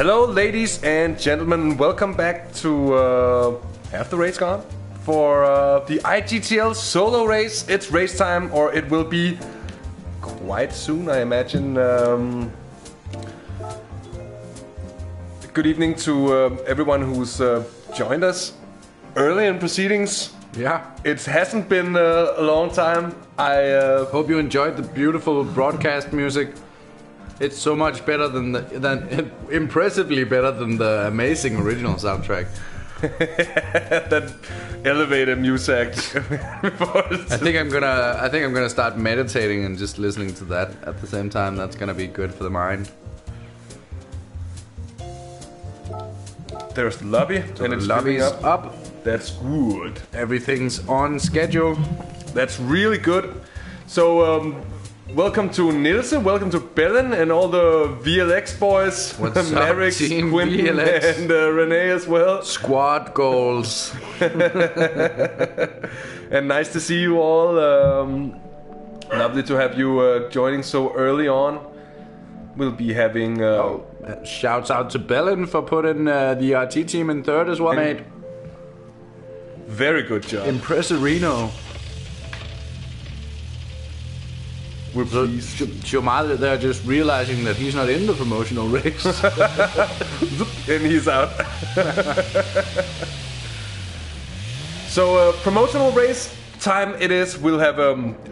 Hello, ladies and gentlemen. Welcome back to Have the Race Gone for the IGTL solo race. It's race time, or it will be quite soon, I imagine. Good evening to everyone who's joined us early in proceedings. Yeah, it hasn't been a long time. I hope you enjoyed the beautiful broadcast music. It's so much better than impressively better than the amazing original soundtrack. That elevated music. I think I'm gonna start meditating and just listening to that at the same time. That's gonna be good for the mind. There's the lobby, so and the it's lobby's up. That's good. Everything's on schedule. That's really good. So, welcome to Nilse, welcome to Belen, and all the VLX boys. What's Merrick, up, team Quinton, VLX? And Renee as well. Squad goals. And nice to see you all. Lovely to have you joining so early on. We'll be having... shouts out to Belen for putting the RT team in third as well, mate. Very good job. Impressorino. We're pleased. Chomale there just realizing that he's not in the promotional race. And he's out. So, promotional race time it is. We'll have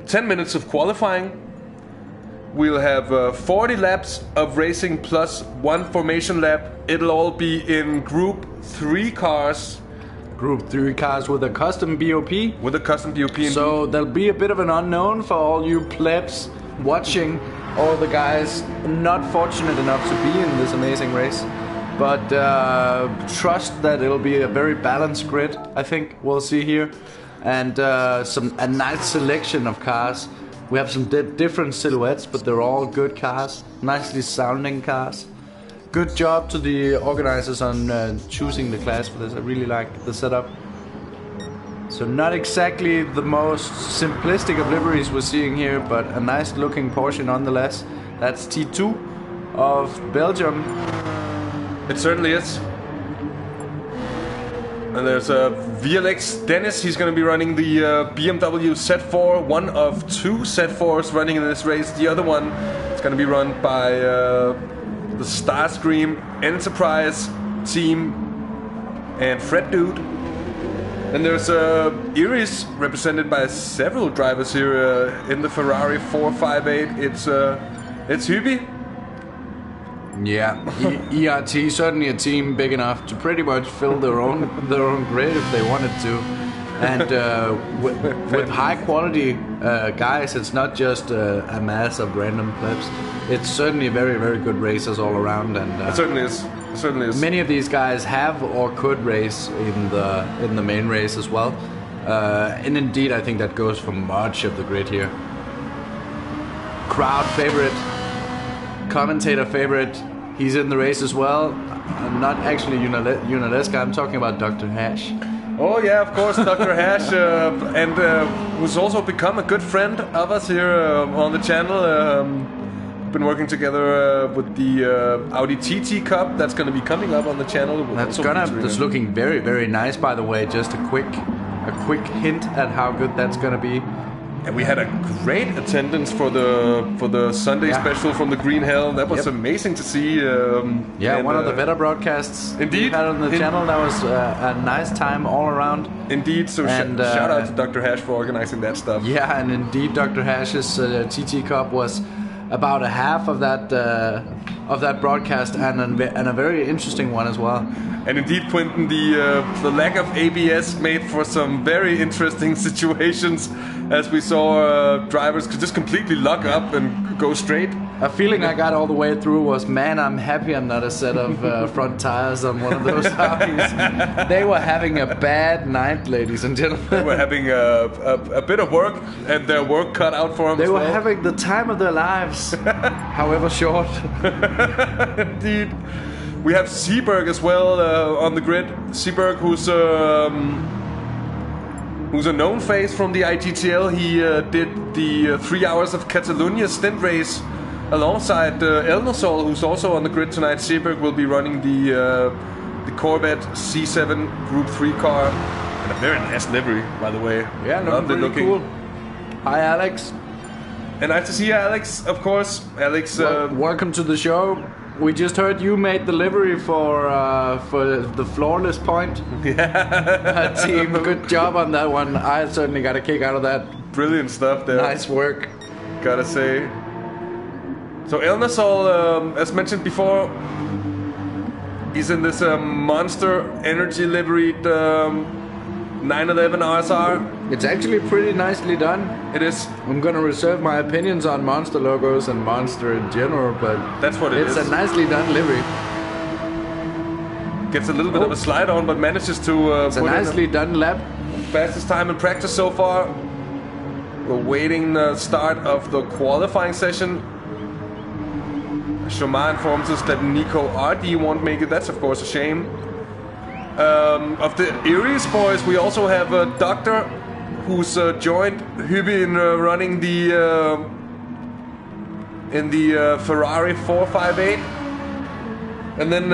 10 minutes of qualifying. We'll have 40 laps of racing plus 1 formation lap. It'll all be in Group 3 cars. Group 3 cars with a custom BOP. With a custom BOP. So there'll be a bit of an unknown for all you plebs watching, all the guys not fortunate enough to be in this amazing race. But trust that it'll be a very balanced grid, I think we'll see here. And a nice selection of cars. We have some different silhouettes, but they're all good cars. Nicely sounding cars. Good job to the organizers on choosing the class for this. I really like the setup. So not exactly the most simplistic of liveries we're seeing here, but a nice looking Porsche nonetheless. That's T2 of Belgium. It certainly is. And there's VLX Dennis. He's going to be running the BMW Z4, one of 2 Z4s running in this race. The other one is going to be run by the Starscream Enterprise team and Fred Dude. And there's Iris, represented by several drivers here in the Ferrari 458. It's Hyby. Yeah, ERT certainly a team big enough to pretty much fill their own grid if they wanted to, and with high quality guys. It's not just a mass of random plebs. It's certainly very, very good racers all around, and it certainly is. It certainly is. Many of these guys have or could race in the main race as well, and indeed I think that goes for much of the grid here. Crowd favorite, commentator favorite. He's in the race as well. Not actually Unaleska. I'm talking about Dr. Hash. Oh yeah, of course, Dr. Hash, and who's also become a good friend of us here on the channel. Been working together with the Audi TT Cup that's going to be coming up on the channel. That's looking very, very nice, by the way. Just a quick hint at how good that's going to be. And we had a great attendance for the Sunday special from the Green Hell. That was amazing to see. One of the better broadcasts indeed we had on the channel. That was a nice time all around. Indeed. So shout out to Dr. Hash for organizing that stuff. Yeah, and indeed Dr. Hash's TT Cup was about a half of that broadcast, and a very interesting one as well. And indeed, Quinton, the lack of ABS made for some very interesting situations, as we saw drivers could just completely lock up and go straight. A feeling I got all the way through was, man, I'm happy I'm not a set of front tires on one of those Audis. They were having a bad night, ladies and gentlemen. They were having a bit of work, and their work cut out for them. They were having the time of their lives, however short. Indeed. We have Seberg as well on the grid. Seberg, who's a known face from the IGTL. He did the 3 hours of Catalonia stint race alongside Elnersol, who's also on the grid tonight. Seberg will be running the Corvette C7 Group 3 car. And a very nice livery, by the way. Yeah, looking cool. Hi, Alex. And nice to see you, Alex, of course. Alex, welcome to the show. We just heard you made the livery for the flawless point. Yeah. Team, good job on that one. I certainly got a kick out of that. Brilliant stuff there. Nice work. Gotta say. So Elnersol, as mentioned before, he's in this Monster Energy liveried 911 RSR. It's actually pretty nicely done. It is. I'm gonna reserve my opinions on Monster logos and Monster in general, but that's what it is. It's a nicely done livery. Gets a little bit of a slide on, but manages to it's a nicely done lap. Fastest time in practice so far. We're waiting the start of the qualifying session. Shoma informs us that Nico RD won't make it. That's of course a shame. Of the Iris boys, we also have a Doctor who's joined Hübi in running in the Ferrari 458. And then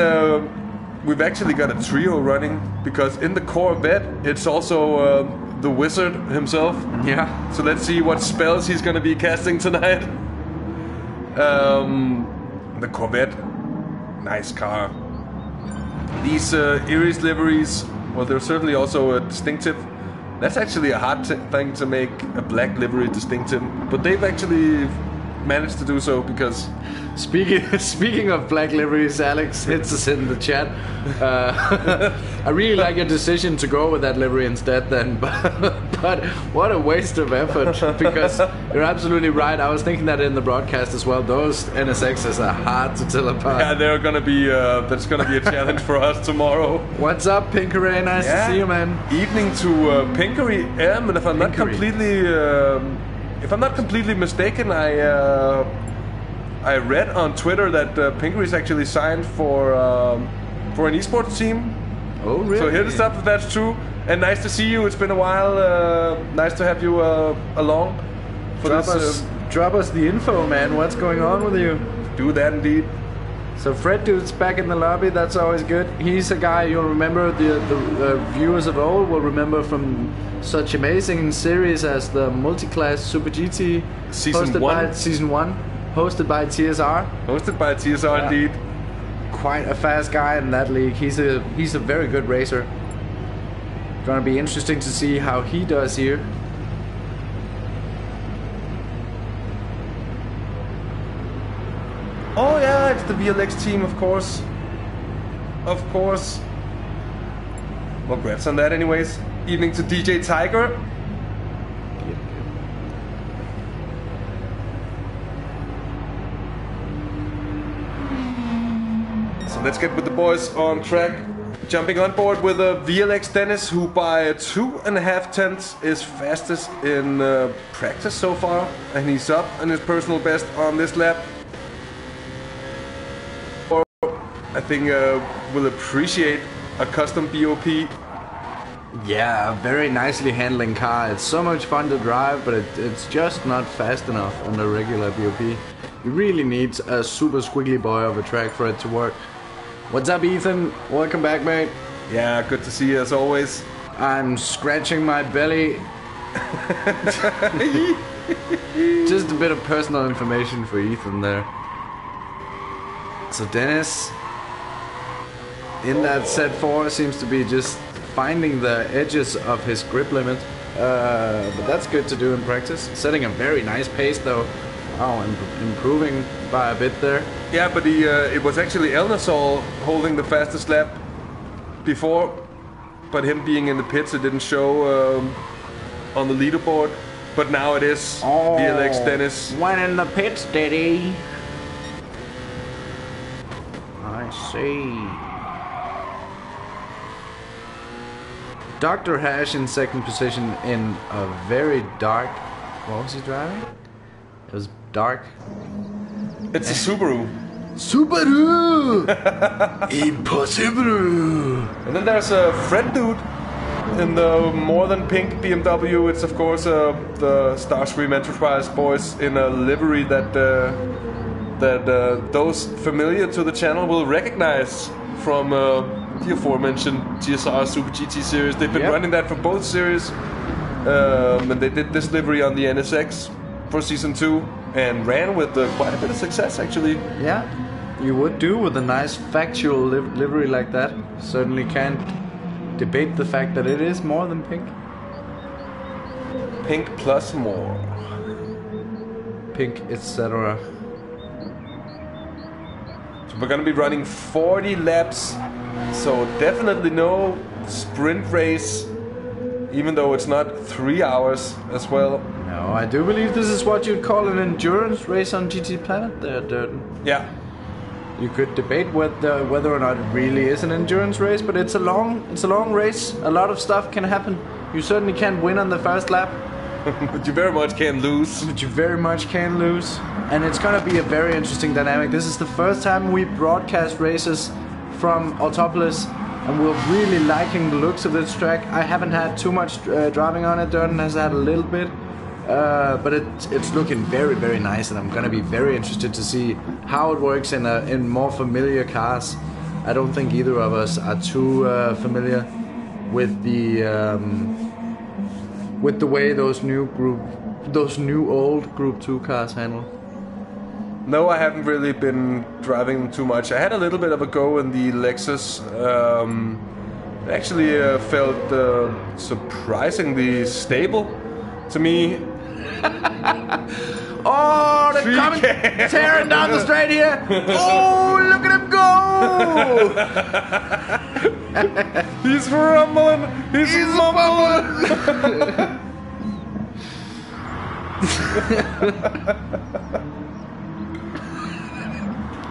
we've actually got a trio running, because in the Corvette it's also the Wizard himself. Yeah. So let's see what spells he's going to be casting tonight. The Corvette, nice car. These Iris liveries, well, they're certainly also distinctive. That's actually a hard thing to make a black livery distinctive, but they've actually managed to do so, because... Speaking of black liveries, Alex hits us in the chat. I really like your decision to go with that livery instead then, but what a waste of effort, because you're absolutely right. I was thinking that in the broadcast as well. Those NSXs are hard to tell apart. Yeah, they're gonna be, that's gonna be a challenge for us tomorrow. What's up, Pinkery? Nice to see you, man. Evening to Pinkery M, and if I'm not completely mistaken, I read on Twitter that Pinkery's actually signed for an esports team. Oh, really? So hit us up if that's true. And nice to see you. It's been a while. Nice to have you along for Drop us the info, man. What's going on with you? Do that indeed. So Fred Dude's back in the lobby. That's always good. He's a guy you'll remember. The viewers of old will remember from such amazing series as the Multiclass Super GT Season 1. Season 1. Hosted by TSR. Hosted by TSR, yeah. Indeed. Quite a fast guy in that league. He's a very good racer. Gonna be interesting to see how he does here. Oh yeah, it's the VLX team, of course. Of course. Well, congrats on that anyways. Evening to DJ Tiger. Let's get with the boys on track. Jumping on board with VLX Dennis, who by 2.5 tenths is fastest in practice so far. And he's up on his personal best on this lap. I think will appreciate a custom BOP. Yeah, very nicely handling car. It's so much fun to drive, but it's just not fast enough on the regular BOP. You really need a super squiggly boy of a track for it to work. What's up, Ethan? Welcome back, mate. Yeah, good to see you as always. I'm scratching my belly. Just a bit of personal information for Ethan there. So Dennis, in that set 4, seems to be just finding the edges of his grip limit. But that's good to do in practice. Setting a very nice pace though. Oh, improving by a bit there. Yeah, but it was actually Elnersol holding the fastest lap before, but him being in the pits, it didn't show on the leaderboard. But now it is. VLX Dennis. Went in the pits, did he? I see. Dr. Hash in second position in a very dark... What was he driving? It was dark. It's a Subaru. Subaru! Impossible! And then there's a Fred Dude in the more than pink BMW. It's of course the Starscream Enterprise boys in a livery that that those familiar to the channel will recognize from the aforementioned GSR Super GT series. They've been running that for both series, and they did this livery on the NSX for Season 2, and ran with quite a bit of success, actually. Yeah, you would do with a nice factual livery like that. Certainly can't debate the fact that it is more than pink. Pink plus more. Pink, etc. So we're gonna be running 40 laps, so definitely no sprint race, even though it's not 3 hours as well. No, I do believe this is what you'd call an endurance race on GT Planet there, Dirten. Yeah. You could debate whether or not it really is an endurance race, but it's a long race. A lot of stuff can happen. You certainly can't win on the first lap. But you very much can lose. But you very much can lose. And it's gonna be a very interesting dynamic. This is the first time we broadcast races from Autopolis, and we're really liking the looks of this track. I haven't had too much driving on it. Dirten has had a little bit. But it's looking very, very nice, and I'm gonna be very interested to see how it works in more familiar cars. I don't think either of us are too familiar with the way those new old Group 2 cars handle. No, I haven't really been driving them too much. I had a little bit of a go in the Lexus. Actually felt surprisingly stable to me. Oh, they're coming, tearing down the straight here. Oh, look at him go! He's rumbling. He's mumbling.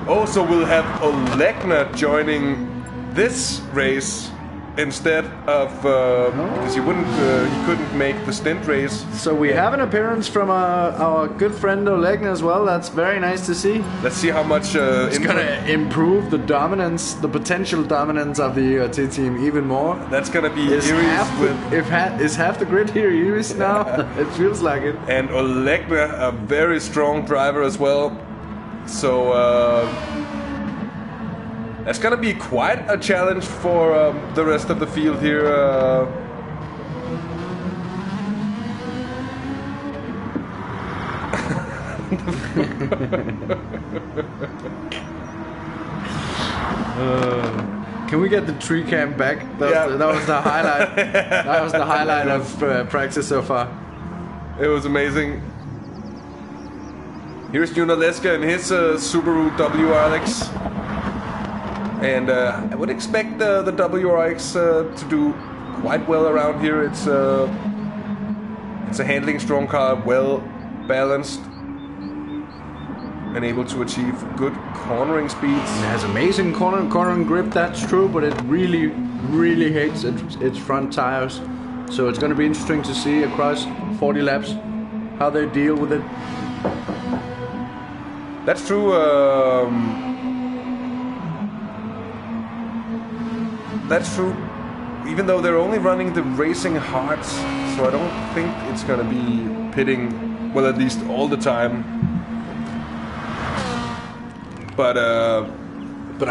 Oh, so we'll have Olegna joining this race instead of because he couldn't make the stint race. So we have an appearance from our good friend Olegna as well. That's very nice to see. Let's see how much it's gonna improve the dominance, the potential dominance of the ERT team even more. That's gonna be Iris is half the grid here Iris now. It feels like it. And Olegna, a very strong driver as well. So that's gonna be quite a challenge for the rest of the field here. Can we get the tree cam back? That was the highlight. That was the highlight of practice so far. It was amazing. Here's Juna Leska in his Subaru WRX. And I would expect the WRX to do quite well around here. It's a handling strong car, well balanced, and able to achieve good cornering speeds. It has amazing cornering grip, that's true, but it really, really hates its front tires. So it's going to be interesting to see across 40 laps how they deal with it. That's true. That's true. Even though they're only running the racing hards, so I don't think it's gonna be pitting, well, at least all the time. But I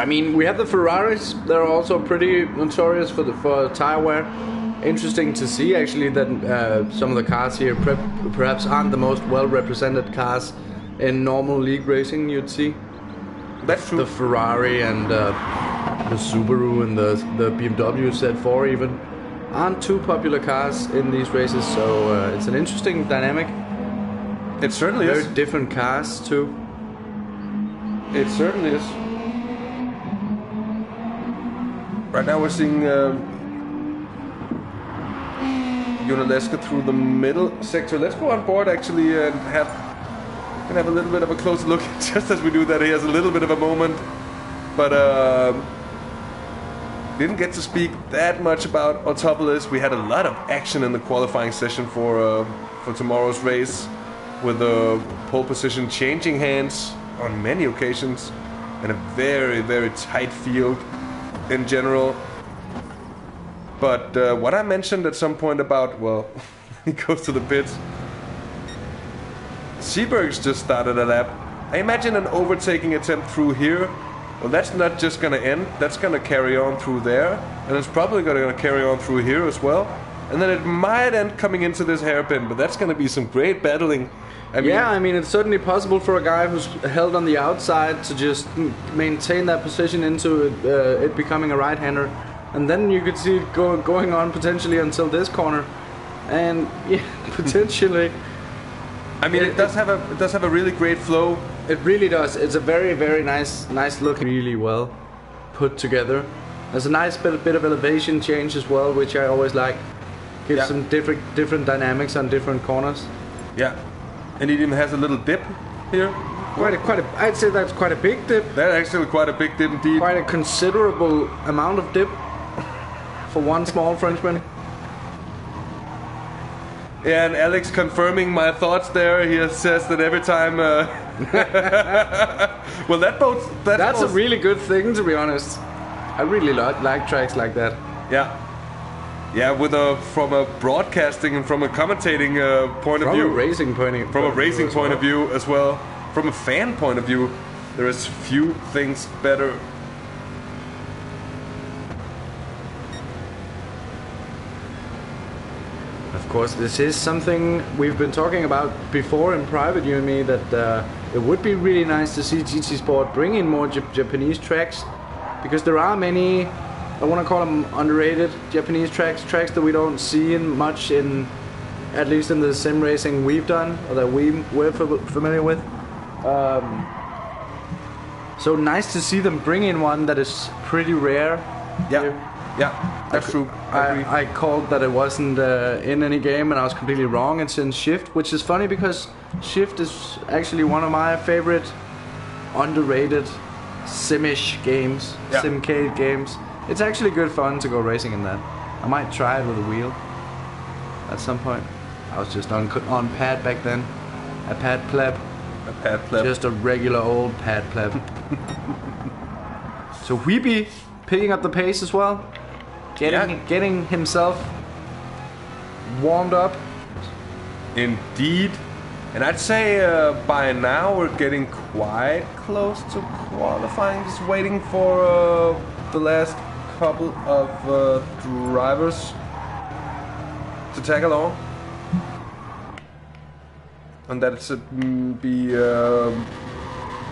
mean, we have the Ferraris. They're also pretty notorious for tire wear. Interesting to see actually that some of the cars here perhaps aren't the most well represented cars in normal league racing. You'd see. That's true. The Ferrari and the Subaru and the BMW Z4 even aren't too popular cars in these races, so it's an interesting dynamic. It certainly is. Very different cars too. It certainly is. Right now we're seeing Junaleska through the middle sector. Let's go on board actually and have a little bit of a closer look. Just as we do that, he has a little bit of a moment, but didn't get to speak that much about Autopolis. We had a lot of action in the qualifying session for tomorrow's race, with the pole position changing hands on many occasions, and a very, very tight field in general. But what I mentioned at some point about, well, he goes to the pits. Seberg's just started a lap, I imagine an overtaking attempt through here. Well, that's not just going to end. That's going to carry on through there. And it's probably going to carry on through here as well. And then it might end coming into this hairpin. But that's going to be some great battling. I mean, it's certainly possible for a guy who's held on the outside to just maintain that position into it becoming a right-hander. And then you could see it going on potentially until this corner. And yeah, potentially... I mean, it does have a really great flow. It really does. It's a very, very nice look. Really well put together. There's a nice bit of elevation change as well, which I always like. Gives some different dynamics on different corners. Yeah, and it even has a little dip here. I'd say that's quite a big dip. That's actually quite a big dip indeed. Quite a considerable amount of dip for one small Frenchman. Yeah, and Alex confirming my thoughts there. He says that every time... well, that's a really good thing, to be honest. I really like tracks like that. Yeah. Yeah, from a broadcasting and from a commentating point of view. From a racing point of view as well. From a fan point of view, there is few things better. Of course, this is something we've been talking about before in private, you and me, that it would be really nice to see GT Sport bring in more Japanese tracks, because there are many, I want to call them underrated Japanese tracks that we don't see in much in, at least in the sim racing we've done, or that we're familiar with. So nice to see them bring in one that is pretty rare. Yeah, that's true. I called that it wasn't in any game, and I was completely wrong. It's in Shift, which is funny because Shift is actually one of my favorite underrated simish games, simcade games. It's actually good fun to go racing in that. I might try it with a wheel at some point. I was just on pad back then, a pad pleb. Just a regular old pad pleb. So Weeby picking up the pace as well. Getting himself warmed up. Indeed. And I'd say by now we're getting quite close to qualifying. Just waiting for the last couple of drivers to tag along. And that should be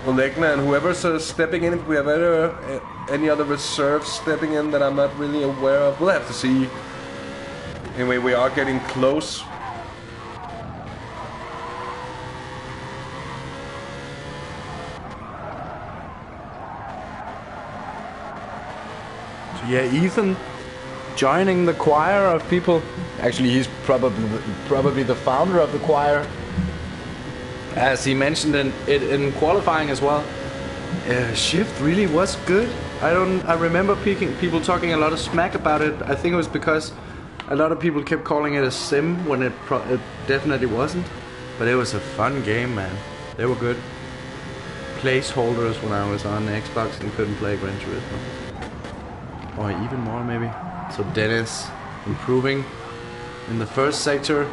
Olegna and whoever's stepping in. If we have any other reserves stepping in that I'm not really aware of, we'll have to see. Anyway, we are getting close. So yeah, Ethan joining the choir of people. Actually, he's probably the founder of the choir, as he mentioned in qualifying as well. Shift really was good. I remember people talking a lot of smack about it. I think it was because a lot of people kept calling it a sim when it definitely wasn't. But it was a fun game, man. They were good placeholders when I was on Xbox and couldn't play Gran Turismo. Or even more, maybe. So Dennis improving in the first sector.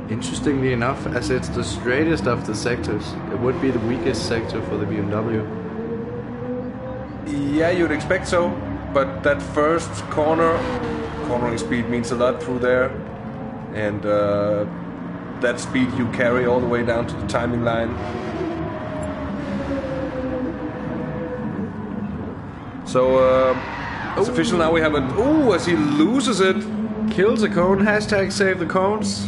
Interestingly enough, as it's the straightest of the sectors, it would be the weakest sector for the BMW. Yeah, you'd expect so, but that first cornering speed means a lot through there, and that speed you carry all the way down to the timing line. So it's official now. We have as he loses it, kills a cone. Hashtag save the cones.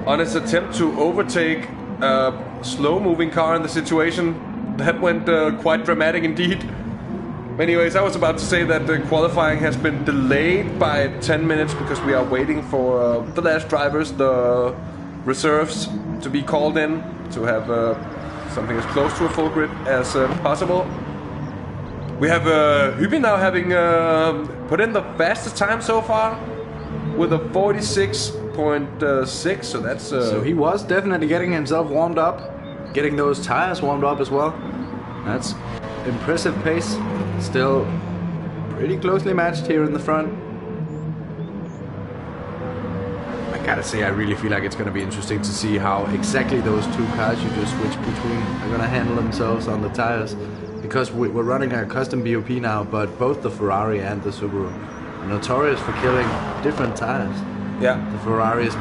On his attempt to overtake a slow-moving car in the situation. That went quite dramatic indeed. Anyways, I was about to say that the qualifying has been delayed by 10 minutes because we are waiting for the last drivers, the reserves, to be called in to have something as close to a full grid as possible. We have Hybi now having put in the fastest time so far with a 46.6, so that's... So he was definitely getting himself warmed up, getting those tires warmed up as well. That's impressive pace. Still pretty closely matched here in the front. gotta say, I really feel like it's gonna be interesting to see how exactly those two cars you just switched between are gonna handle themselves on the tires. Because we're running a custom BOP now, but both the Ferrari and the Subaru are notorious for killing different tires. Yeah. The Ferrari is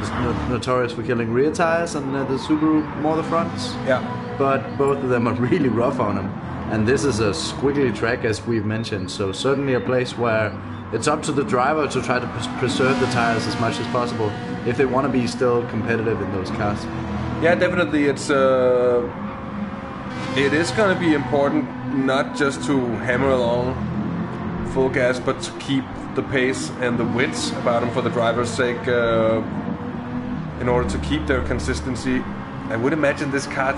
notorious for killing rear tires, and the Subaru more the fronts. Yeah. But both of them are really rough on them. And this is a squiggly track, as we've mentioned, so certainly a place where it's up to the driver to try to preserve the tires as much as possible if they want to be still competitive in those cars. Yeah, definitely. It is going to be important not just to hammer along full gas, but to keep the pace and the wits about them for the driver's sake, in order to keep their consistency. I would imagine this track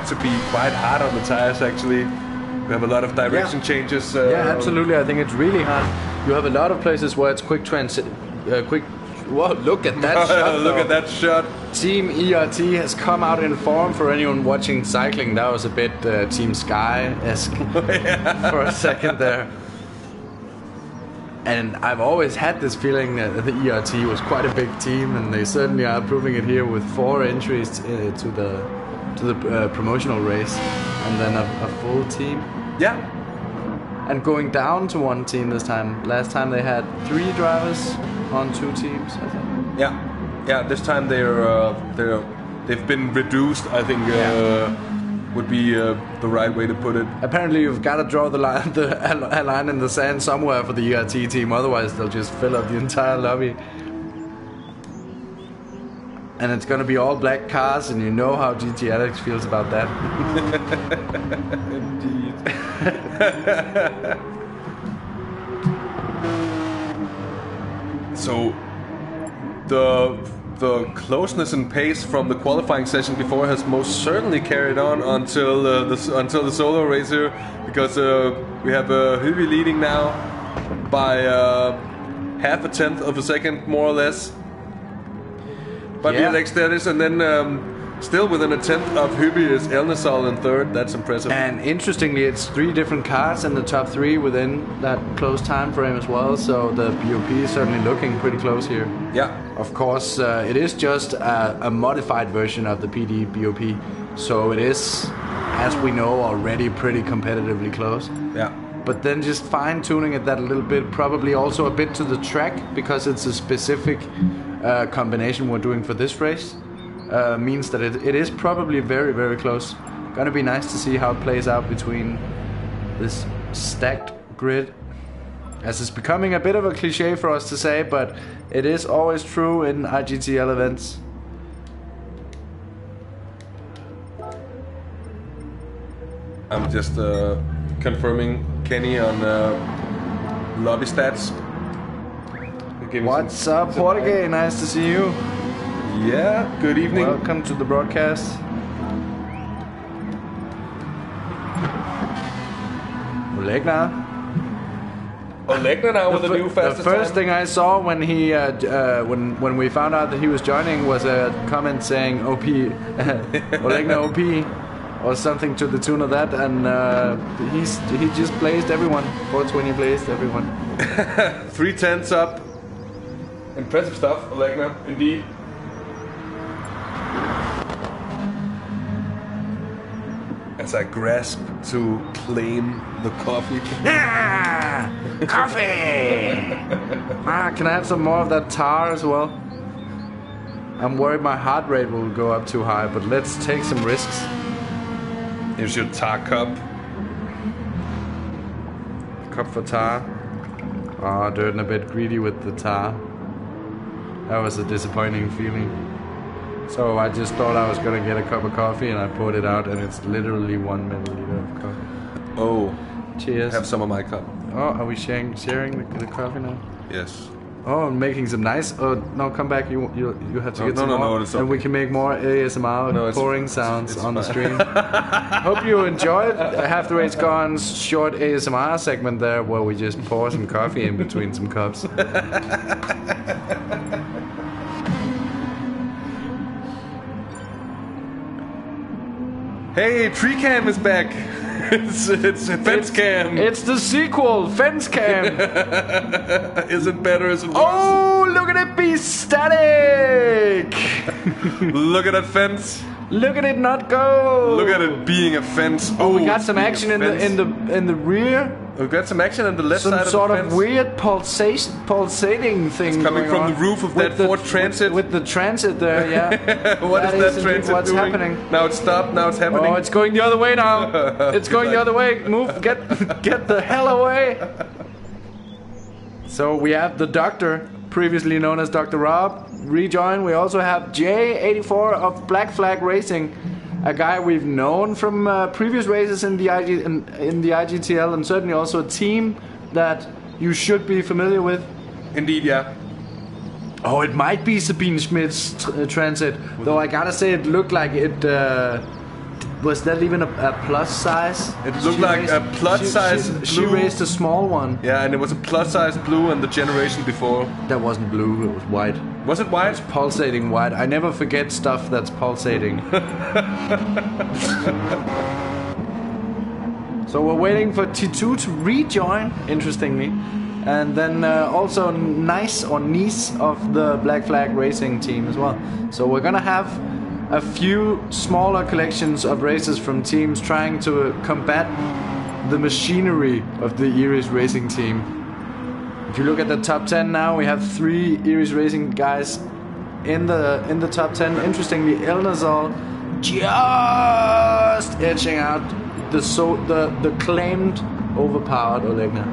to be quite hard on the tires. Actually, we have a lot of direction changes. Yeah, absolutely. I think it's really hard. You have a lot of places where it's quick transit. Whoa, look at that shot. Look at that shot. Team ERT has come out in form. For anyone watching cycling, that was a bit Team Sky-esque for a second there. And I've always had this feeling that the ERT was quite a big team, and they certainly are proving it here with 4 entries to the promotional race, and then a full team. Yeah. And going down to 1 team this time. Last time they had 3 drivers on 2 teams, I think. Yeah. This time they've been reduced. I think would be the right way to put it. Apparently, you've got to draw a line in the sand somewhere for the ERT team. Otherwise, they'll just fill up the entire lobby. And it's going to be all black cars, and you know how GT Alex feels about that. Indeed. So the closeness and pace from the qualifying session before has most certainly carried on until the solo race here, because we have Hyvy leading now by half a tenth of a second, more or less. But Yeah. Alex there is, and then still within a tenth of Hyvy is Elnesal in third. That's impressive. And interestingly, it's 3 different cars in the top 3 within that close time frame as well. So the BOP is certainly looking pretty close here. Yeah. Of course, it is just a modified version of the PD BOP. So it is, as we know, already pretty competitively close. Yeah. But then just fine-tuning it that a little bit, probably also a bit to the track, because it's a specific combination we're doing for this race, means that it is probably very, very close. Gonna be nice to see how it plays out between this stacked grid. As it's becoming a bit of a cliche for us to say, but it is always true in IGTL events. I'm just confirming Kenny on lobby stats. What's up, Portuguese? Nice to see you. Yeah, good evening. Welcome to the broadcast. Olegna. Olegna now with the new fastest The first time. thing I saw when he when we found out that he was joining was a comment saying "OP, Olegna OP," or something to the tune of that, and he just blazed everyone. 420 blazed everyone. 3/10 up. Impressive stuff, Olegna, indeed. As I grasp to claim the coffee. Ah, coffee! Can I have some more of that tar as well? I'm worried my heart rate will go up too high, but let's take some risks. Here's your tar cup. Cup for tar. Ah, Dirten a bit greedy with the tar. That was a disappointing feeling. So I just thought I was gonna get a cup of coffee, and I poured it out, and it's literally 1 milliliter of coffee. Oh, Cheers. have some of my cup. Oh, are we sharing the coffee now? Yes. Oh, I'm making some nice. Oh no, come back. You have to get some more. No, it's okay. And we can make more ASMR pouring sounds it's on the fine. stream. Hope you enjoyed Half the Race Gone's short ASMR segment there, where we just pour some coffee in between some cups. Hey, Tree Cam is back. it's Fence Cam. It's the sequel, Fence Cam. Is it better as it was? Oh, look at it be static! Look at that fence. Look at it not go. Look at it being a fence. Oh, we got some action in the rear. We've got some action on the left side of the fence. Some sort of weird pulsating thing. It's coming from the roof of that Ford Transit. With the Transit there, yeah. What is that Transit what's doing? happening? Now it's stopped. Now it's happening. Oh, it's going the other way now. It's going the other way. Move. Get the hell away. So we have the Doctor, previously known as Dr. Rob, rejoin. We also have J84 of Black Flag Racing, a guy we've known from previous races in the IGTL, and certainly also a team that you should be familiar with. Indeed, yeah. Oh, it might be Sabine Schmidt's Transit, though I gotta say it looked like it... was that even a plus size? It looked like a plus size blue. She raced a small one. Yeah, and it was a plus size blue and the generation before. That wasn't blue, it was white. Was it white? It's pulsating white. I never forget stuff that's pulsating. So we're waiting for T2 to rejoin, interestingly. And then also Nice of the Black Flag Racing team as well. So we're gonna have a few smaller collections of races from teams trying to combat the machinery of the Iris Racing team. If you look at the top 10 now, we have 3 Iris Racing guys in the top 10. Interestingly, Elnazal just edging out the claimed overpowered Olegna.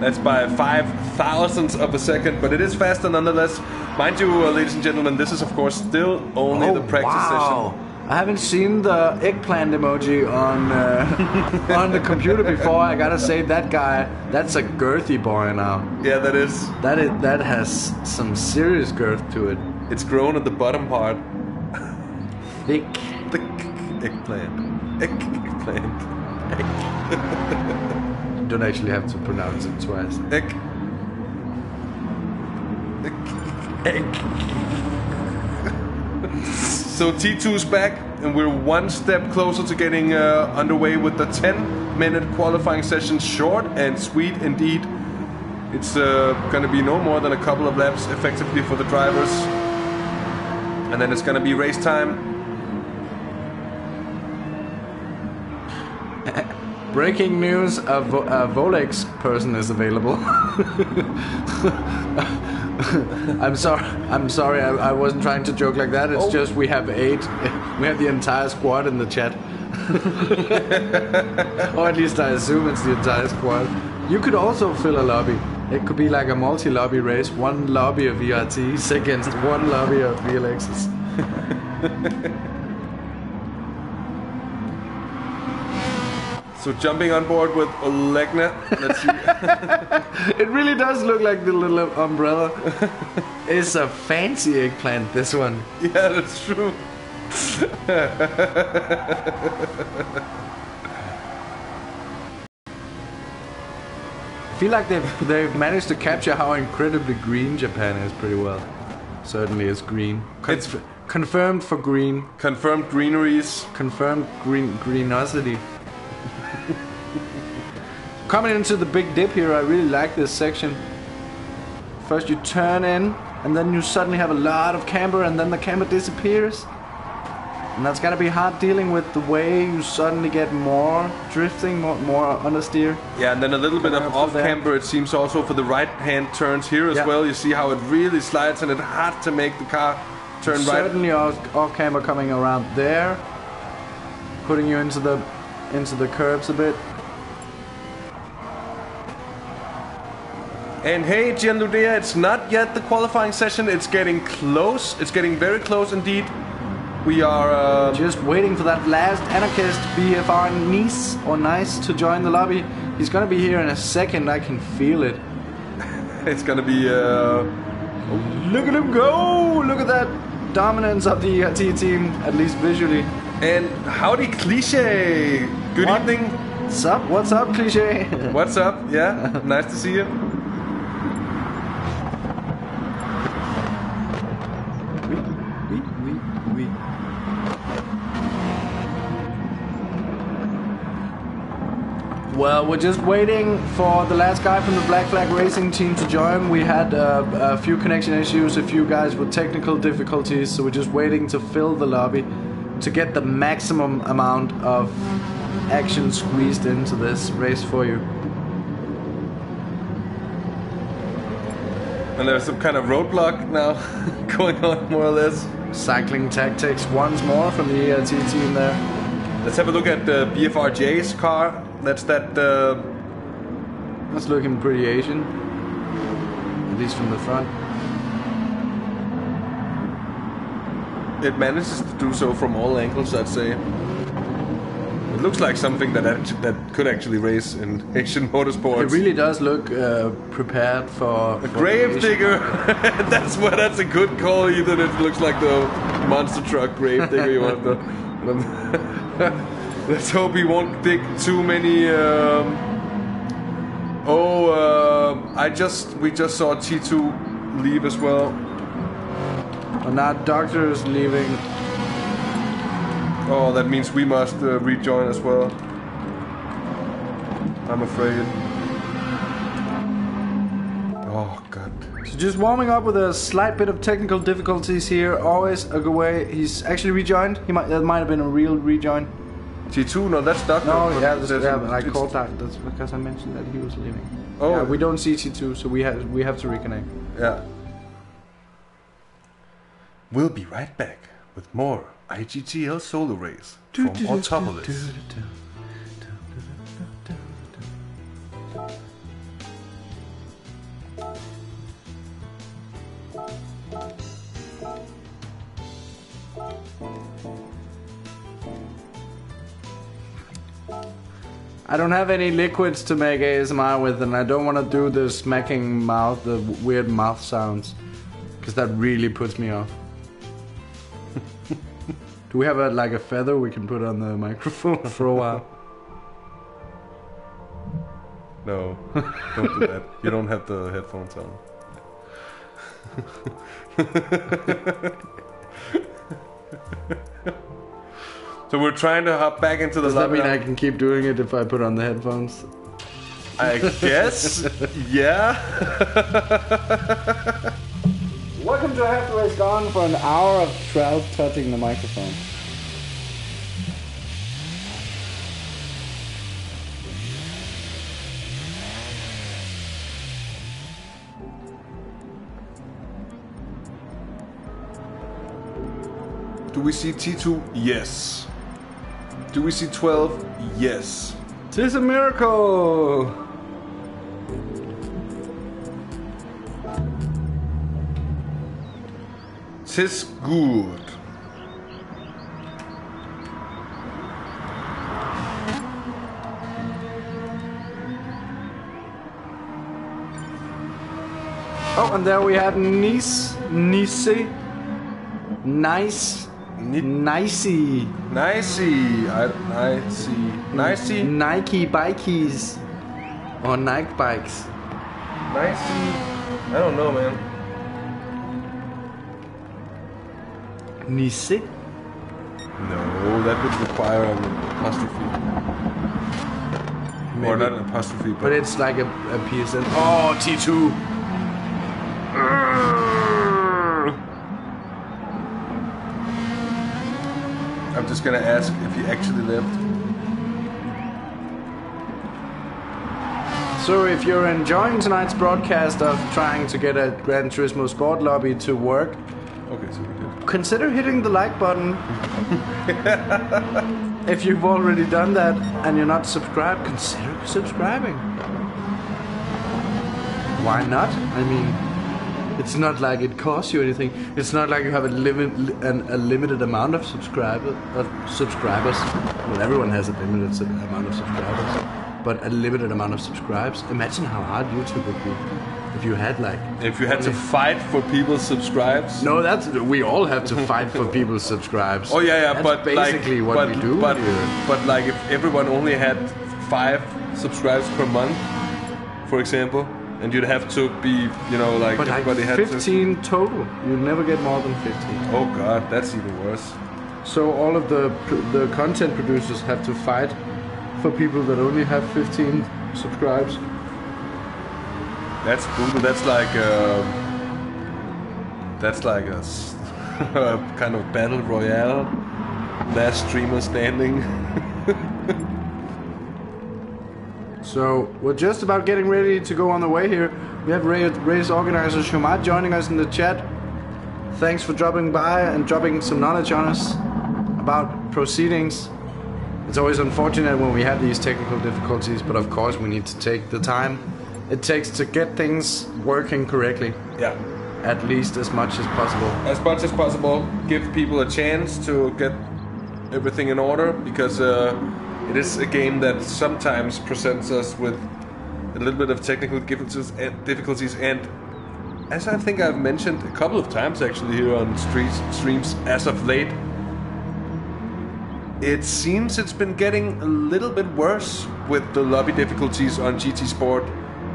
That's by 5,000ths of a second, but it is faster nonetheless. Mind you, ladies and gentlemen, this is of course still only the practice session. I haven't seen the eggplant emoji on on the computer before. I gotta say, that guy, that's a girthy boy now. Yeah, that is. That has some serious girth to it. It's grown at the bottom part. Thick. Thick eggplant. Eggplant. You don't actually have to pronounce it twice. Egg. So T2's back, and we're one step closer to getting underway with the 10-minute qualifying session. Short and sweet indeed. It's gonna be no more than a couple of laps effectively for the drivers, and then it's gonna be race time. Breaking news: a Volex person is available. I'm sorry. I wasn't trying to joke like that. It's just we have 8. We have the entire squad in the chat. Or at least I assume it's the entire squad. You could also fill a lobby. It could be like a multi-lobby race. 1 lobby of VRTs against 1 lobby of VLXs. So jumping on board with Olegna, let's see. It really does look like the little umbrella. It's a fancy eggplant, this one. Yeah, that's true. I feel like they've managed to capture how incredibly green Japan is pretty well. Certainly it's green. It's confirmed for green. Confirmed greeneries. Confirmed greenosity. Coming into the big dip here, I really like this section. First you turn in, and then you suddenly have a lot of camber, and then the camber disappears. And that's gonna be hard dealing with the way you suddenly get more drifting, more understeer. Yeah, and then a little bit of off camber, it seems also for the right hand turns here as well. You see how it really slides, and it's hard to make the car turn right. Certainly off camber coming around there, putting you into the curbs a bit. And hey, Gianluca, it's not yet the qualifying session. It's getting close. It's getting very close indeed. We are just waiting for that last anarchist BFR Nice to join the lobby. He's gonna be here in a second. I can feel it. It's gonna be. Look at him go! Look at that dominance of the T team, at least visually. And howdy, Cliche. Good evening. What's up? What's up, Cliche? What's up? Yeah, nice to see you. Well, we're just waiting for the last guy from the Black Flag Racing team to join. We had a few connection issues, a few guys with technical difficulties, so we're just waiting to fill the lobby to get the maximum amount of action squeezed into this race for you. And there's some kind of roadblock now going on, more or less. Cycling tactics once more from the ERT team there. Let's have a look at the BFRJ's car. That's That's looking pretty Asian, at least from the front. It manages to do so from all angles, I'd say. It looks like something that could actually race in Asian motorsports. It really does look prepared for a Gravedigger. That's a good call. Either it looks like the monster truck Gravedigger you want to. Let's hope he won't dig too many. We just saw T2 leave as well. And now Doctor is leaving. Oh, that means we must rejoin as well. I'm afraid. Oh god. So just warming up with a slight bit of technical difficulties here. Always a good way. He's actually rejoined. That might have been a real rejoin. T2? No, that's Doctor. No, yeah, but I called that. That's because I mentioned that he was leaving. Oh, yeah, we don't see T2, so we have to reconnect. Yeah. We'll be right back with more IGTL solo race from Autopolis. I don't have any liquids to make ASMR with, and I don't want to do the smacking mouth, the weird mouth sounds, because that really puts me off. Do we have a feather we can put on the microphone for a while? No, don't do that. You don't have the headphones on. So we're trying to hop back into the lobby. Does that mean I can keep doing it if I put on the headphones? I guess, yeah. Welcome to Have to Race Gone for an hour of Trout touching the microphone. Do we see T2? Yes. Do we see 12? Yes. 'Tis a miracle! Tis good. Oh, and there we had Nice. Nicey. Nike bikies. Or Nike bikes. Nicey. I don't know, man. Nice? No, that would require an apostrophe. Maybe. Or not an apostrophe, But it's like a PSN. Oh, T2! I'm just gonna ask if he actually left. So if you're enjoying tonight's broadcast of trying to get a Gran Turismo Sport lobby to work, Okay, so we did. consider hitting the like button. If you've already done that and you're not subscribed, consider subscribing. Why not? I mean, it's not like it costs you anything. It's not like you have a limited amount of subscribers. Well, everyone has a limited amount of subscribers, but a limited amount of subscribes. Imagine how hard YouTube would be if you had like. If you had to fight for people's subscribes. No, we all have to fight for people's subscribes. Oh yeah, That's but basically like, what we do but, here. But like, if everyone only had 5 subscribes per month, for example. And you'd have to be, like but everybody like had 15 total. You'd never get more than 15. Oh god, that's even worse. So all of the content producers have to fight for people that only have 15 subscribes. That's brutal. That's like a kind of battle royale. Last streamer standing. So we're just about getting ready to go on the way here. We have race organizer Shumat joining us in the chat. Thanks for dropping by and dropping some knowledge on us about proceedings. It's always unfortunate when we have these technical difficulties, but of course we need to take the time it takes to get things working correctly. Yeah. At least as much as possible. As much as possible. Give people a chance to get everything in order, because it is a game that sometimes presents us with a little bit of technical difficulties, and as I think I've mentioned a couple of times actually here on streams as of late, it seems it's been getting a little bit worse with the lobby difficulties on GT Sport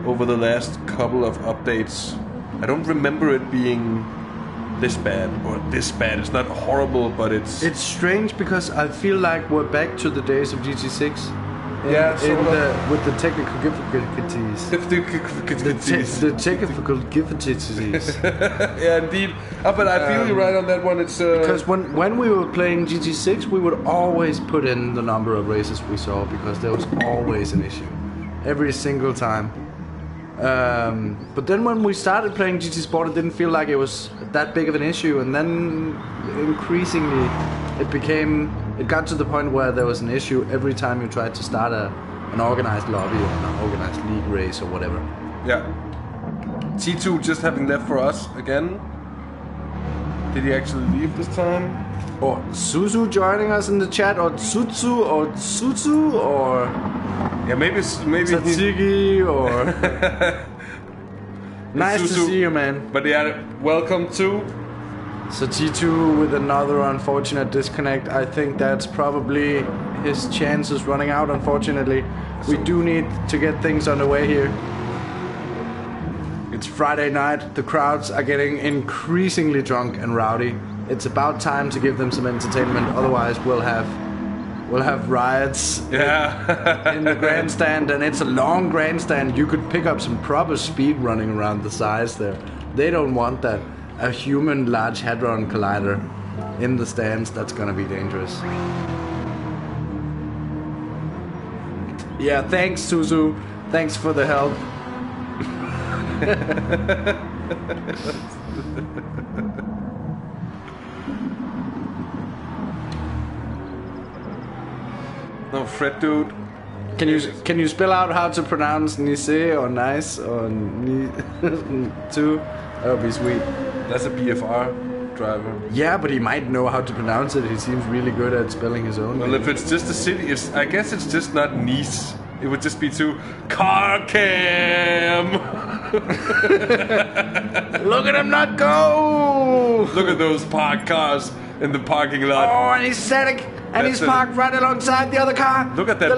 over the last couple of updates. I don't remember it being this bad or this bad. It's not horrible, but it's strange because I feel like we're back to the days of GT6. With the technical difficulties. The technical difficulties. Yeah, indeed. But I feel you're right on that one. It's because when we were playing GT6, we would always put in the number of races we saw, because there was always an issue every single time. But then when we started playing GT Sport, it didn't feel like it was that big of an issue, and then increasingly it got to the point where there was an issue every time you tried to start an organized lobby or an organized league race or whatever. Yeah. T2 just having left for us again. Did he actually leave this time? Or Suzu joining us in the chat, or Tsutsu, or Tsutsu, or... Yeah, maybe Tatsigi, or... Nice to see you, man. But yeah, welcome to... So T2 with another unfortunate disconnect. I think that's probably his chances running out, unfortunately. We do need to get things underway here. It's Friday night. The crowds are getting increasingly drunk and rowdy. It's about time to give them some entertainment. Otherwise, we'll have riots in the grandstand, and it's a long grandstand. You could pick up some proper speed running around the sides there. They don't want that. A human Large Hadron Collider in the stands, that's gonna be dangerous. Yeah, thanks, Suzu. Thanks for the help. No, Fred, dude. Can you spell out how to pronounce Nice or nice or too? That would be sweet. That's a BFR driver. Yeah, but he might know how to pronounce it. He seems really good at spelling his own. Well, if it's just a city, I guess it's just not Nice. It would just be too car cam. Look at him not go! Look at those parked cars in the parking lot. Oh, and he's static. And he's parked right alongside the other car. Look at that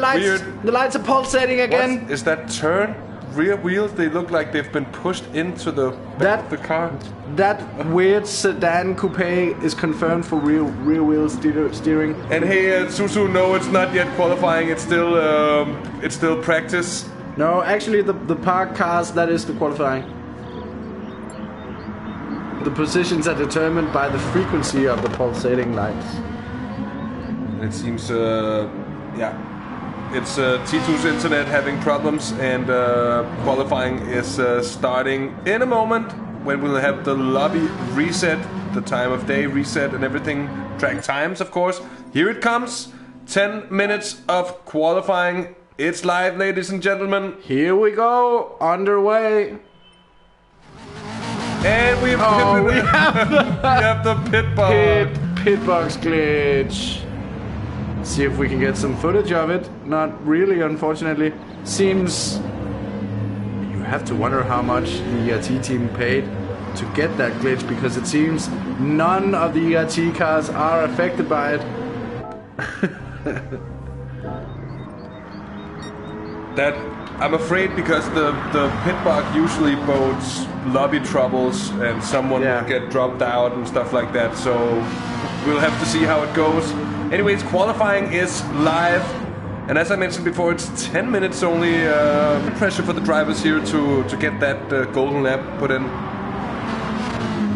The lights are pulsating again. Is that turn? Rear wheels? They look like they've been pushed into the back of the car. That weird sedan coupe is confirmed for rear wheel steering. And hey, Susu, no, it's not yet qualifying. It's still practice. No, actually, the parked cars, that is the qualifying. The positions are determined by the frequency of the pulsating lights. It seems, it's T2's internet having problems, and qualifying is starting in a moment when we'll have the lobby reset, the time of day reset and everything. Track times, of course. Here it comes. 10 minutes of qualifying. It's live, ladies and gentlemen. Here we go. Underway. And we have the pit box. Pit box glitch. See if we can get some footage of it. Not really, unfortunately. Seems you have to wonder how much the ERT team paid to get that glitch, because it seems none of the ERT cars are affected by it. That I'm afraid, because the pit box usually bodes lobby troubles, and someone will get dropped out and stuff like that. So we'll have to see how it goes. Anyways, qualifying is live, And as I mentioned before, it's 10 minutes only. Pressure for the drivers here to get that golden lap put in.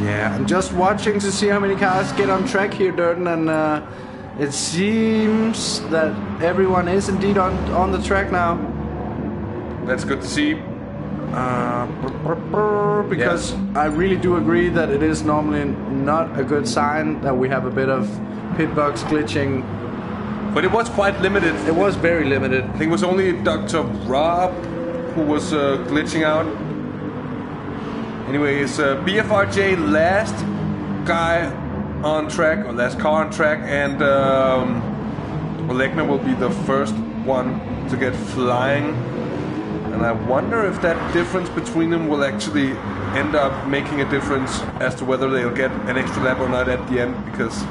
Yeah, I'm just watching to see how many cars get on track here, Dirten, and it seems that everyone is indeed on the track now. That's good to see. Because I really do agree that it is normally not a good sign that we have a bit of pitbox glitching. But it was quite limited. It was very limited. I think it was only Dr. Rob who was glitching out. Anyways, BFRJ last guy on track, or last car on track, and Olegna will be the first one to get flying. And I wonder if that difference between them will actually end up making a difference as to whether they'll get an extra lap or not at the end, because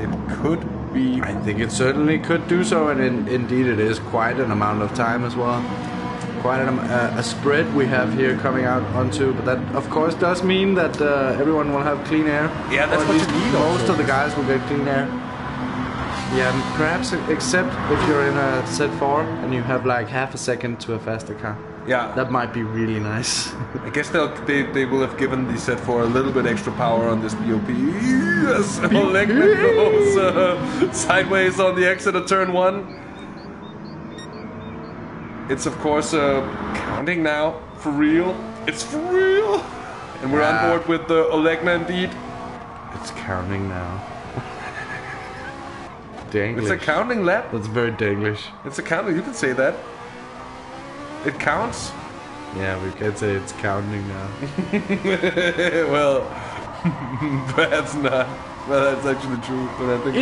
it could be... I think it certainly could do so, and indeed it is quite an amount of time as well. Quite a spread we have here coming out onto, but that of course does mean that everyone will have clean air. Yeah, that's what you need. Most of the guys will get clean air. Yeah, perhaps except if you're in a set 4 and you have like half a second to a faster car. Yeah, that might be really nice. I guess they will have given the set 4 a little bit extra power on this BOP. Yes, Olegna goes sideways on the exit of turn 1. It's of course counting now, for real. It's for real! And we're on board with Olegna indeed. It's counting now. Danglish. It's a counting lap. That's very Danglish. It's a counting, you can say that. It counts. Yeah, we can say it's counting now. Well, perhaps not. Well, that's actually true. But I think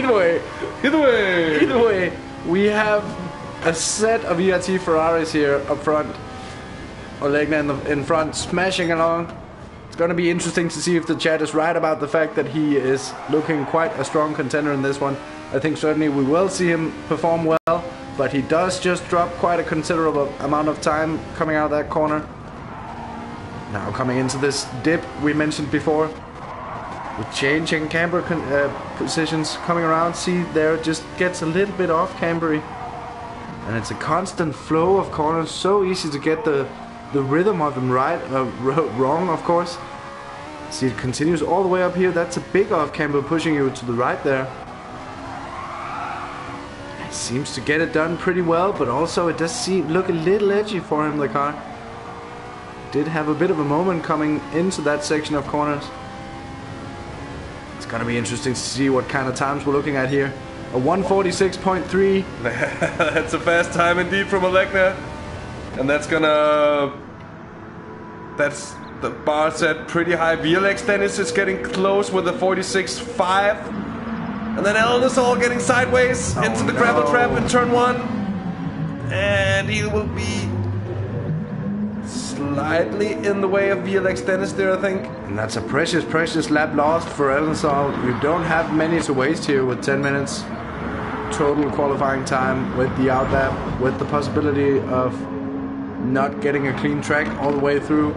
Either way, we have a set of ERT Ferraris here up front. Olegna in front, smashing along. It's going to be interesting to see if the chat is right about the fact that he is looking quite a strong contender in this one. I think certainly we will see him perform well, but he does just drop quite a considerable amount of time coming out of that corner. Now coming into this dip we mentioned before, with changing camber positions coming around. See, there it just gets a little bit off cambery. And it's a constant flow of corners, so easy to get the rhythm of them right, wrong of course. See, it continues all the way up here. That's a big off camber pushing you to the right there. He seems to get it done pretty well, but also it does look a little edgy for him, the car. Did have a bit of a moment coming into that section of corners. It's gonna be interesting to see what kind of times we're looking at here. A 146.3. That's a fast time indeed from Olegna. And that's the bar set pretty high. VLX Dennis is getting close with a 46.5. And then Ellis all getting sideways into the gravel trap in turn 1. And he will be slightly in the way of VLX Dennis there, I think. And that's a precious lap lost for Ellisall. You don't have many to waste here with 10 minutes total qualifying time with the out lap, with the possibility of not getting a clean track all the way through.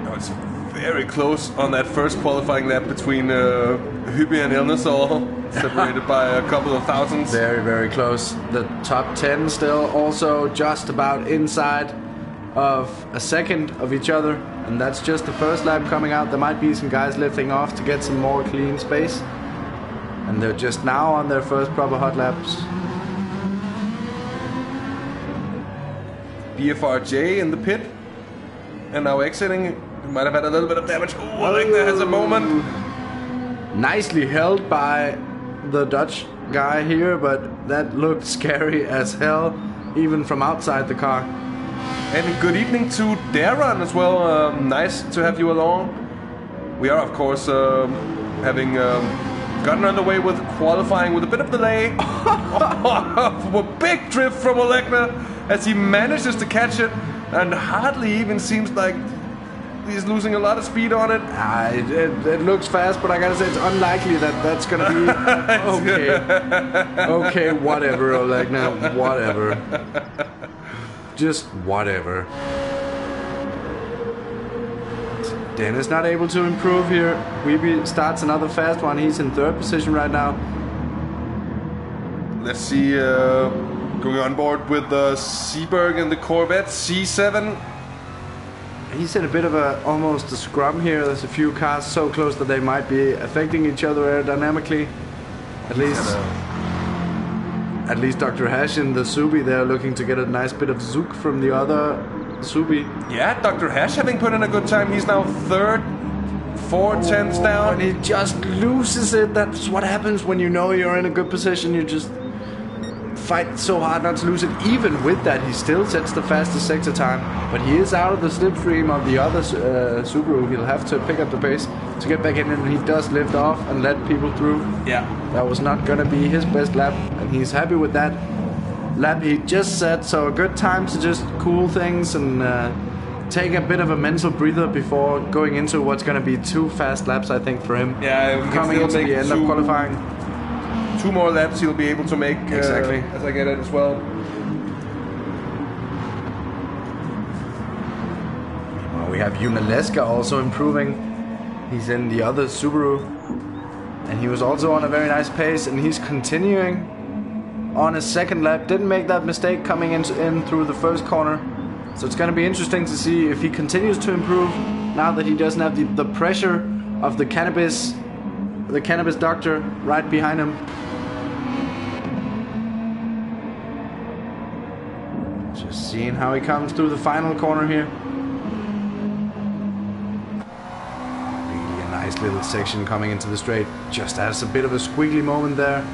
No, it's very close on that first qualifying lap between Hübi and Elnesall, separated by a couple of thousands. Very close. The top 10 still also just about inside of a second of each other, and that's just the first lap coming out. There might be some guys lifting off to get some more clean space, and they're just now on their first proper hot laps. BFRJ in the pit, and now exiting. He might have had a little bit of damage. Oh, I think that has a moment. Nicely held by the Dutch guy here, but that looked scary as hell, even from outside the car. And good evening to Darren as well. Nice to have you along. We are, of course, having gotten underway with qualifying with a bit of delay. A big drift from Olegna as he manages to catch it, and hardly even seems like he's losing a lot of speed on it. It looks fast, but I gotta say it's unlikely that that's gonna be okay. Okay, whatever, Olegna, whatever. Just whatever. Dennis not able to improve here. Weeby starts another fast one. He's in 3rd position right now. let's see, going on board with the Seaberg and the Corvette C7. He's in a bit of almost a scrum here. There's a few cars so close that they might be affecting each other aerodynamically. At least Dr. Hash and the Subi, they're looking to get a nice bit of zook from the other Subi. Yeah, Dr. Hash having put in a good time. He's now third, 4/10 down. And he just loses it. That's what happens when you know you're in a good position. You just fight so hard not to lose it. Even with that, he still sets the fastest sector time. But he is out of the slipstream of the other Subaru. He'll have to pick up the pace to get back in, and he does lift off and let people through. Yeah. That was not going to be his best lap, and he's happy with that lap he just set. So a good time to just cool things and take a bit of a mental breather before going into what's going to be 2 fast laps, I think, for him. Yeah, coming into the end of qualifying. 2 more laps he'll be able to make. Exactly. As I get it as well. Well, we have Unaleska also improving. He's in the other Subaru, and he was also on a very nice pace, and he's continuing on his second lap. Didn't make that mistake coming in through the first corner. So it's going to be interesting to see if he continues to improve now that he doesn't have the pressure of the cannabis doctor right behind him. Just seeing how he comes through the final corner here. Really a nice little section coming into the straight. Just has a bit of a squiggly moment there.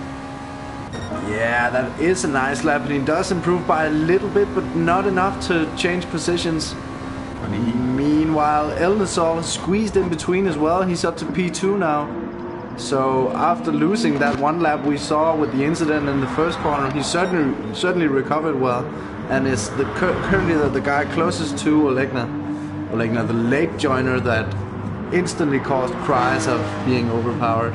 Yeah, that is a nice lap, and he does improve by a little bit, but not enough to change positions. Meanwhile, Elnesol squeezed in between as well. He's up to P2 now. So after losing that 1 lap we saw with the incident in the first corner, he certainly recovered well, and is currently the guy closest to Olegna, the late joiner that instantly caused cries of being overpowered.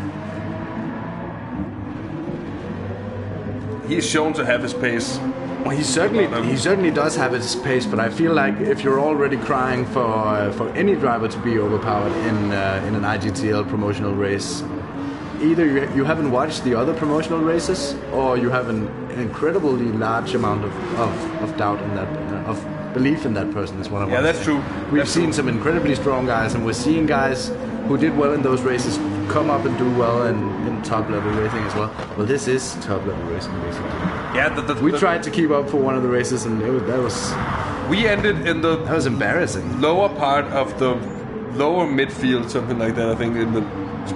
He's shown to have his pace. Well, he certainly does have his pace, but I feel like if you're already crying for any driver to be overpowered in an IGTL promotional race, either you haven't watched the other promotional races, or you have an incredibly large amount of doubt in that, of belief in that person. Is what I want. Yeah, that's true. We've seen some incredibly strong guys, and we're seeing guys who did well in those races come up and do well in top level racing as well. Well, this is top level racing basically. Yeah, we tried to keep up for one of the races, and that was that was embarrassing. Lower part of the lower midfield, something like that. I think in the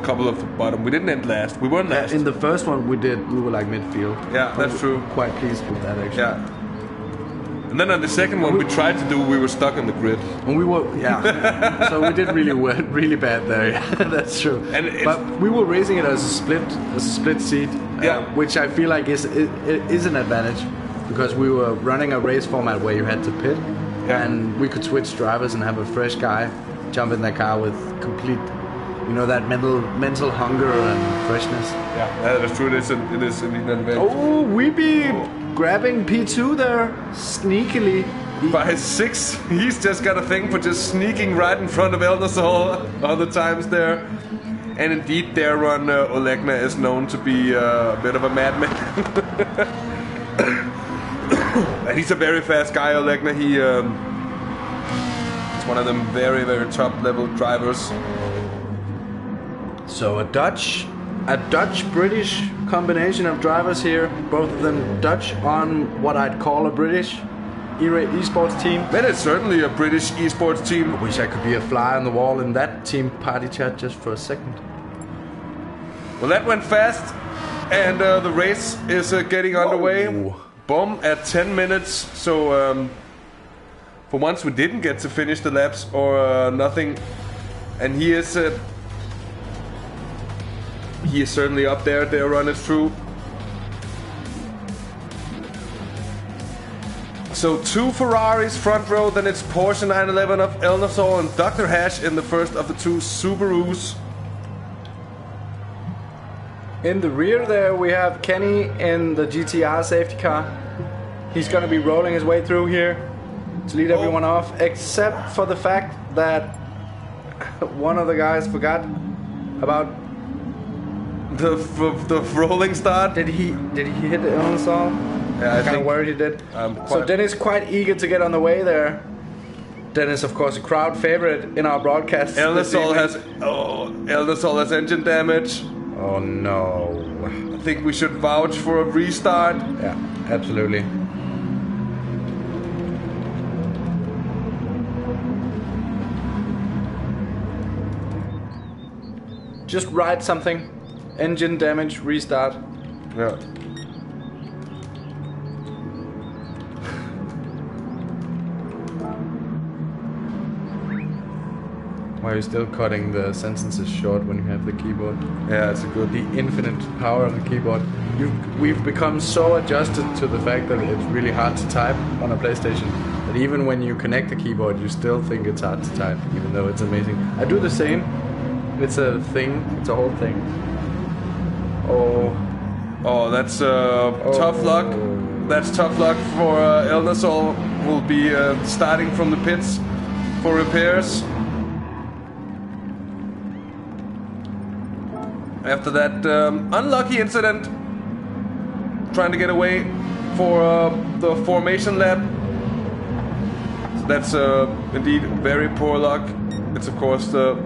couple of the bottom. We didn't end last. We weren't last. In the first one we were like midfield. Yeah, that's true. Quite pleased with that actually. Yeah. And then on the second one we tried to do, we were stuck on the grid. And we were, yeah. So we did really bad there. Yeah, that's true. But we were racing it as a split seat, which I feel like is an advantage, because we were running a race format where you had to pit, and we could switch drivers and have a fresh guy jump in that car with complete, that mental hunger and freshness. Yeah, that's true. It is an advantage. Oh, we be grabbing P2 there, sneakily. By 6, he's just got a thing for just sneaking right in front of Elnesol other times there. And indeed, their run, Olegna is known to be a bit of a madman. And he's a very fast guy, Olegna. He's one of them very, very top level drivers. So a Dutch-British combination of drivers here, both of them Dutch on what I'd call a British esports team. But it's certainly a British esports team. I wish I could be a fly on the wall in that team party chat just for a second. Well, that went fast, and the race is getting underway. Boom, at 10 minutes. So for once we didn't get to finish the laps or nothing. And he is certainly up there. Their run is through. So 2 Ferraris front row, then it's Porsche 911 of Elnesol and Dr. Hash in the first of the 2 Subarus. In the rear there we have Kenny in the GTR safety car. He's going to be rolling his way through here to lead everyone off, except for the fact that one of the guys forgot about the rolling start. Did he hit the Ilnasol? Yeah, I'm kind of worried he did. So Dennis quite eager to get on the way there. Dennis, of course, a crowd favorite in our broadcast. Ilnasol has engine damage. Oh no. I think we should vouch for a restart. Yeah, absolutely. Just write something. Engine damage, restart. Yeah. Why are you still cutting the sentences short when you have the keyboard? Yeah, it's a good. The infinite power of the keyboard. We've become so adjusted to the fact that it's really hard to type on a PlayStation that even when you connect the keyboard, you still think it's hard to type, even though it's amazing. I do the same. It's a thing. It's a whole thing. Oh, that's tough luck. That's tough luck for Ilnasol. Will be starting from the pits for repairs. After that unlucky incident, trying to get away for the formation lap. So that's indeed very poor luck. It's of course the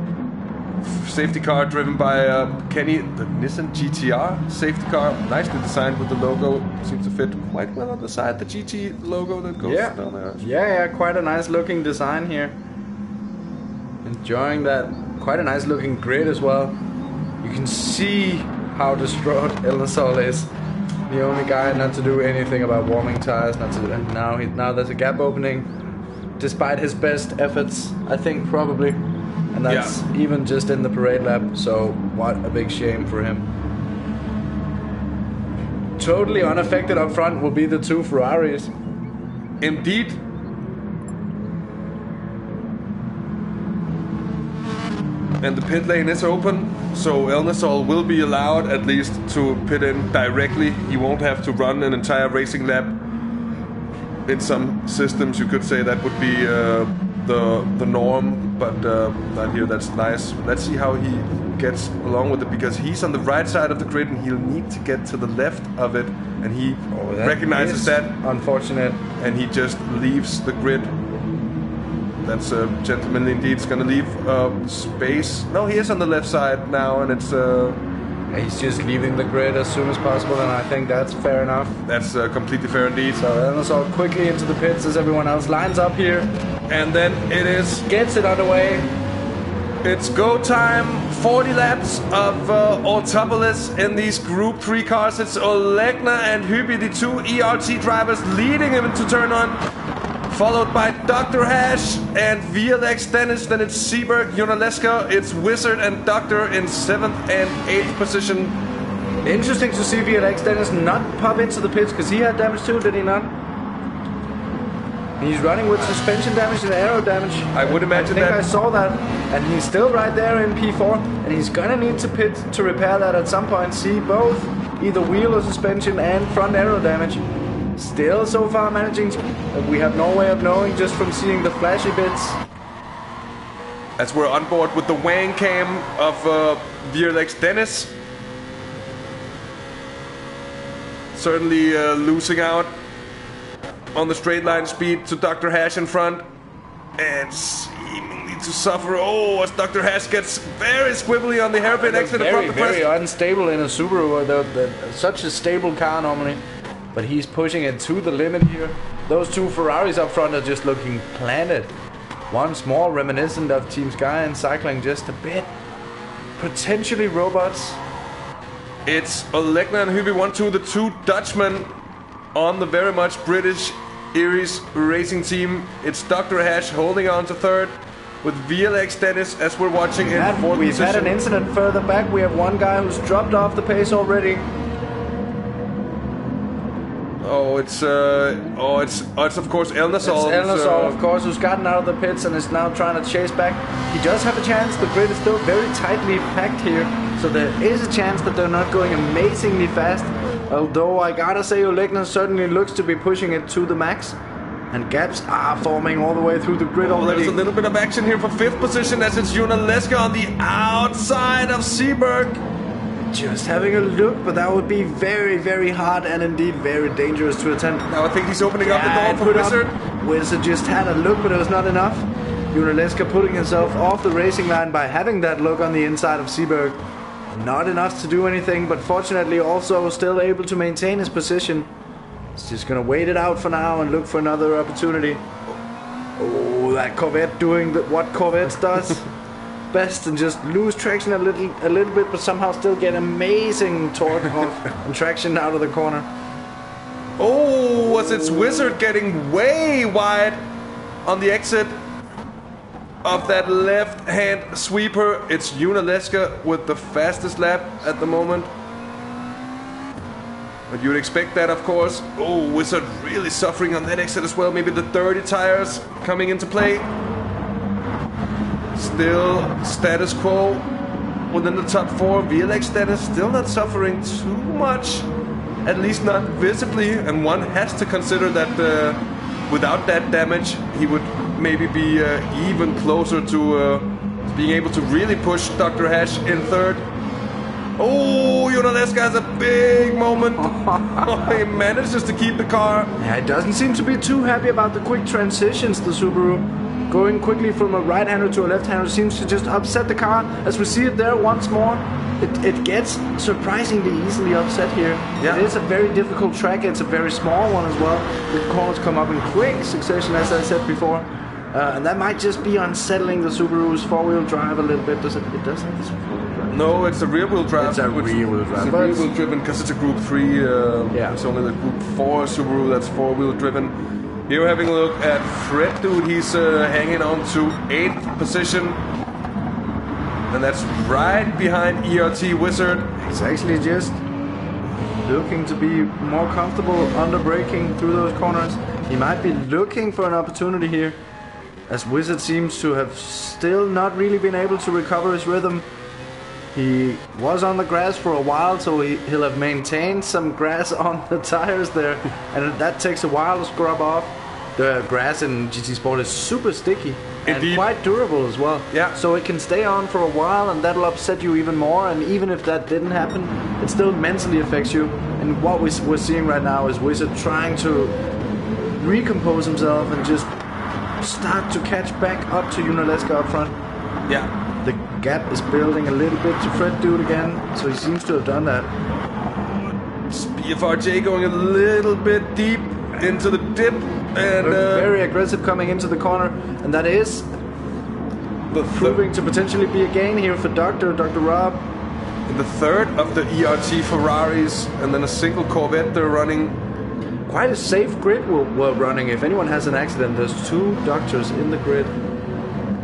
safety car driven by Kenny, the Nissan GTR safety car, nicely designed with the logo. Seems to fit quite well on the side, the GT logo that goes down there. Yeah, quite a nice looking design here. Enjoying that. Quite a nice looking grid as well. You can see how distraught Ilnasol is. The only guy not to do anything about warming tires, now there's a gap opening, despite his best efforts, I think probably. And that's even just in the parade lap, so what a big shame for him. Totally unaffected up front will be the two Ferraris. Indeed. And the pit lane is open, so Ilnasol will be allowed at least to pit in directly. He won't have to run an entire racing lap. In some systems you could say that would be the norm, but not here. That's nice. Let's see how he gets along with it, because he's on the right side of the grid and he'll need to get to the left of it, and he recognizes that. Unfortunate. And he just leaves the grid. That's gentlemanly indeed. He's gonna leave space. No, he is on the left side now, and it's he's just leaving the grid as soon as possible, and I think that's fair enough. That's completely fair indeed. So Ilnasol quickly into the pits as everyone else lines up here, and then it is gets it underway. It's go time. 40 laps of Autopolis in these Group 3 cars. It's Olegna and Hybi, the two ERT drivers, leading him into turn on. Followed by Dr. Hash and VLX Dennis. Then it's Seberg, Jonaleska, it's Wizard and Doctor in 7th and 8th position. Interesting to see VLX Dennis not pop into the pits, because he had damage too, did he not? He's running with suspension damage and aero damage. I would imagine that. I think I saw that. And he's still right there in P4. And he's gonna need to pit to repair that at some point. See both either wheel or suspension and front aero damage. Still so far managing, we have no way of knowing just from seeing the flashy bits. As we're on board with the Wang cam of VLX Dennis. Certainly losing out on the straight line speed to Dr. Hash in front. And seemingly to suffer. Oh, as Dr. Hash gets very squibbly on the hairpin exit above the press. Very unstable in a Subaru, such a stable car normally. But he's pushing it to the limit here. Those two Ferraris up front are just looking planted. Once more reminiscent of Team Sky and cycling just a bit. Potentially robots. It's Olegna and Hybi 1-2, the two Dutchmen on the very much British Aries racing team. It's Dr. Hash holding on to third with VLX Dennis as we're watching in fourth We've position. had an incident further back. We have one guy who's dropped off the pace already. It's of course Ilnasol. It's Ilnasol, of course, who's gotten out of the pits and is now trying to chase back. He does have a chance. The grid is still very tightly packed here, so there is a chance that they're not going amazingly fast. Although I gotta say, Olegna certainly looks to be pushing it to the max. And gaps are forming all the way through the grid already. There's a little bit of action here for fifth position as it's Jonaleska on the outside of Seberg. Just having a look, but that would be very, very hard and indeed very dangerous to attempt. Now I think he's opening up the door for Wizard. Wizard just had a look, but it was not enough. Junaleska putting himself off the racing line by having that look on the inside of Seberg. Not enough to do anything, but fortunately also still able to maintain his position. He's just gonna wait it out for now and look for another opportunity. Oh, that Corvette doing what Corvettes does best, and just lose traction a little bit, but somehow still get amazing torque and traction out of the corner. Oh, was its Wizard getting way wide on the exit of that left-hand sweeper. It's Junaleska with the fastest lap at the moment. But you'd expect that, of course. Oh, Wizard really suffering on that exit as well. Maybe the dirty tires coming into play. Still status quo within the top 4. VLX Dennis still not suffering too much, at least not visibly. And one has to consider that without that damage, he would maybe be even closer to being able to really push Dr. Hash in third. Oh, Junaleska has a big moment. He manages to keep the car. Yeah, he doesn't seem to be too happy about the quick transitions, the Subaru. Going quickly from a right-hander to a left-hander seems to just upset the car. As we see it there once more, it gets surprisingly easily upset here. Yeah. It is a very difficult track. It's a very small one as well. The corners come up in quick succession, as I said before. And that might just be unsettling the Subaru's four-wheel drive a little bit. It does have this four-wheel drive? No, it's a rear-wheel drive. It's a rear-wheel drive. It's a rear-wheel driven because it's a Group 3. Yeah. It's only the Group 4 Subaru that's four-wheel driven. Here we're having a look at Fred, dude. He's hanging on to 8th position. And that's right behind ERT Wizard. He's actually just looking to be more comfortable under braking through those corners. He might be looking for an opportunity here, as Wizard seems to have still not really been able to recover his rhythm. He was on the grass for a while, so he'll have maintained some grass on the tires there, and that takes a while to scrub off. The grass in GT Sport is super sticky and quite durable as well. Yeah. So it can stay on for a while, and that'll upset you even more. And even if that didn't happen, it still mentally affects you. And what we're seeing right now is Wizard trying to recompose himself and just start to catch back up to Junaleska up front. Yeah. The gap is building a little bit to Fred Dude again, so he seems to have done that. BFRJ going a little bit deep into the dip, and very aggressive coming into the corner, and that is proving to potentially be a gain here for Dr. Rob. In the third of the ERT Ferraris, and then a single Corvette they're running. Quite a safe grid we're running. If anyone has an accident, there's 2 doctors in the grid.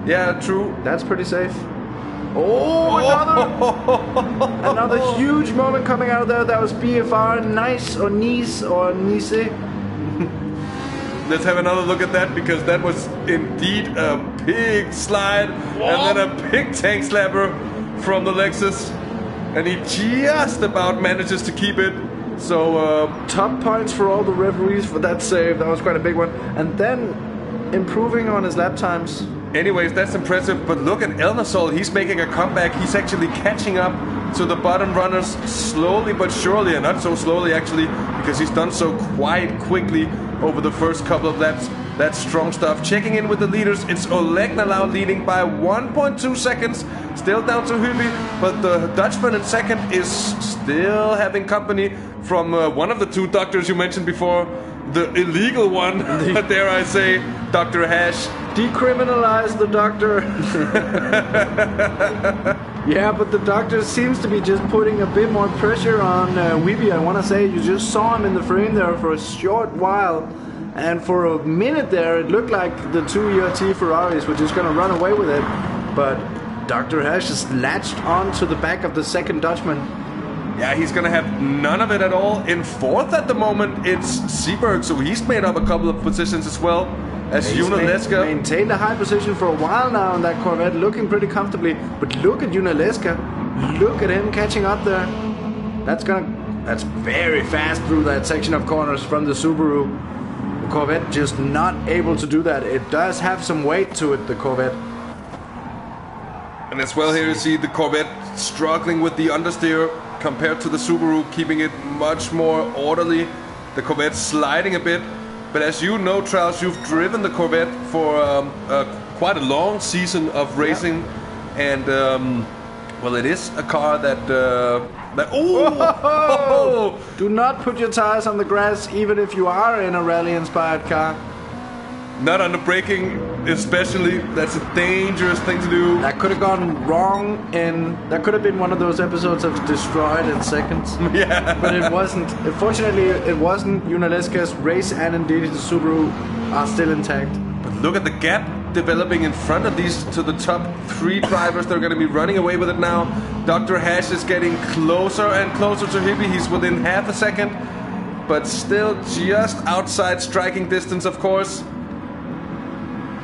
Yeah, true. That's pretty safe. Oh, another huge moment coming out of there. That was BFR Nice or Nice or Nice. Let's have another look at that, because that was indeed a big slide. Whoa. And then a big tank slapper from the Lexus, and he just about manages to keep it. So top points for all the referees for that save. That was quite a big one. And then improving on his lap times. Anyways, that's impressive. But look at Elnasol. He's making a comeback. He's actually catching up to the bottom runners slowly but surely, and not so slowly actually, because he's done so quite quickly over the first couple of laps. That's strong stuff. Checking in with the leaders, it's Oleg Nalau leading by 1.2 seconds. Still down to Hübi, but the Dutchman in second is still having company from one of the 2 doctors you mentioned before. The illegal one, dare I say, Dr. Hash. Decriminalize the doctor. Yeah, but the doctor seems to be just putting a bit more pressure on Weeby. I want to say you just saw him in the frame there for a short while, and for a minute there it looked like the 2 ERT Ferraris were just going to run away with it. But Dr. Hash is latched onto the back of the second Dutchman. Yeah, he's going to have none of it at all. In fourth at the moment, it's Seberg, so he's made up a couple of positions as well. As Junaleska maintained a high position for a while now in that Corvette, looking pretty comfortably. But look at Junaleska. Look at him catching up there. That's very fast through that section of corners from the Subaru. The Corvette just not able to do that. It does have some weight to it, the Corvette. And as well here you see the Corvette struggling with the understeer compared to the Subaru, keeping it much more orderly. The Corvette sliding a bit. But as you know, Traus, you've driven the Corvette for quite a long season of racing. And, well, it is a car that... Oh! Do not put your tires on the grass, even if you are in a rally-inspired car. Not under braking, especially. That's a dangerous thing to do. That could have gone wrong, and that could have been one of those episodes of Destroyed in seconds. Yeah. But it wasn't. Fortunately, it wasn't. Junaleska's race and indeed the Subaru are still intact. But look at the gap developing in front of these to the top 3 drivers. They're going to be running away with it now. Dr. Hash is getting closer and closer to Hippie. He's within half a second, but still just outside striking distance, of course.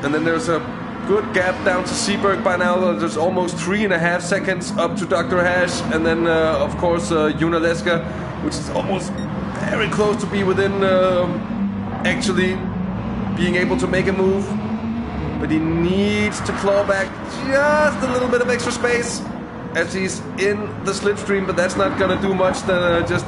And then there's a good gap down to Seberg by now. There's almost 3.5 seconds up to Dr. Hash. And then, of course, Junaleska, which is almost very close to be within actually being able to make a move. But he needs to claw back just a little bit of extra space as he's in the slipstream. But that's not going to do much than just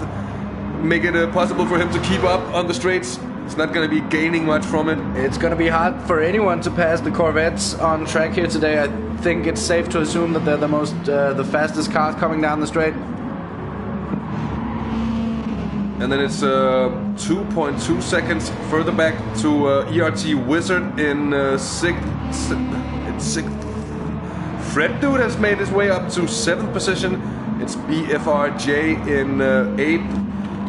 make it possible for him to keep up on the straights. It's not going to be gaining much from it. It's going to be hard for anyone to pass the Corvettes on track here today. I think it's safe to assume that they're the fastest cars coming down the straight. And then it's 2.2 seconds further back to ERT Wizard in 6th. Fred Dude has made his way up to 7th position. It's BFRJ in 8th.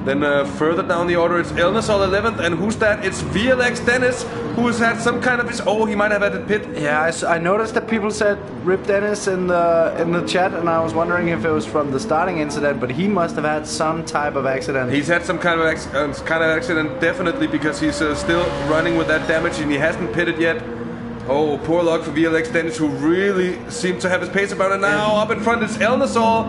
Then further down the order, it's Elnesol 11th, and who's that? It's VLX Dennis, who has had some kind of his... Oh, he might have had a pit. Yeah, I noticed that people said "Rip Dennis" in the chat, and I was wondering if it was from the starting incident, but he must have had some type of accident. He's had some kind of accident, definitely, because he's still running with that damage, and he hasn't pitted yet. Oh, poor luck for VLX Dennis, who really seemed to have his pace about it now. Up in front is Elnesol.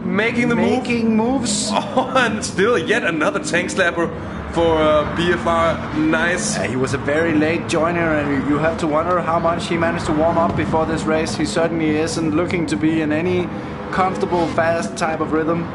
Making moves. Oh, and still yet another tank slapper for BFR. Nice. He was a very late joiner, and you have to wonder how much he managed to warm up before this race. He certainly isn't looking to be in any comfortable, fast type of rhythm.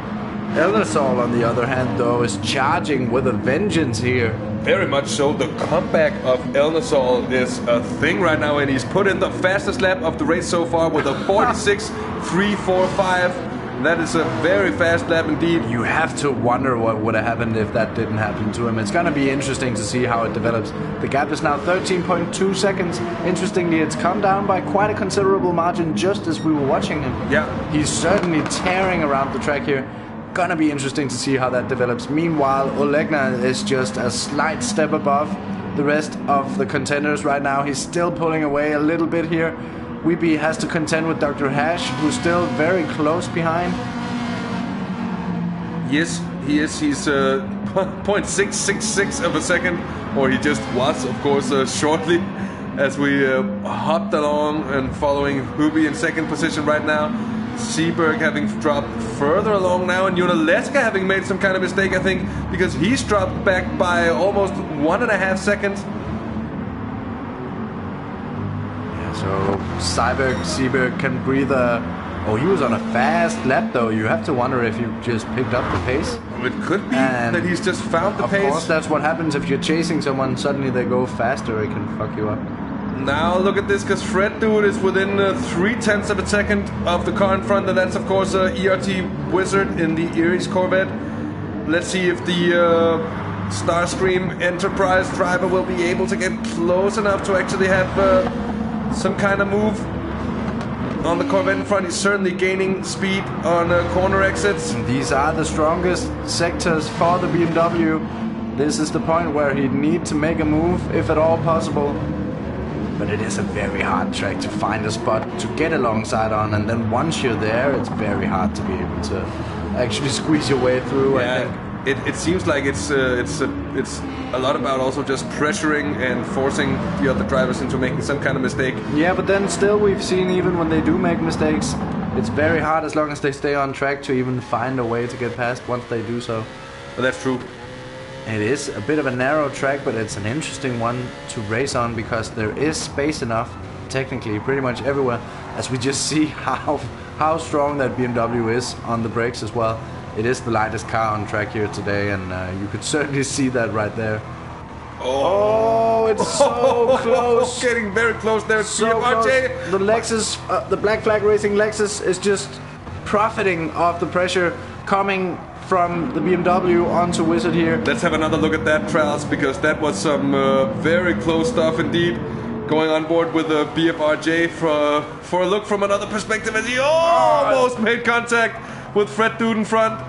Elnesol, on the other hand, though, is charging with a vengeance here. Very much so. The comeback of Elnesol is a thing right now, and he's put in the fastest lap of the race so far with a 46.345. That is a very fast lap indeed. You have to wonder what would have happened if that didn't happen to him. It's going to be interesting to see how it develops. The gap is now 13.2 seconds. Interestingly, it's come down by quite a considerable margin just as we were watching him. Yeah. He's certainly tearing around the track here. Gonna be interesting to see how that develops. Meanwhile, Olegna is just a slight step above the rest of the contenders right now. He's still pulling away a little bit here. Weeby has to contend with Dr. Hash, who's still very close behind. Yes, he is. He's 0.666 of a second, or he just was, of course, shortly, as we hopped along and following Hubi in 2nd position right now. Seberg having dropped further along now, and Junaleska having made some kind of mistake, I think, because he's dropped back by almost 1.5 seconds. So Seberg can breathe Oh, he was on a fast lap though. You have to wonder if he just picked up the pace. It could be that he's just found the pace. Of course, that's what happens if you're chasing someone. Suddenly they go faster, it can fuck you up. Now look at this, because Fred Dude is within 0.3 of a second of the car in front, and that's of course ERT Wizard in the Aries Corvette. Let's see if the Starscream Enterprise driver will be able to get close enough to actually have some kind of move on the Corvette in front. He's certainly gaining speed on corner exits. These are the strongest sectors for the BMW. This is the point where he'd need to make a move, if at all possible. But it is a very hard track to find a spot to get alongside on, and then once you're there, it's very hard to be able to actually squeeze your way through. Yeah, I think. It seems like it's a lot about also just pressuring and forcing the other drivers into making some kind of mistake. Yeah, but then still we've seen even when they do make mistakes, it's very hard as long as they stay on track to even find a way to get past once they do so. But that's true. It is a bit of a narrow track, but it's an interesting one to race on because there is space enough, technically, pretty much everywhere. as we just see how strong that BMW is on the brakes as well. It is the lightest car on track here today, and you could certainly see that right there. Oh, it's so close. Getting very close there. So close. The Lexus, the Black Flag Racing Lexus is just profiting off the pressure coming from the BMW onto Wizard here. Let's have another look at that, Trials, because that was some very close stuff indeed. Going on board with the BFRJ for a look from another perspective as he almost made contact with Fred Dude in front.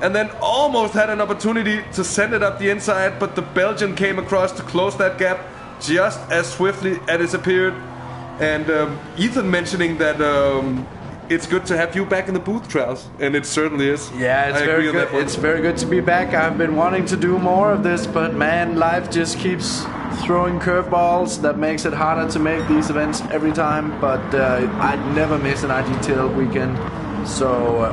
And then almost had an opportunity to send it up the inside, but the Belgian came across to close that gap just as swiftly as it appeared. And Ethan mentioning that it's good to have you back in the booth, Trials, and it certainly is. Yeah, it's very good. It's very good to be back. I've been wanting to do more of this, but man, life just keeps throwing curveballs that makes it harder to make these events every time. But I'd never miss an IGTL weekend. So,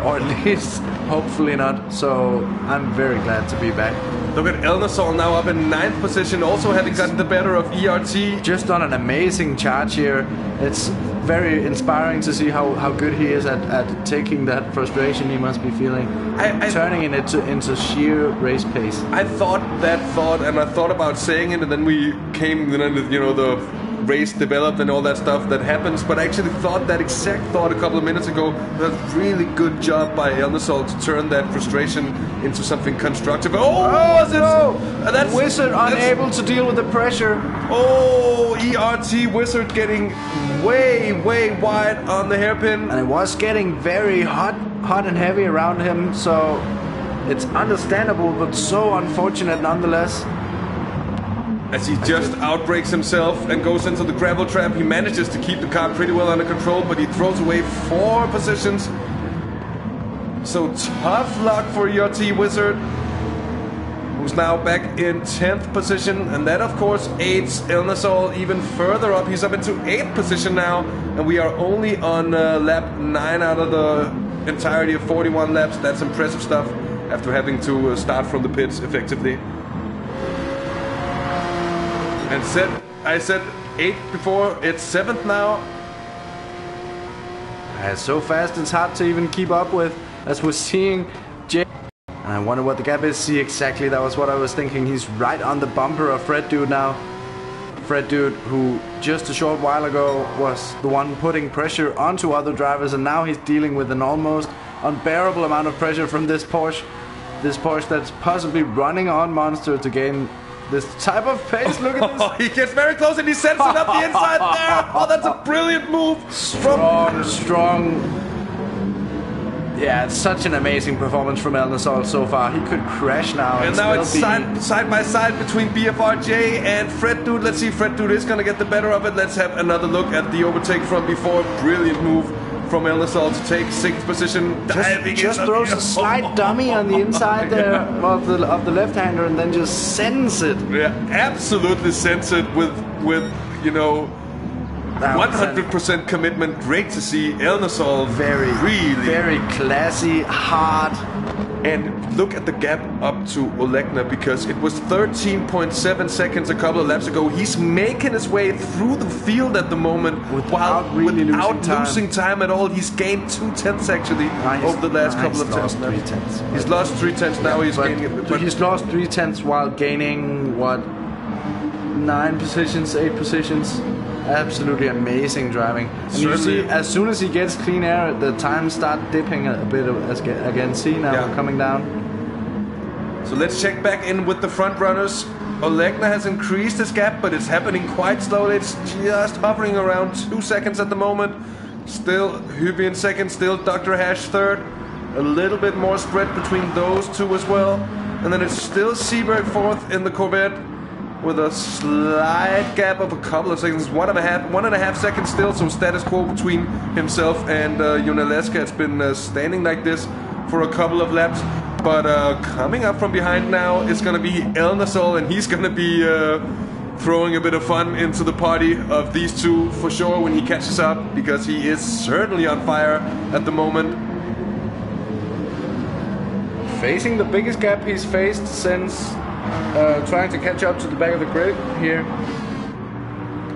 or at least, hopefully not. So, I'm very glad to be back. Look at Elnersol now up in 9th position, also having gotten the better of ERT. Just on an amazing charge here. It's very inspiring to see how good he is at taking that frustration he must be feeling, turning it into sheer race pace. I thought that thought, and I thought about saying it, and then we came, the race developed and all that stuff that happens, but I actually thought that exact thought a couple of minutes ago. That's really good job by Elnersol to turn that frustration into something constructive. That's Wizard unable to deal with the pressure. Oh, ERT Wizard getting way wide on the hairpin. And it was getting very hot and heavy around him, so it's understandable, but so unfortunate nonetheless. As he just outbrakes himself and goes into the gravel trap, he manages to keep the car pretty well under control, but he throws away 4 positions. So tough luck for ERT Wizard, who's now back in 10th position, and that of course aids Elnersol even further up. He's up into 8th position now, and we are only on lap 9 out of the entirety of 41 laps. That's impressive stuff after having to start from the pits effectively. And I said 8th before, it's 7th now. So fast it's hard to even keep up with, as we're seeing Jay. And I wonder what the gap is. See, exactly, that was what I was thinking. He's right on the bumper of Fred Dude now. Fred Dude, who just a short while ago was the one putting pressure onto other drivers, and now he's dealing with an almost unbearable amount of pressure from this Porsche. This Porsche that's possibly running on Monster to gain this type of pace. Look at this. He gets very close and he sends it up the inside there. Oh, that's a brilliant move. Strong. Yeah, it's such an amazing performance from Elnersol so far. He could crash now. And now it's side by side between BFRJ and Fred Dude. Let's see if Fred Dude is going to get the better of it. Let's have another look at the overtake from before. Brilliant move from Elnersol to take 6th position. Just throws a slight dummy on the inside there of the left-hander and then just sends it. Yeah, absolutely sends it with 100% commitment. Great to see Elnersol. Very classy, hard. And look at the gap up to Olegna, because it was 13.7 seconds a couple of laps ago. He's making his way through the field at the moment without losing time at all. He's gained 2/10 actually over the last couple of times. He's lost 3/10 now. He's gaining it. But he's lost 3/10 while gaining what? 9 positions, 8 positions. Absolutely amazing driving. And you see, as soon as he gets clean air, the time start dipping a bit again. See now, coming down. So let's check back in with the front runners. Olegna has increased his gap, but it's happening quite slowly. It's just hovering around 2 seconds at the moment. Still Hübi in second, still Dr. Hash third. A little bit more spread between those two as well. And then it's still Seberg fourth in the Corvette, with a slight gap of a couple of seconds, 1.5 seconds still, so status quo between himself and Junaleska. It's been standing like this for a couple of laps, but coming up from behind now is going to be Elnersol, and he's going to be throwing a bit of fun into the party of these two for sure when he catches up, because he is certainly on fire at the moment. Facing the biggest gap he's faced since trying to catch up to the back of the grid here.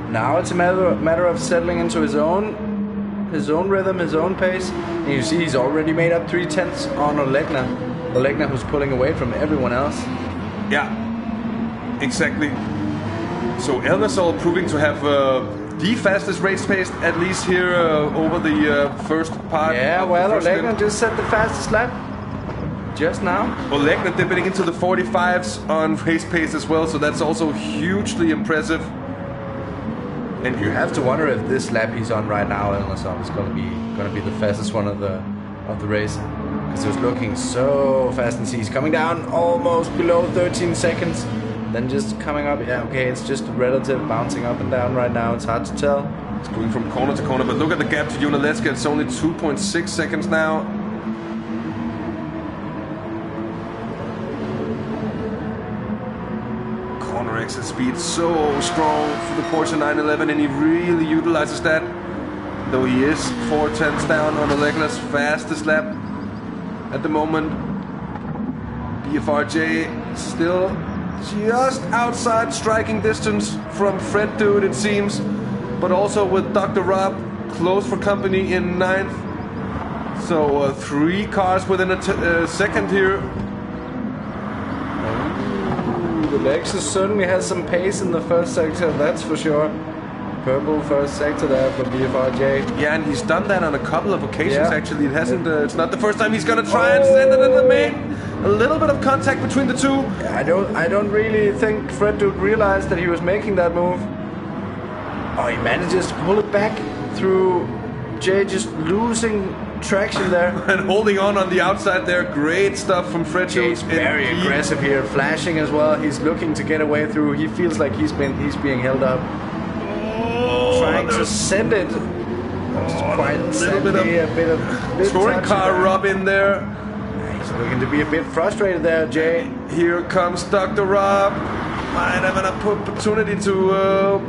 Now it's a matter of settling into his own. his own rhythm, his own pace. And you see he's already made up 3/10 on Olegna. Olegna who's pulling away from everyone else. Yeah, exactly. So Elnasol proving to have the fastest race pace, at least here over the first part. Yeah, well, Olegna just set the fastest lap just now. Olegna dipping into the 45s on race pace as well, so that's also hugely impressive. And you have to wonder if this lap he's on right now, Elnasol, is gonna be the fastest one of the race, because it was looking so fast. And see, he's coming down almost below 13 seconds. Then just coming up, yeah, okay, it's just relative, bouncing up and down right now. It's hard to tell. It's going from corner to corner, but look at the gap to Junaletska. It's only 2.6 seconds now. Corner exit speed so strong for the Porsche 911, and he really utilizes that. Though he is 4/10 down on Olegna's fastest lap at the moment. BFRJ still just outside striking distance from Fred Dude, it seems, but also with Dr. Rob close for company in 9th. So 3 cars within a second here. The Lexus certainly has some pace in the first sector, that's for sure. Purple first sector there for BFRJ. Yeah, and he's done that on a couple of occasions. Yeah. Actually, it hasn't. It's not the first time he's gonna try and send it in the main. A little bit of contact between the two. I don't really think Fred Dude realized that he was making that move. Oh, he manages to pull it back through Jay, just losing traction there. And holding on the outside there. Great stuff from Fred Dude. Jay's very aggressive here, flashing as well. He's looking to get away through. He feels like he's being held up. Trying to send it. Quite a bit of touring car rub in there. He's looking to be a bit frustrated there, Jay. Here comes Dr. Rob. Might have an opportunity to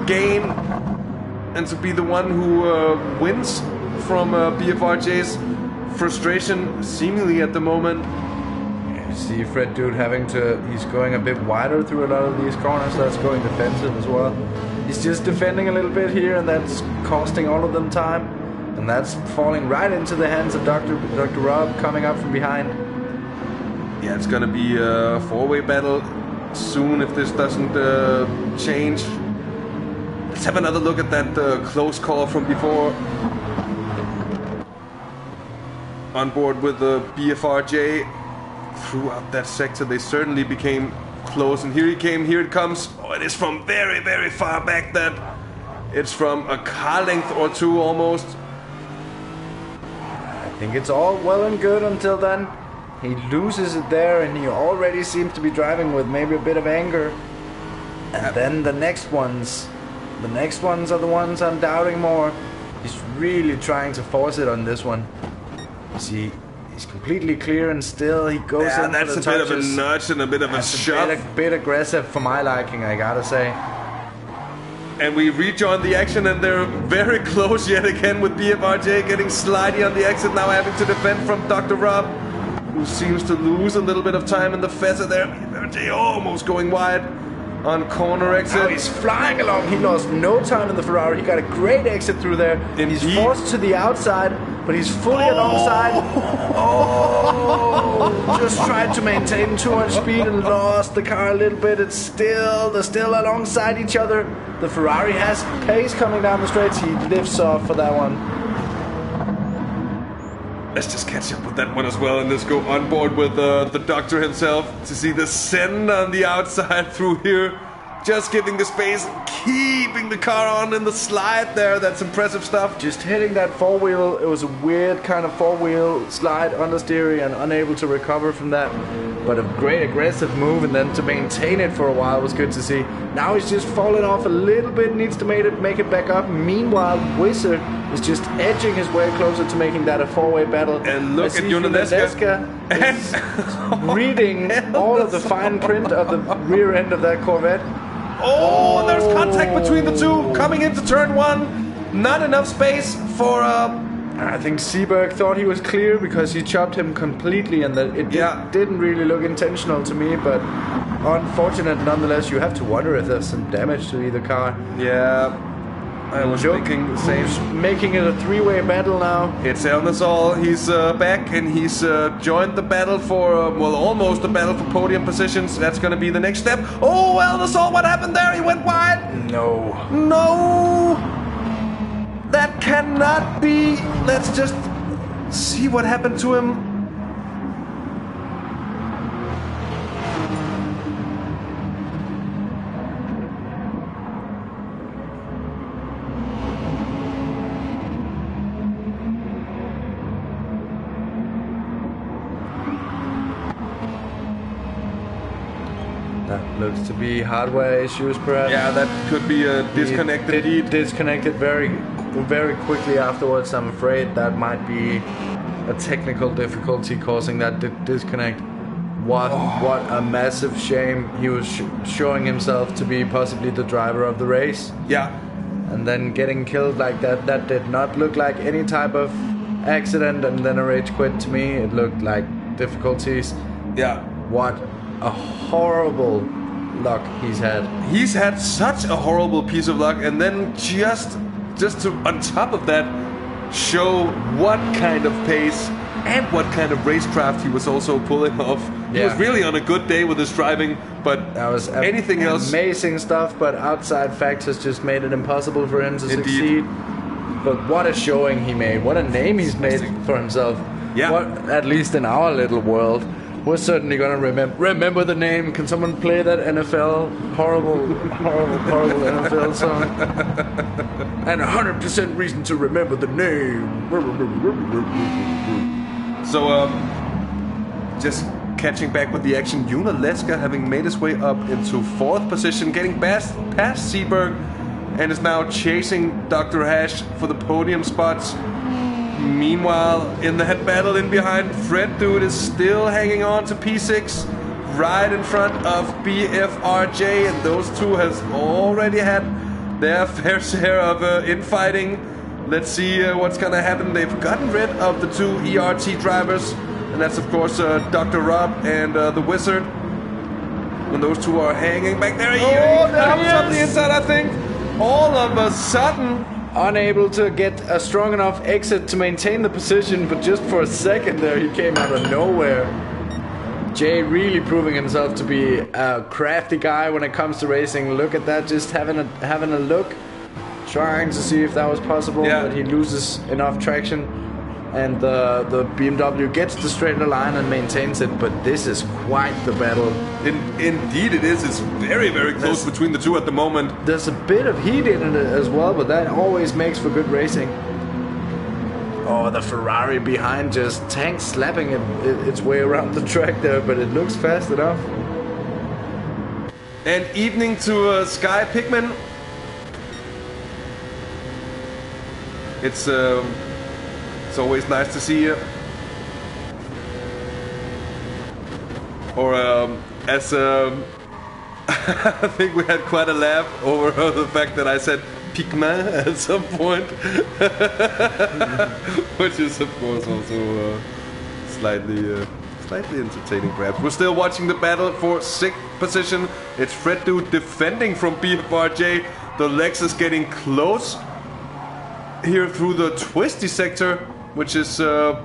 gain and to be the one who wins from BFRJ's frustration, seemingly at the moment. You see Fred Dude he's going a bit wider through a lot of these corners. That's going defensive as well. He's just defending a little bit here, and that's costing all of them time. And that's falling right into the hands of Dr. Rob coming up from behind. Yeah, it's gonna be a 4-way battle soon if this doesn't change. Let's have another look at that close call from before. On board with the BFRJ throughout that sector, they certainly became close. And here it comes. Oh, it is from very, very far back. That it's from a car length or two almost. I think it's all well and good until then. He loses it there, and he already seems to be driving with maybe a bit of anger. And then the next ones are the ones I'm doubting more. He's really trying to force it on this one. You see, he's completely clear, and still he goes in. That's for the a bit of a touches. nudge and a bit of a shove. A bit aggressive for my liking, I gotta say. And we rejoin the action, and they're very close yet again with BFRJ getting slidey on the exit, now having to defend from Dr. Rob, who seems to lose a little bit of time in the Fezzer there. BFRJ almost going wide on corner exit. Now he's flying along. He lost no time in the Ferrari. He got a great exit through there. Indeed. He's forced to the outside, but he's fully alongside. Oh! Just tried to maintain too much speed and lost the car a little bit. They're still alongside each other. The Ferrari has pace coming down the straights. He lifts off for that one. Let's just catch up with that one as well, and let's go on board with the doctor himself to see the send on the outside through here. Just giving the space, keeping the car on in the slide there. That's impressive stuff. Just hitting that 4-wheel. It was a weird kind of 4-wheel slide understeering and unable to recover from that. But a great aggressive move, and then to maintain it for a while was good to see. Now he's just falling off a little bit, needs to make it back up. Meanwhile, Wizard is just edging his way closer to making that a 4-way battle. And look at Junaletska reading all of the fine print of the rear end of that Corvette. Oh, there's contact between the two coming into turn 1. Not enough space for I think Seberg thought he was clear because he chopped him completely, and that it didn't really look intentional to me, but unfortunate nonetheless. You have to wonder if there's some damage to either car. Yeah, I was thinking the same. Making it a three-way battle now. It's El Nasal. He's back and he's joined the battle for, well, almost the battle for podium positions. That's going to be the next step. Oh, El Nasal, what happened there? He went wide. No. No! That cannot be. Let's just see what happened to him. That looks to be hardware issues, perhaps. Yeah, that could be a disconnected lead. Disconnected very quickly afterwards. I'm afraid that might be a technical difficulty causing that disconnect. What a massive shame. He was showing himself to be possibly the driver of the race. Yeah. And then getting killed like that. That did not look like any type of accident. And then a rage quit to me. It looked like difficulties. Yeah. What a horrible luck he's had. He's had such a horrible piece of luck, and then just to on top of that show what kind of pace and what kind of racecraft he was also pulling off. He was really on a good day with his driving, but that was anything else amazing stuff, but outside factors just made it impossible for him to succeed. But what a showing he made, what a name he's made for himself. Yeah. What, at least in our little world. We're certainly gonna remember the name. Can someone play that NFL horrible NFL song? And 100% reason to remember the name. So, just catching back with the action, Juna Leska having made his way up into 4th position, getting past Seberg, and is now chasing Dr. Hash for the podium spots. Meanwhile, in the head battle in behind, Fred Dude is still hanging on to P6, right in front of BFRJ, and those two has already had their fair share of infighting. Let's see what's gonna happen. They've gotten rid of the two ERT drivers, and that's of course Dr. Rob and the Wizard. When those two are hanging back there, he comes up the inside, I think. All of a sudden, unable to get a strong enough exit to maintain the position, but just for a second there he came out of nowhere. Jay really proving himself to be a crafty guy when it comes to racing. Look at that, just having a look, trying to see if that was possible, but he loses enough traction. And the BMW gets the straighter line and maintains it, but this is quite the battle. Indeed it is. It's very, very close between the two at the moment. There's a bit of heat in it as well, but that always makes for good racing. Oh, the Ferrari behind just tank slapping its way around the track there, but it looks fast enough. And evening to Sky Pigman. It's always nice to see you. Or as I think we had quite a laugh over the fact that I said Pigman at some point, which is of course also slightly entertaining perhaps. We're still watching the battle for 6th position. It's Fred Dude defending from BFRJ. The Lexus getting close here through the twisty sector, which is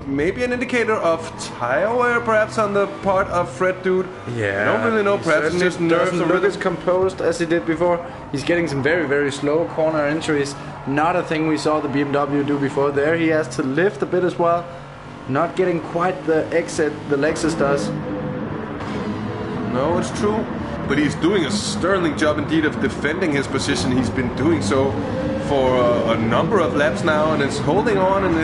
maybe an indicator of tire wear, perhaps on the part of Fred Dude. Yeah, I don't really know. Perhaps it's just nerves or look rhythm. as composed as he did before. He's getting some very, very slow corner entries. Not a thing we saw the BMW do before. There he has to lift a bit as well. Not getting quite the exit the Lexus does. No, it's true. But he's doing a sterling job indeed of defending his position. He's been doing so for a number of laps now, and is holding on, and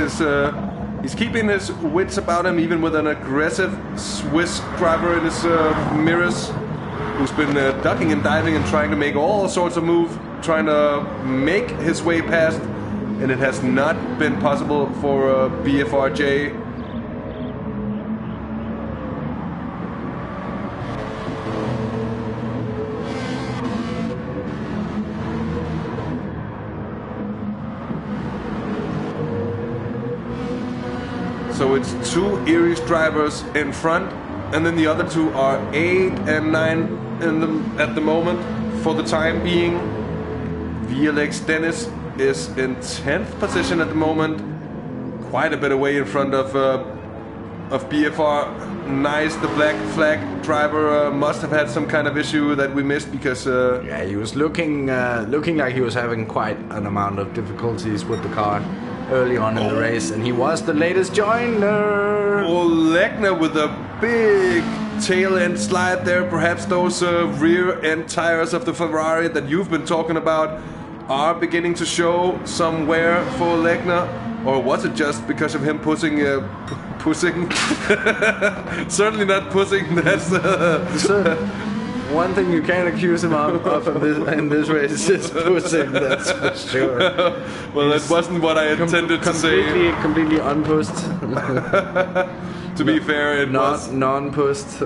he's keeping his wits about him, even with an aggressive Swiss driver in his mirrors, who's been ducking and diving and trying to make all sorts of moves, trying to make his way past, and it has not been possible for BFRJ. So it's two Irish drivers in front, and then the other two are 8 and 9 at the moment for the time being. VLX Dennis is in 10th position at the moment, quite a bit away in front of BFR. Nice, the black flag driver must have had some kind of issue that we missed because... yeah, he was looking like he was having quite an amount of difficulties with the car early on in the race, and he was the latest joiner. Legner with a big tail end slide there. Perhaps those rear end tires of the Ferrari that you've been talking about are beginning to show some wear for Legner, or was it just because of him pushing? Certainly not pushing. That's one thing you can't accuse him of in this race is pushing. That's for sure. Well, that wasn't what I intended to say. Completely unpushed. To be fair, it was non-pushed.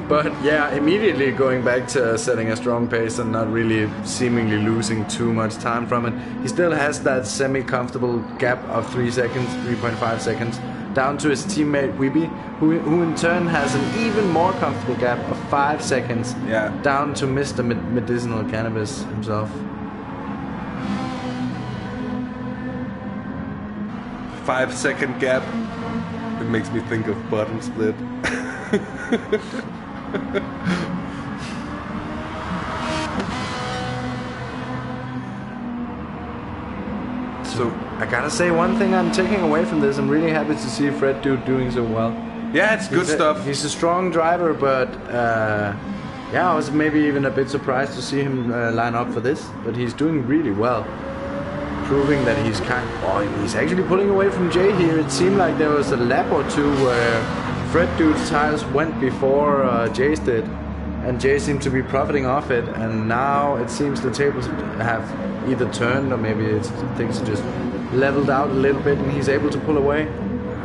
But yeah, immediately going back to setting a strong pace and not really seemingly losing too much time from it. He still has that semi-comfortable gap of 3 seconds, 3.5 seconds, down to his teammate Wiebe, who in turn has an even more comfortable gap of 5 seconds, down to Mr. Medicinal Cannabis himself. 5 second gap. It makes me think of button split. So I gotta say, one thing I'm taking away from this, I'm really happy to see Fred Dude doing so well. Yeah, it's good stuff. He's a strong driver, but yeah, I was maybe even a bit surprised to see him line up for this. But he's doing really well, proving that he's he's actually pulling away from Jay here. It seemed like there was a lap or two where Fred Dude's tires went before Jay's did, and Jay seemed to be profiting off it. And now it seems the tables have either turned or maybe things are just leveled out a little bit, and he's able to pull away.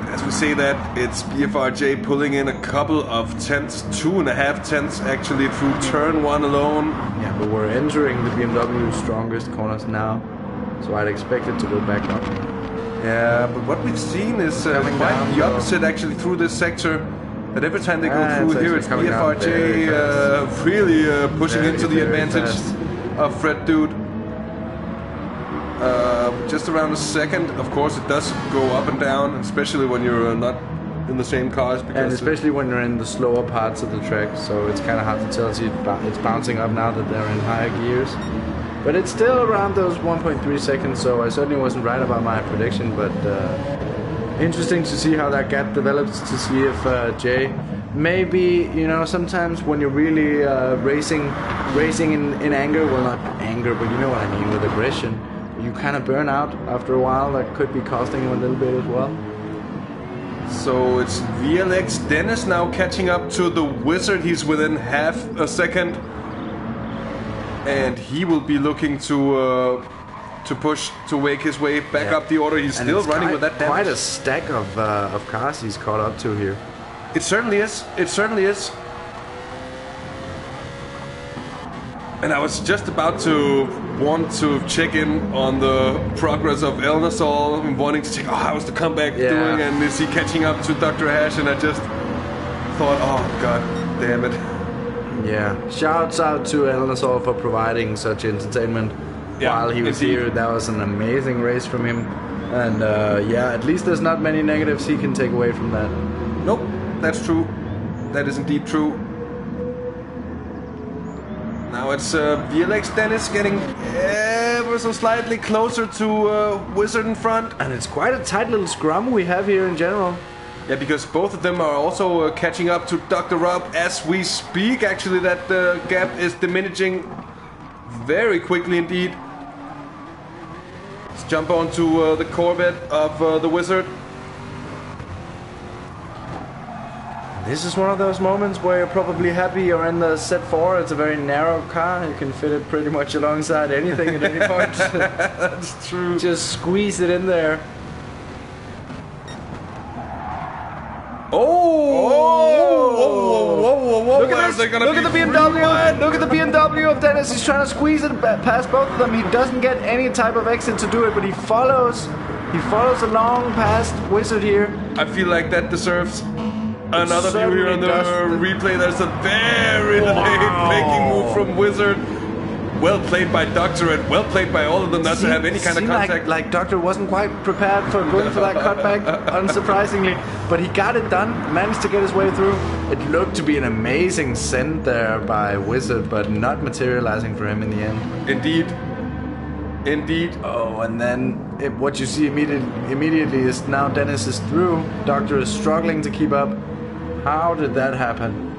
As we say that, it's BFRJ pulling in a couple of tenths, 2.5 tenths actually through turn 1 alone. Yeah, but we're entering the BMW's strongest corners now, so I'd expect it to go back up. Yeah, but what we've seen is quite the opposite actually through this sector. That every time they go through here, it's BFRJ really pushing into the advantage of Fred Dude. Just around a second. Of course, it does go up and down, especially when you're not in the same cars. And especially when you're in the slower parts of the track, so it's kind of hard to tell. See, it's bouncing up now that they're in higher gears. But it's still around those 1.3 seconds, so I certainly wasn't right about my prediction. But interesting to see how that gap develops, to see if Jay... Maybe, you know, sometimes when you're really racing in anger, well, not anger, but you know what I mean, with aggression, you kind of burn out after a while. That could be costing him a little bit as well. So it's VLX Dennis now catching up to the Wizard. He's within half a second, and he will be looking to push to make his way back up the order. He's still running with that damage. Quite a stack of cars he's caught up to here. It certainly is. It certainly is. And I was just about to want to check in on the progress of El Nasol and wanting to check, how's the comeback doing, and is he catching up to Dr. Hash? And I just thought, oh god damn it. Yeah, shouts out to El Nasol for providing such entertainment while he was here. That was an amazing race from him. And yeah, at least there's not many negatives he can take away from that. Nope, that's true. That is indeed true. Now it's VLX Dennis getting ever so slightly closer to Wizard in front. And it's quite a tight little scrum we have here in general. Yeah, because both of them are also catching up to Dr. Rob as we speak. Actually, that gap is diminishing very quickly indeed. Let's jump on to the Corvette of the Wizard. This is one of those moments where you're probably happy you're in the set 4. It's a very narrow car. You can fit it pretty much alongside anything at any point. That's true. Just squeeze it in there. Whoa! Look at this! Look at the BMW! Look at the BMW of Dennis. He's trying to squeeze it past both of them. He doesn't get any type of exit to do it, but he follows along past Wizard here. I feel like that deserves another view here on the replay. There's a very late making move from Wizard. well played by Doctor and well played by all of them not to have any kind of contact. Like Doctor wasn't quite prepared for going for that cutback, unsurprisingly, but he got it done, managed to get his way through. It looked to be an amazing send there by Wizard, but not materializing for him in the end. Indeed. Oh, and then what you see immediately is now Dennis is through. Doctor is struggling to keep up. How did that happen?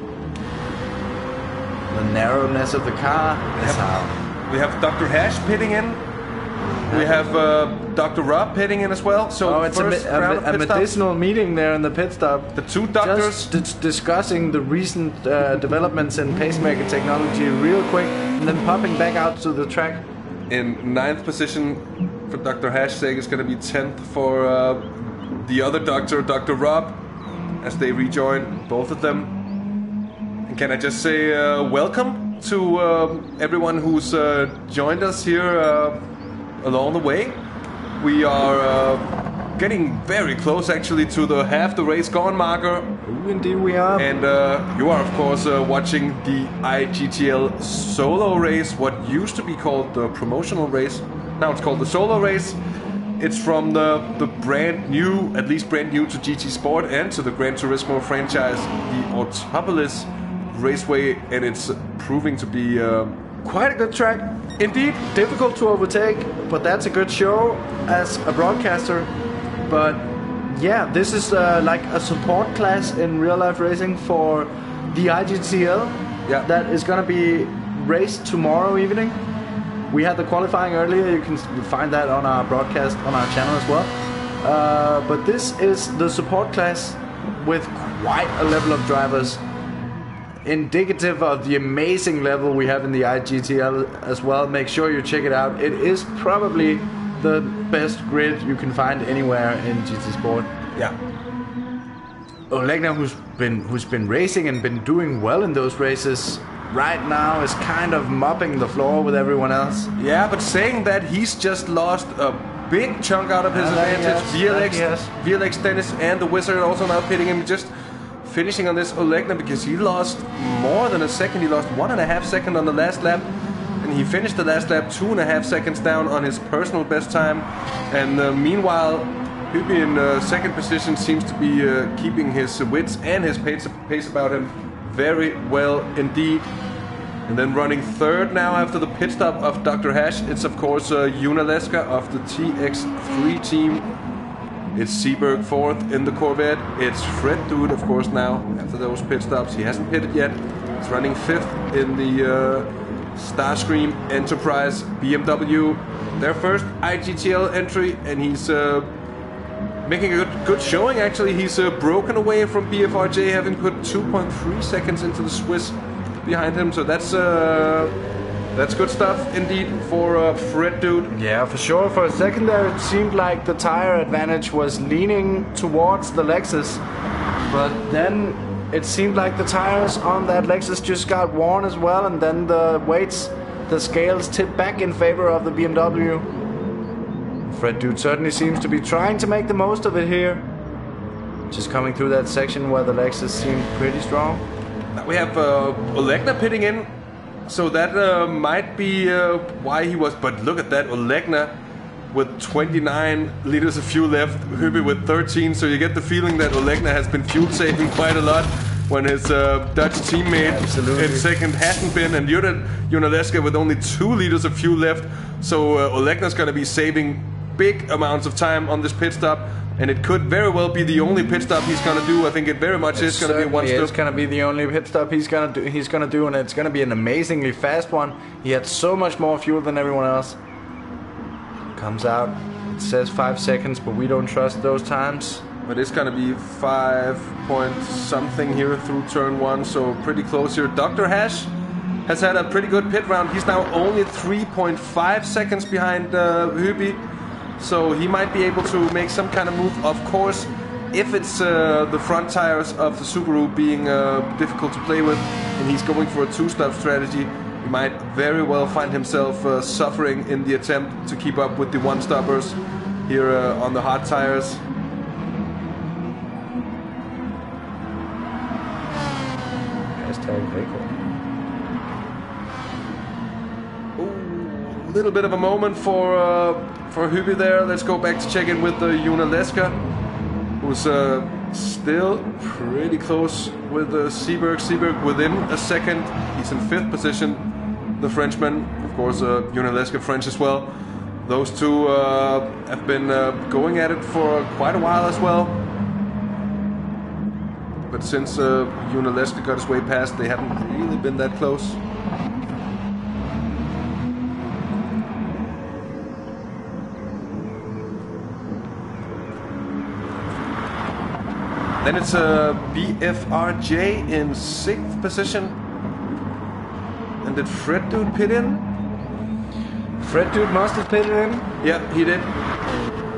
The narrowness of the car is how. We have Dr. Hash pitting in. We have Dr. Rob pitting in as well. So it's a medicinal meeting there in the pit stop. The two doctors just discussing the recent developments in pacemaker technology real quick, and then popping back out to the track. In 9th position for Dr. Hash's sake is going to be 10th for the other doctor, Dr. Rob, as they rejoin, both of them. And can I just say welcome to everyone who's joined us here along the way. We are getting very close actually to the half the race gone marker. Ooh, indeed we are. And you are of course watching the IGTL solo race, what used to be called the promotional race. Now it's called the solo race. It's from the brand new, at least brand new to GT Sport and to the Gran Turismo franchise, the Autopolis Raceway, and it's proving to be quite a good track. Indeed. Difficult to overtake, but that's a good show as a broadcaster. But yeah, this is like a support class in real life racing for the IGTL. Yeah. That is going to be raced tomorrow evening. We had the qualifying earlier. You can find that on our broadcast on our channel as well. But this is the support class with quite a level of drivers, indicative of the amazing level we have in the IGTL as well. Make sure you check it out. It is probably the best grid you can find anywhere in GT Sport. Yeah. Olegna, who's been racing and been doing well in those races, right now is kind of mopping the floor with everyone else. Yeah, but saying that, he's just lost a big chunk out of his advantage. VLX, Dennis, and the Wizard also now pitting him, just finishing on this Olegna, because he lost more than a second. He lost 1.5 seconds on the last lap, and he finished the last lap 2.5 seconds down on his personal best time. And meanwhile, Hyppie in second position seems to be keeping his wits and his pace about him very well indeed. And then running third now after the pit stop of Dr. Hash, it's of course Junaleska of the TX3 team. It's Seberg fourth in the Corvette. It's Fred Dude, of course, now after those pit stops. He hasn't pitted yet. He's running fifth in the Starscream Enterprise BMW. Their first IGTL entry, and he's making a good showing actually. He's broken away from BFRJ, having put 2.3 seconds into the Swiss behind him. So that's good stuff indeed for Fred Dude. Yeah, for sure. For a second there, it seemed like the tire advantage was leaning towards the Lexus, but then it seemed like the tires on that Lexus just got worn as well, and then the scales tipped back in favor of the BMW. Fred Dude certainly seems to be trying to make the most of it here. Just coming through that section where the Lexus seemed pretty strong. Now we have Olegna pitting in, so that might be why he was. But look at that, Olegna with 29 liters of fuel left, Hyppie with 13. So you get the feeling that Olegna has been fuel saving quite a lot when his Dutch teammate in second hasn't been, and Junaleska with only 2 liters of fuel left. So Olegna's going to be saving big amounts of time on this pit stop, and it could very well be the only pit stop he's going to do. I think it very much is going to be one stop. It's going to be the only pit stop he's going to do, and it's going to be an amazingly fast one. He had so much more fuel than everyone else. Comes out, it says 5 seconds, but we don't trust those times. But it's going to be 5 point something here through turn 1, so pretty close here. Dr. Hash has had a pretty good pit round. He's now only 3.5 seconds behind Hyppie, so he might be able to make some kind of move. Of course, if it's the front tires of the Subaru being difficult to play with, and he's going for a 2-stop strategy, he might very well find himself suffering in the attempt to keep up with the 1-stoppers here on the hard tires. Hashtag vehicle. Ooh. little bit of a moment for Hyby there. Let's go back to check in with Junaleska, who's still pretty close with Seberg. Seberg within a second. He's in 5th position. The Frenchman, of course, Junaleska French as well. Those two have been going at it for quite a while as well. But since Junaleska got his way past, they haven't really been that close. Then it's BFRJ in 6th position. And did Fred Dude pit in? Fred Dude must have pitted in. Yeah, he did.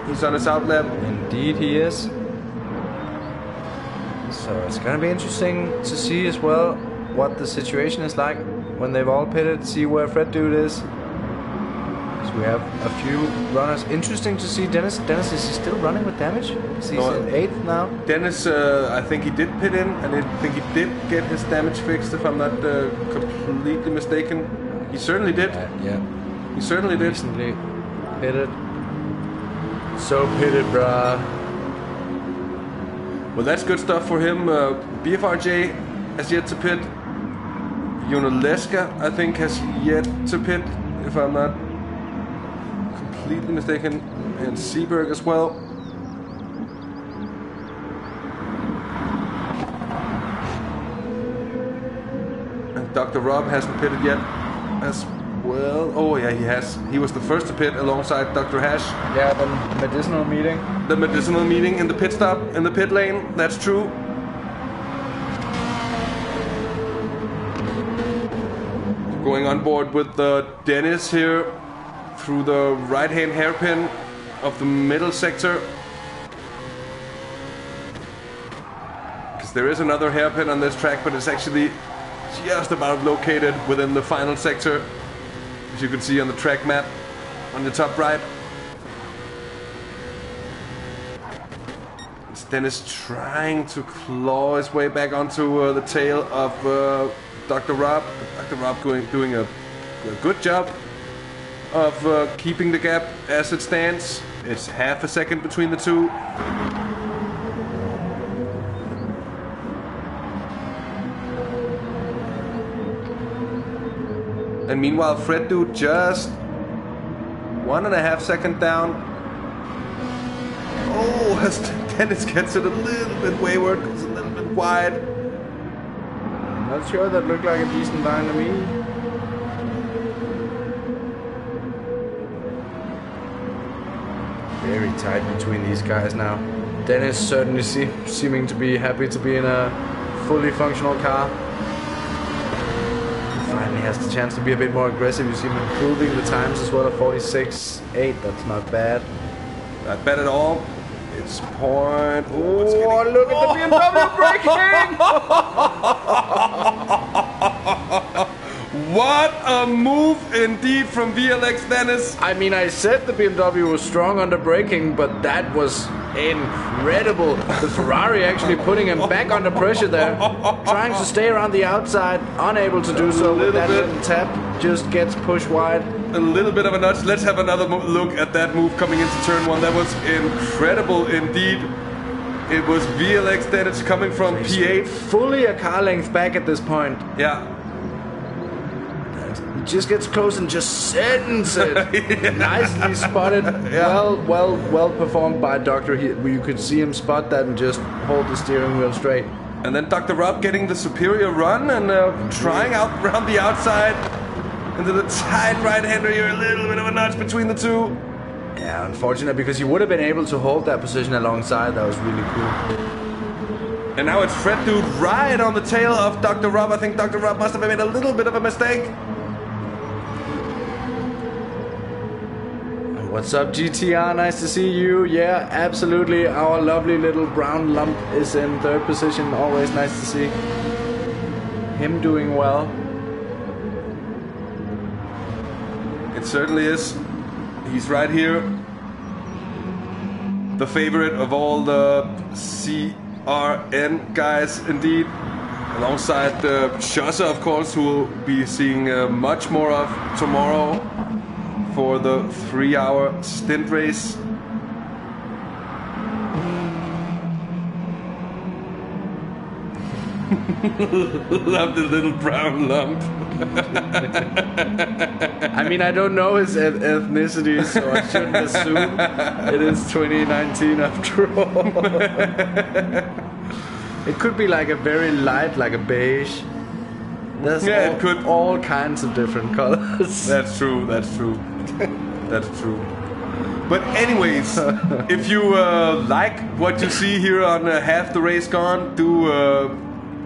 He's on his out lap. Indeed he is. So it's gonna be interesting to see as well what the situation is like when they've all pitted, see where Fred Dude is. So we have a few runners. Interesting to see Dennis. Dennis, is he still running with damage? He's in 8th now. Dennis, I think he did pit in, and I think he did get his damage fixed, if I'm not completely mistaken. He certainly did. Yeah. He certainly did. Recently pitted. So pitted, bruh. Well, that's good stuff for him. BFRJ has yet to pit. Junaleska, I think, has yet to pit, if I'm not completely mistaken. And Seberg as well. And Dr. Rob hasn't pitted yet as well. Oh yeah, he has. He was the first to pit alongside Dr. Hash. Yeah, the medicinal meeting. The medicinal meeting in the pit stop, in the pit lane, that's true. Going on board with Dennis here through the right-hand hairpin of the middle sector. Because there is another hairpin on this track, but it's actually just about located within the final sector, as you can see on the track map on the top right. It's Dennis trying to claw his way back onto the tail of Dr. Rob. Dr. Rob doing a good job of keeping the gap as it stands. It's half a second between the two. And meanwhile, Fred Dude just 1.5 seconds down. Oh, as Dennis gets it a little bit wayward, it's a little bit wide. Not sure, that looked like a decent line to me. Very tight between these guys now. Dennis certainly seeming to be happy to be in a fully functional car. Finally has the chance to be a bit more aggressive. You see him improving the times as well at 46.8. That's not bad. Not bad at all. It's point. Oh, it's look at the BMW braking! What a move indeed from VLX Dennis. I mean, I said the BMW was strong under braking, but that was incredible. The Ferrari actually putting him back under pressure there. Trying to stay around the outside, unable to do so with that little tap. Just gets pushed wide. A little bit of a nudge. Let's have another look at that move coming into turn 1. That was incredible indeed. It was VLX Dennis coming from P8. Fully a car length back at this point. Yeah. He just gets close and just sends it. Yeah. Nicely spotted. Yeah. Well performed by Doctor. You could see him spot that and just hold the steering wheel straight. And then Dr. Rob getting the superior run and trying out around the outside into the tight right-hander here. A little bit of a nudge between the two. Yeah, unfortunate, because he would have been able to hold that position alongside. That was really cool. And now it's Fred Dude right on the tail of Dr. Rob. I think Dr. Rob must have made a little bit of a mistake. What's up, GTR? Nice to see you. Yeah, absolutely. Our lovely little brown lump is in 3rd position. Always nice to see him doing well. It certainly is. He's right here. The favorite of all the CRN guys, indeed. Alongside Schosse, of course, who we'll be seeing much more of tomorrow. for the 3-hour stint race. Love the little brown lump. I mean, I don't know his ethnicity, so I shouldn't assume it is 2019 after all. It could be like a very light, like a beige. There's it could. All kinds of different colors. That's true. That's true. That's true. But anyways, if you like what you see here on Half the Race Gone, do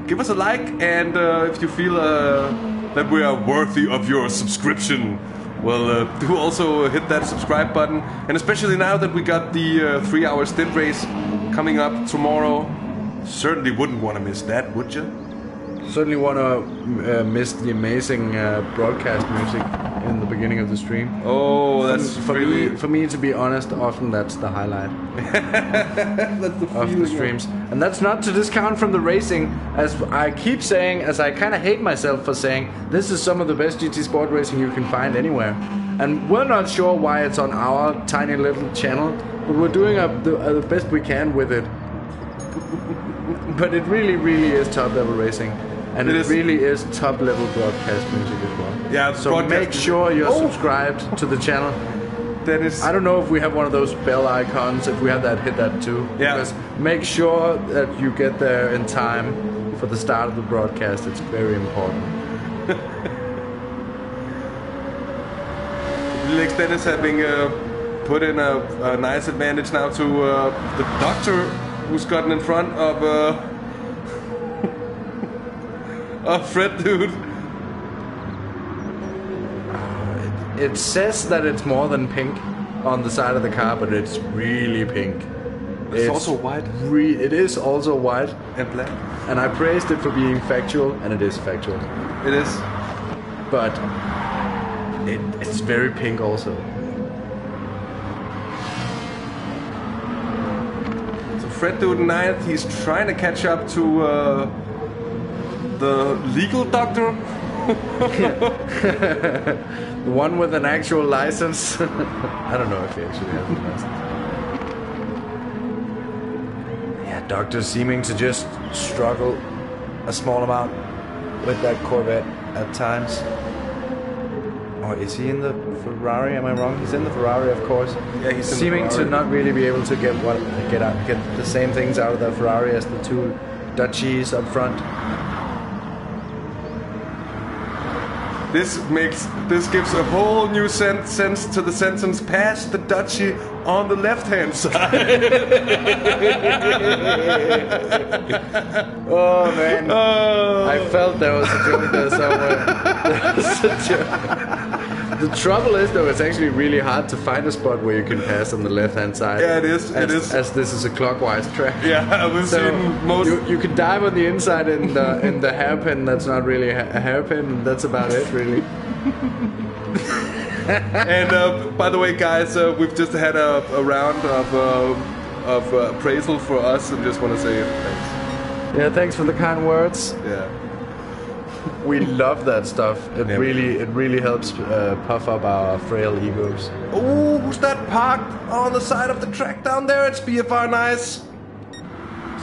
give us a like, and if you feel that we are worthy of your subscription, well, do also hit that subscribe button. And especially now that we got the 3-hour stint race coming up tomorrow, certainly wouldn't want to miss that, would you? Certainly want to miss the amazing broadcast music in the beginning of the stream. Oh, that's for me, to be honest, often that's the highlight that's the of the streams. And that's not to discount from the racing, as I keep saying, as I kind of hate myself for saying, this is some of the best GT Sport racing you can find anywhere. And we're not sure why it's on our tiny little channel, but we're doing the best we can with it. But it really, really is top level racing. And it really is top level broadcast music as well. Yeah, so make sure you're subscribed to the channel. Dennis, I don't know if we have one of those bell icons. If we have that, hit that too. Yeah. Because make sure that you get there in time for the start of the broadcast. It's very important. Lex Dennis having put in a nice advantage now to the doctor, who's gotten in front of Fred, dude. It says that it's more than pink on the side of the car, but it's really pink. It's also white. It is also white And black. And I praised it for being factual, and it is factual. It is. But it's very pink also. So Fred dude ninth, he's trying to catch up to the legal doctor. The one with an actual license. I don't know if he actually has a license. Yeah, doctor seeming to just struggle a small amount with that Corvette at times. Or is he in the Ferrari? Am I wrong? He's in the Ferrari, of course. Yeah, he's seeming to not really be able to get the same things out of the Ferrari as the two Dutchies up front. This gives a whole new sense to the sentence, pass the Dutchie on the left-hand side. Oh man, I felt there was a joke there somewhere. There was a joke. The trouble is, though, it's actually really hard to find a spot where you can pass on the left-hand side. Yeah, it is. As this is a clockwise track. Yeah, we've seen most. You can dive on the inside in the hairpin. That's not really a hairpin. That's about it, really. And by the way, guys, we've just had a round of appraisal for us, and just want to say thanks. Yeah, thanks for the kind words. Yeah. We love that stuff. It really helps puff up our frail egos. Oh, who's that parked on the side of the track down there? It's BFR Nice.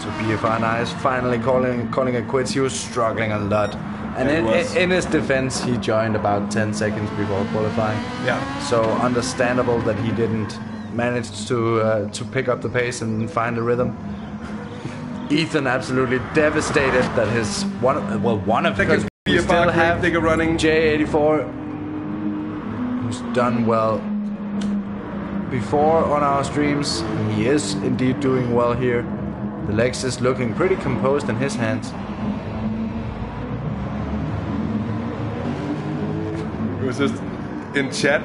So BFR Nice finally calling it quits. He was struggling a lot. And in his defense, he joined about 10 seconds before qualifying. Yeah. So understandable that he didn't manage to pick up the pace and find a rhythm. Ethan absolutely devastated that one of because we still have running J84, who's done well before on our streams. He is indeed doing well here. The Lexus looking pretty composed in his hands. It was just in chat.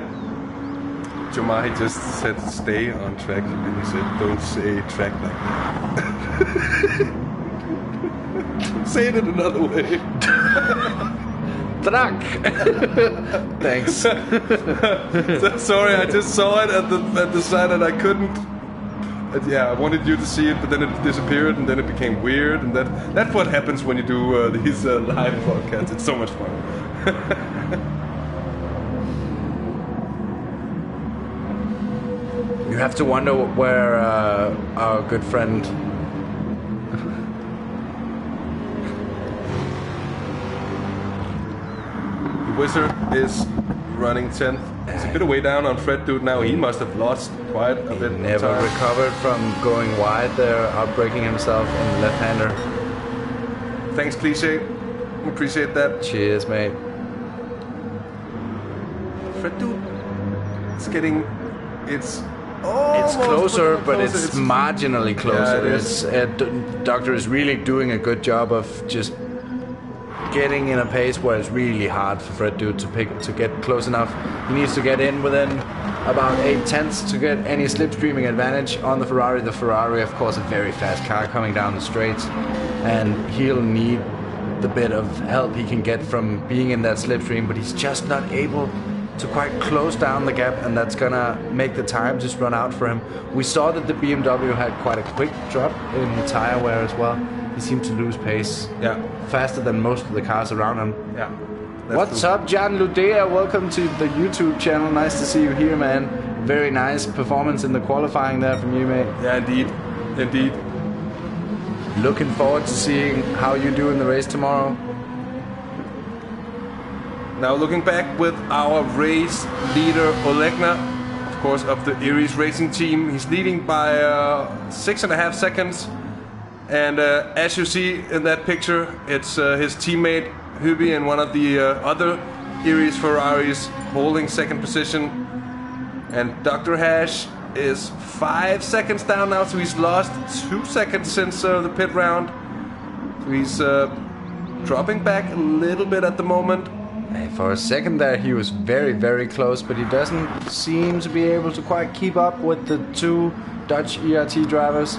Jomai just said stay on track, and he said don't say track like that. Say it in another way. Track. Thanks. Sorry, I just saw it at the side and I couldn't. Yeah, I wanted you to see it, but then it disappeared, and then it became weird, and that's what happens when you do these live podcasts. It's so much fun. You have to wonder where our good friend... The Wizard is running 10th. It's a bit of way down on Fred Dude now. He must have lost quite a bit. Never recovered from going wide there, outbreaking himself in left-hander. Thanks, Cliche. Appreciate that. Cheers, mate. Fred Dude, it's getting... It's closer, but it's marginally closer. Yeah, it is. Doctor is really doing a good job of just getting in a pace where it's really hard for Fred Dude to get close enough. He needs to get in within about 8/10 to get any slipstreaming advantage on the Ferrari. The Ferrari, of course, a very fast car coming down the straights, and he'll need the bit of help he can get from being in that slipstream, but he's just not able to quite close down the gap, and that's gonna make the time just run out for him. We saw that the BMW had quite a quick drop in the tire wear as well. He seemed to lose pace faster than most of the cars around him. Yeah. What's up, Jan Ludea? Welcome to the YouTube channel. Nice to see you here, man. Very nice performance in the qualifying there from you, mate. Yeah, indeed. Indeed. Looking forward to seeing how you do in the race tomorrow. Now looking back with our race leader Olegna, of course of the Iris Racing team. He's leading by 6.5 seconds. And as you see in that picture, it's his teammate Hübi and one of the other Iris Ferraris holding second position. And Dr. Hash is 5 seconds down now, so he's lost 2 seconds since the pit round. So he's dropping back a little bit at the moment. For a second there he was very, very close, but he doesn't seem to be able to quite keep up with the two Dutch ERT drivers.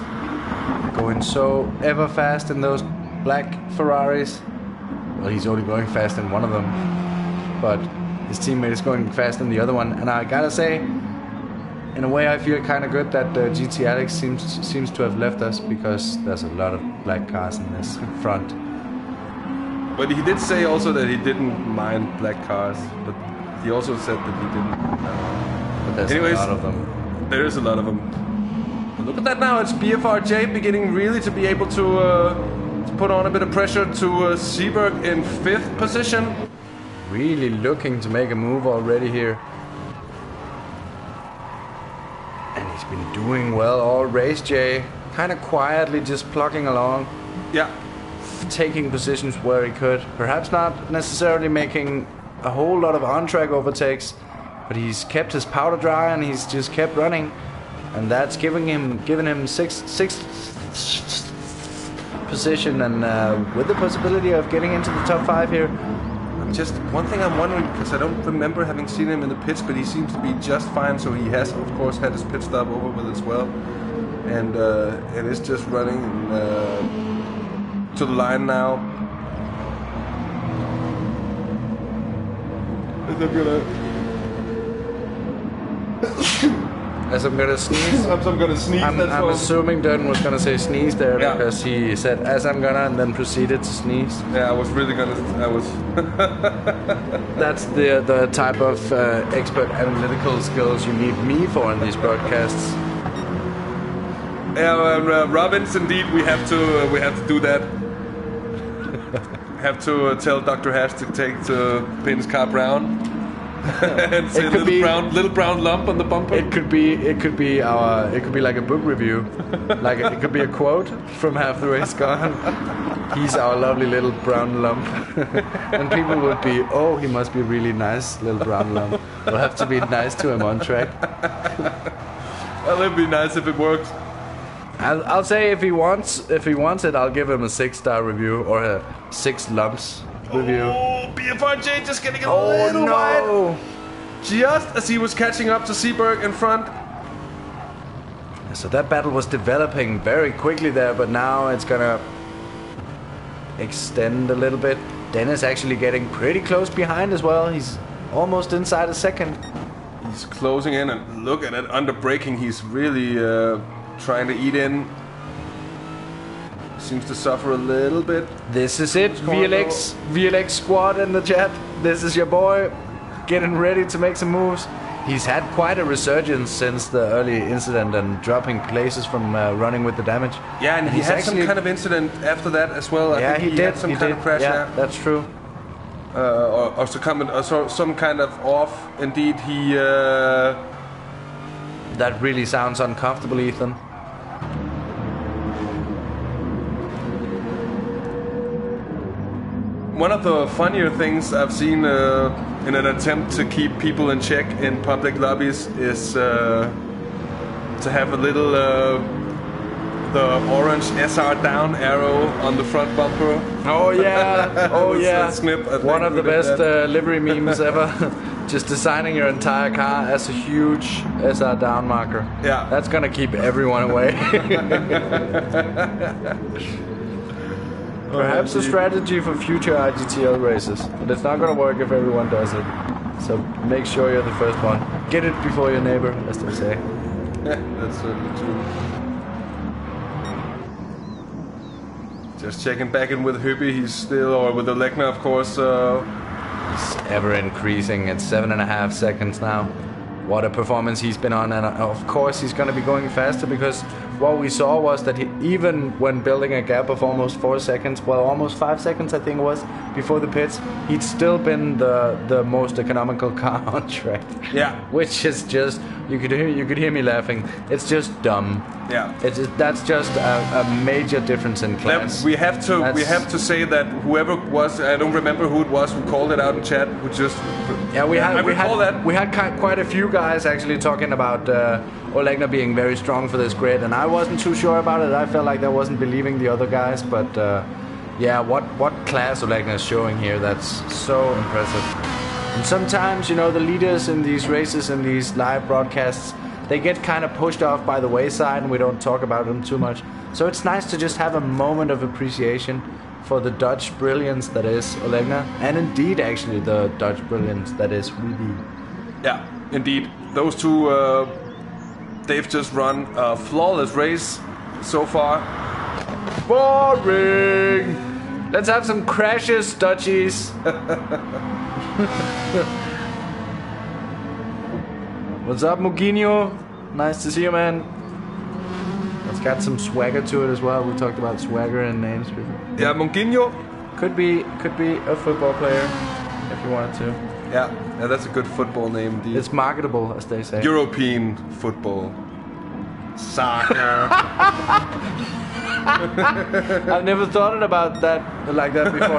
Going so ever fast in those black Ferraris. Well, he's only going fast in one of them, but his teammate is going fast in the other one. And I gotta say, in a way I feel kind of good that GT Alex seems to have left us, because there's a lot of black cars in this front. But he did say also that he didn't mind black cars, but he also said that he didn't. But there's a lot of them. There is a lot of them. But look at that now, it's BFRJ beginning really to be able to put on a bit of pressure to Seberg in 5th position. Really looking to make a move already here. And he's been doing well all race, Jay. Kind of quietly just plugging along. Yeah. Taking positions where he could. Perhaps not necessarily making a whole lot of on-track overtakes, but he's kept his powder dry and he's just kept running. And that's giving him sixth position, and with the possibility of getting into the top 5 here. Just one thing I'm wondering, because I don't remember having seen him in the pits, but he seems to be just fine. So he has, of course, had his pit stop over with as well, and is just running to the line now. As I'm gonna sneeze. I'm gonna sneeze. I'm assuming Dirten was gonna say sneeze there, because he said as I'm gonna and then proceeded to sneeze. Yeah, I was really gonna. That's the type of expert analytical skills you need me for in these broadcasts. Yeah, Robbins, indeed, we have to do that. Have to tell Dr. Hash to paint his car brown. And say little brown lump on the bumper. It could be like a book review. It could be a quote from Half the Race Gone. He's our lovely little brown lump. And people would be, oh, he must be a really nice little brown lump. We'll have to be nice to him on track. Well, it'd be nice if it works. I'll say if he wants it, I'll give him a 6-star review or a 6 lumps review. Oh, BFRJ just getting a little wide. Just as he was catching up to Seberg in front. So that battle was developing very quickly there, but now it's gonna extend a little bit. Dennis actually getting pretty close behind as well. He's almost inside a second. He's closing in, and look at it, under braking. He's really trying to eat in. Seems to suffer a little bit. This is it, VLX squad in the chat. This is your boy getting ready to make some moves. He's had quite a resurgence since the early incident and dropping places from running with the damage. Yeah, and he had some kind of incident after that as well. Yeah, I think he did. Had some kind of crash. Yeah, that's true. Or some kind of off. Indeed, he. That really sounds uncomfortable, Ethan. One of the funnier things I've seen in an attempt to keep people in check in public lobbies is to have a little the orange SR down arrow on the front bumper. Oh yeah, oh yeah. Snip, one of the best livery memes ever. Just designing your entire car as a huge SR down marker. Yeah, that's gonna keep everyone away. Perhaps a strategy for future IGTL races, but it's not gonna work if everyone does it. So make sure you're the first one. Get it before your neighbor, as they say. Yeah, that's certainly true. Just checking back in with Hyppie, he's still, or with Olegna, of course. It's ever increasing. It's 7.5 seconds now. What a performance he's been on, and of course he's going to be going faster because what we saw was that even when building a gap of almost 4 seconds, well, almost 5 seconds I think it was, before the pits, he'd still been the most economical car on track. Yeah. Which is just, you could hear me laughing. It's just dumb. Yeah. That's just a major difference in class. We have to say that whoever was, I don't remember who it was who called it out in chat, who just we had quite a few guys actually talking about Olegna being very strong for this grid, and I wasn't too sure about it. I felt like I wasn't believing the other guys, but yeah, what class Olegna is showing here, that's so impressive. And sometimes, you know, the leaders in these races and these live broadcasts, they get kind of pushed off by the wayside and we don't talk about them too much. So it's nice to just have a moment of appreciation for the Dutch brilliance that is Olegna, and indeed actually the Dutch brilliance that is Rudy. Yeah, indeed. Those two, they've just run a flawless race so far. Boring! Let's have some crashes, Dutchies. What's up, Muginho? Nice to see you, man. It's got some swagger to it as well. We talked about swagger and names before. Yeah, Muginho could be a football player if you wanted to. Yeah, that's a good football name. Indeed. It's marketable, as they say. European football, soccer. I've never thought about that like that before.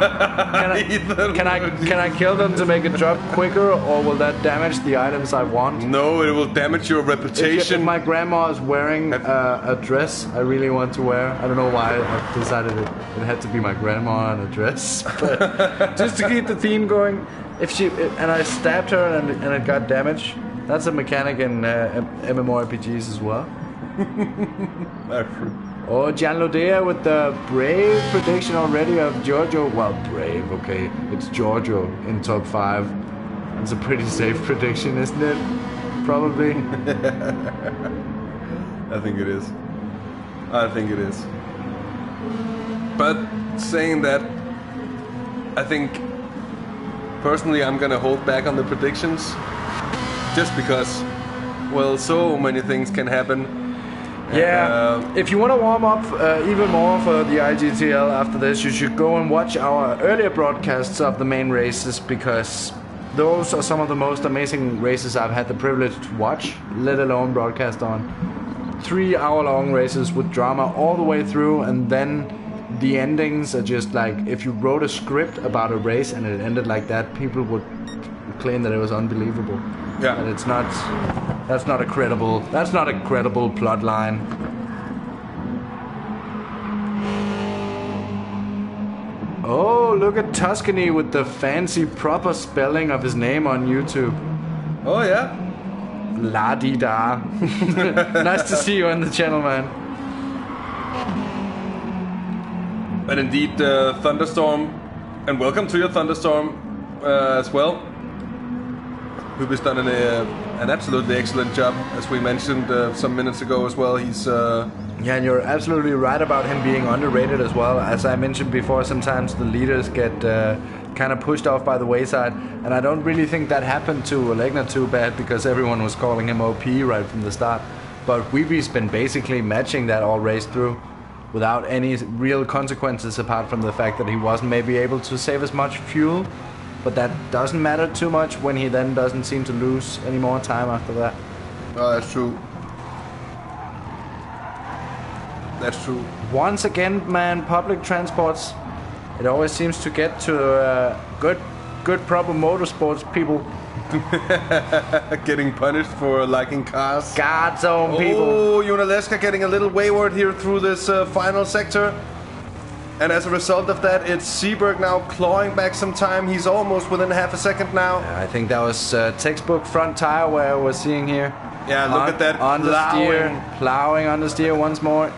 Can I kill them to make it drop quicker, or will that damage the items I want? No, it will damage your reputation. If my grandma is wearing a dress I really want to wear, I don't know why I decided it had to be my grandma in a dress, but just to keep the theme going. If she and I stabbed her and it got damaged, that's a mechanic in MMORPGs as well. Oh, Gianlodea with the brave prediction already of Giorgio. Well, brave, okay. It's Giorgio in top 5. It's a pretty safe prediction, isn't it? Probably. I think it is. But saying that, I think personally I'm gonna hold back on the predictions. Just because, well, so many things can happen. Yeah, if you want to warm up even more for the IGTL after this, you should go and watch our earlier broadcasts of the main races, because those are some of the most amazing races I've had the privilege to watch, let alone broadcast on. 3-hour-long races with drama all the way through, and then the endings are just like, if you wrote a script about a race and it ended like that, people would claim that it was unbelievable. Yeah, and it's not. That's not a credible plot line. Oh, look at Tuscany with the fancy proper spelling of his name on YouTube. Oh yeah. La-di-da. Nice to see you on the channel, man. But indeed, Thunderstorm, and welcome to your Thunderstorm as well. Hyppie's done an absolutely excellent job, as we mentioned some minutes ago as well. He's Yeah, and you're absolutely right about him being underrated as well. As I mentioned before, sometimes the leaders get kind of pushed off by the wayside, and I don't really think that happened to Olegna too bad because everyone was calling him OP right from the start. But Weeby's been basically matching that all race through without any real consequences apart from the fact that he wasn't maybe able to save as much fuel. But that doesn't matter too much when he then doesn't seem to lose any more time after that. Oh, that's true. That's true. Once again, man, public transports, it always seems to get to good proper motorsports people. Getting punished for liking cars. God's own people. Oh, Junaleska getting a little wayward here through this final sector. And as a result of that, it's Seberg now clawing back some time. He's almost within half a second now. I think that was textbook front tire where we're seeing here. Yeah, look at that. Understeer, plowing understeer once more.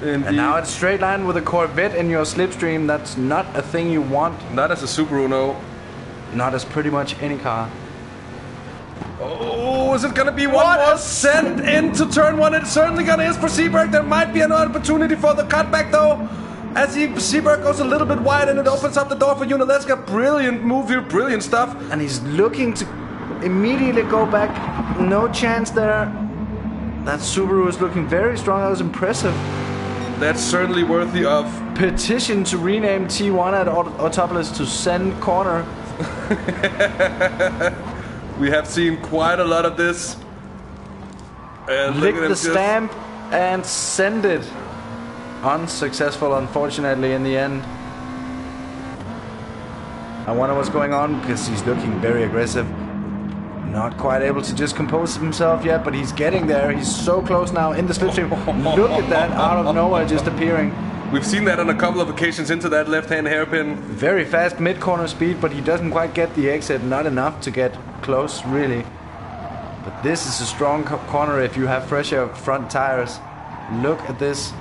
And now it's straight line with a Corvette in your slipstream. That's not a thing you want. Not as a Subaru, no. Not as pretty much any car. Oh, is it gonna be one more sent into turn one? It certainly gonna is for Seberg. There might be an opportunity for the cutback though. As Seberg goes a little bit wide and it opens up the door for Junaleska. Brilliant move here, brilliant stuff. And he's looking to immediately go back. No chance there. That Subaru is looking very strong. That was impressive. That's certainly worthy of petition to rename T1 at Autopolis to send corner. We have seen quite a lot of this. And lick the stamp and send it. Unsuccessful, unfortunately, in the end. I wonder what's going on because he's looking very aggressive. Not quite able to just compose himself yet, but he's getting there. He's so close now in the slipstream. Look at that, out of nowhere just appearing. We've seen that on a couple of occasions into that left-hand hairpin. Very fast mid-corner speed, but he doesn't quite get the exit. Not enough to get close, really. But this is a strong corner if you have fresher front tires. Look at this.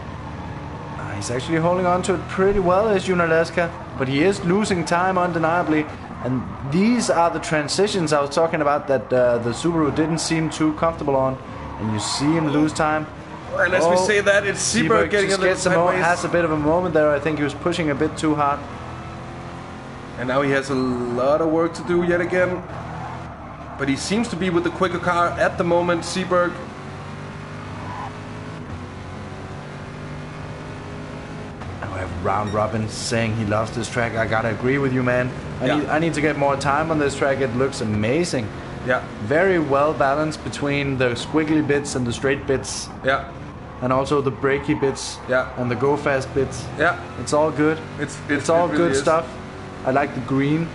He's actually holding on to it pretty well as Junaleska, but he is losing time undeniably. And these are the transitions I was talking about that the Subaru didn't seem too comfortable on. And you see him lose time. And as we say that, it's Seberg getting a little sideways. Has a bit of a moment there. I think he was pushing a bit too hard. And now he has a lot of work to do yet again. But he seems to be with the quicker car at the moment, Seberg. Now we have Round Robin saying he loves this track. I gotta agree with you, man. I need to get more time on this track. It looks amazing. Yeah. Very well balanced between the squiggly bits and the straight bits. Yeah. And also the breaky bits. Yeah. And the go fast bits. Yeah. It's all good. It's all really good stuff. I like the green.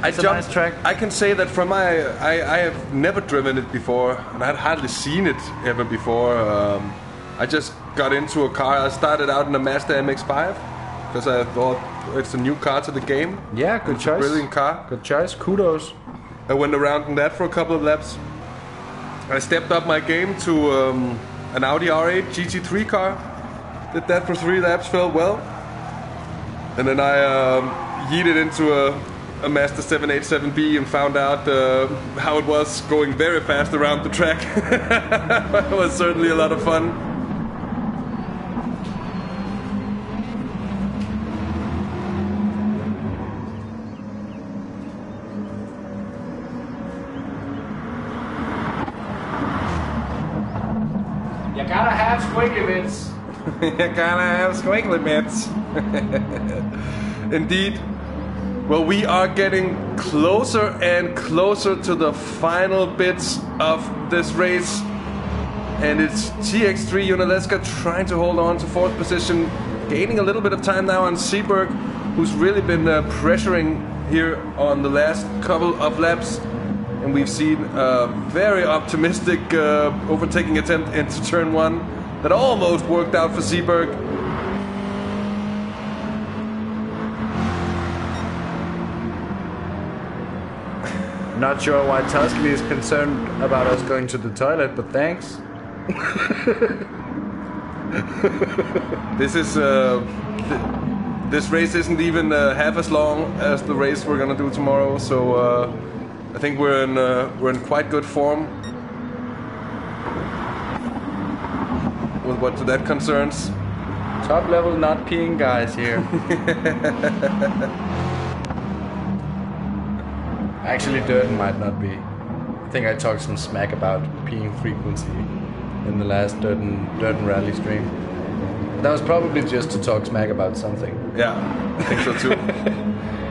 It's a nice track. I can say that from I have never driven it before, and I had hardly seen it ever before. I just got into a car. I started out in a Mazda MX-5 because I thought it's a new car to the game. Yeah, good choice. Brilliant car. Good choice. Kudos. I went around in that for a couple of laps. I stepped up my game to an Audi R8 GT3 car. Did that for 3 laps, felt well. And then I yeeted into a Mazda 787B and found out how it was going very fast around the track. It was certainly a lot of fun. You gotta have squiggly bits. You gotta have squiggly bits. Indeed. Well, we are getting closer and closer to the final bits of this race. And it's TX3 Junaleska trying to hold on to 4th position, gaining a little bit of time now on Seberg, who's really been pressuring here on the last couple of laps. And we've seen a very optimistic overtaking attempt into turn 1 that almost worked out for Seberg. Not sure why Tuscany is concerned about us going to the toilet, but thanks. This is this race isn't even half as long as the race we're gonna do tomorrow, so I think we're in quite good form with what that concerns. Top level not peeing guys here. Actually, Dirten might not be. I think I talked some smack about peeing frequency in the last Dirten rally stream. That was probably just to talk smack about something. Yeah, I think so too.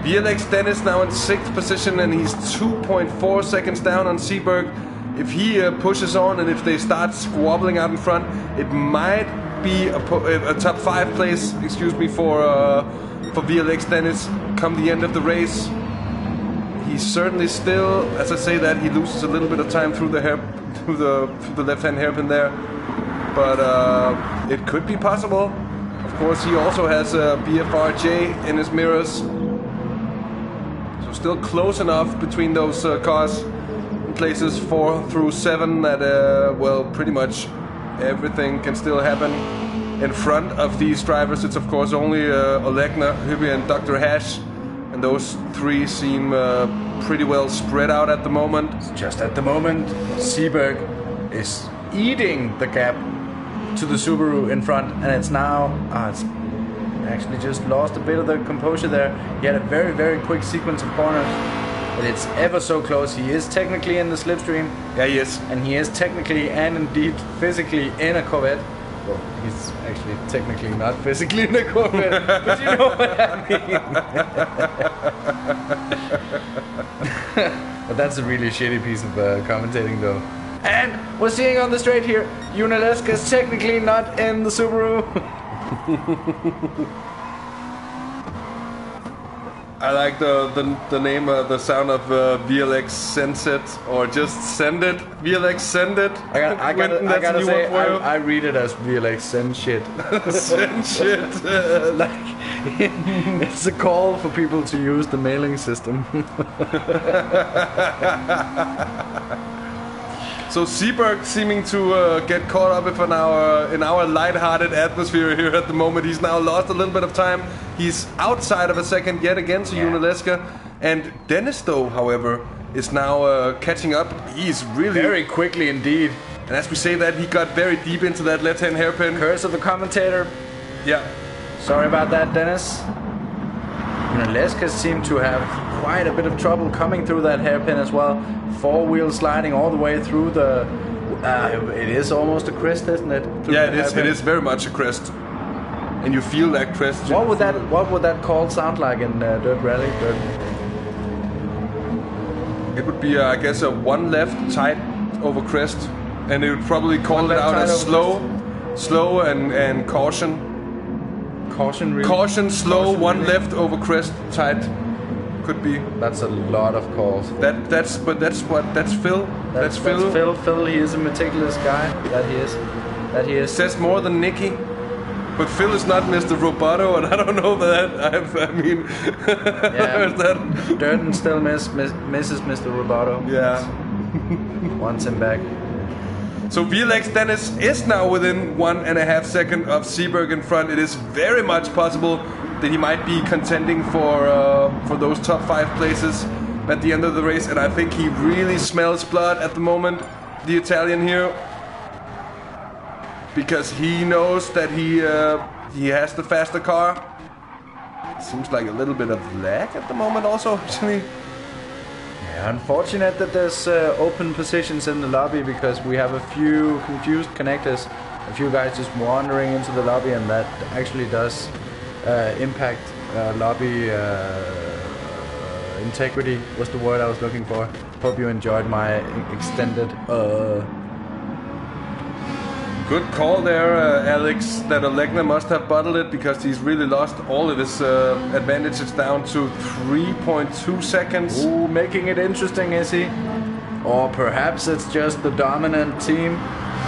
VLX Dennis now in 6th position, and he's 2.4 seconds down on Seberg. If he pushes on and if they start squabbling out in front, it might be a top 5 place, for VLX Dennis come the end of the race. He's certainly still, as I say that, he loses a little bit of time through the left-hand hairpin there, but it could be possible. Of course, he also has a BFRJ in his mirrors, so still close enough between those cars in places 4 through 7 that well, pretty much everything can still happen. In front of these drivers, it's of course only Olegna, Hübi, and Dr. Hash. And those 3 seem pretty well spread out at the moment. Just at the moment, Seberg is eating the gap to the Subaru in front, and it's now it's actually just lost a bit of the composure there. He had a very, very quick sequence of corners, but it's ever so close. He is technically in the slipstream. Yeah, he is. And he is technically and indeed physically in a Corvette. Well, he's actually technically not physically in a Corvette, but you know what I mean. But that's a really shitty piece of commentating though. And we're seeing on the straight here, Junaleska is technically not in the Subaru. I like the name, the sound of VLX Sends It, or just Send It. VLX Send It. I gotta say, I read it as VLX Send Shit. Send Shit. Like, it's a call for people to use the mailing system. So Seberg seeming to get caught up in our light-hearted atmosphere here at the moment. He's now lost a little bit of time. He's outside of a second yet again to Junaleska. And Dennis, though, however, is now catching up. He's really... Very quickly indeed. And as we say that, he got very deep into that left-hand hairpin. Curse of the commentator. Yeah. Sorry about that, Dennis. Junaleska seemed to have quite a bit of trouble coming through that hairpin as well. 4-wheel sliding all the way through the... it is almost a crest, isn't it? Yeah, it is. It is very much a crest. And you feel that crest. What would that call sound like in Dirt Rally? It would be, I guess, a 1 left tight over crest. And it would probably call it out as slow and caution. Caution, really? Caution, slow, caution, 1 really? Left over crest, tight. Could be. That's a lot of calls. That's Phil. That's Phil. Phil, he is a meticulous guy. That he is. Says more than Nicky. But Phil is not Mr. Roboto, and I don't know that. I mean, yeah. Dirten still misses Mr. Roboto. Yeah. Wants him back. So VLX Dennis is now within 1.5 seconds of Seberg in front. It is very much possible that he might be contending for those top 5 places at the end of the race. And I think he really smells blood at the moment, the Italian here, because he knows that he has the faster car. Seems like a little bit of lag at the moment also, actually. Yeah, unfortunate that there's open positions in the lobby, because we have a few confused connectors, a few guys just wandering into the lobby, and that actually does impact lobby integrity was the word I was looking for. Hope you enjoyed my extended Good call there, Alex, that Olegna must have bottled it, because he's really lost all of his advantages down to 3.2 seconds. Ooh, making it interesting, is he? Or perhaps it's just the dominant team,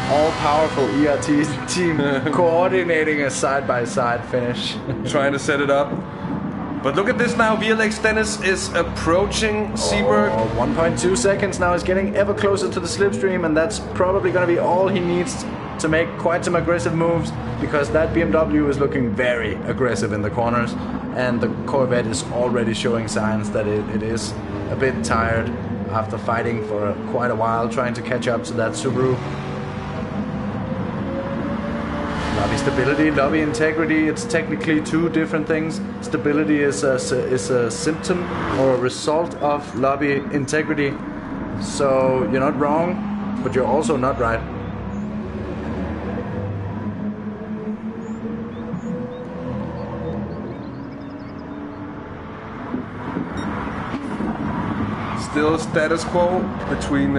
all-powerful ERT team, coordinating a side-by-side finish. Trying to set it up. But look at this now, VLX Dennis is approaching Seberg. 1.2 seconds now, he's getting ever closer to the slipstream, and that's probably going to be all he needs to make quite some aggressive moves, because that BMW is looking very aggressive in the corners, and the Corvette is already showing signs that it is a bit tired. after fighting for quite a while, trying to catch up to that Subaru. Lobby stability, lobby integrity, it's technically two different things. Stability is a symptom or a result of lobby integrity. So you're not wrong, but you're also not right. Still status quo between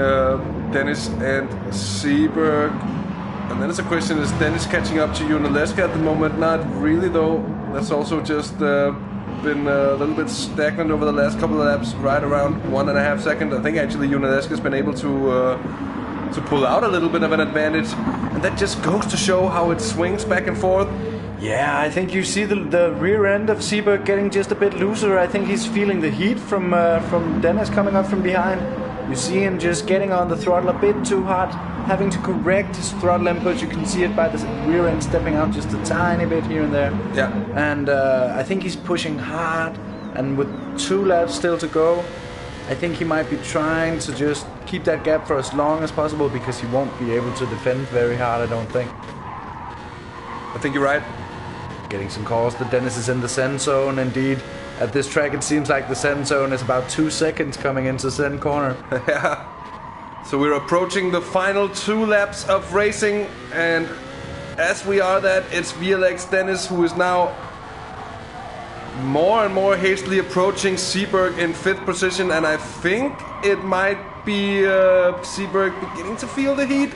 Dennis and Seberg. And then it's a question, is Dennis catching up to Unaleska at the moment? Not really though. That's also just been a little bit stagnant over the last couple of laps, right around 1.5 seconds. I think actually Unaleska's been able to pull out a little bit of an advantage. And that just goes to show how it swings back and forth. Yeah, I think you see the rear end of Seberg getting just a bit looser. I think he's feeling the heat from Dennis coming up from behind. You see him just getting on the throttle a bit too hard, having to correct his throttle input. You can see it by the rear end stepping out just a tiny bit here and there. Yeah. And I think he's pushing hard, and with 2 laps still to go, I think he might be trying to just keep that gap for as long as possible, because he won't be able to defend very hard, I don't think. I think you're right. Getting some calls that Dennis is in the send zone. Indeed, at this track it seems like the send zone is about 2 seconds coming into send corner. Yeah. So we're approaching the final 2 laps of racing, and as we are that, it's VLX Dennis who is now more and more hastily approaching Seberg in 5th position, and I think it might be Seberg beginning to feel the heat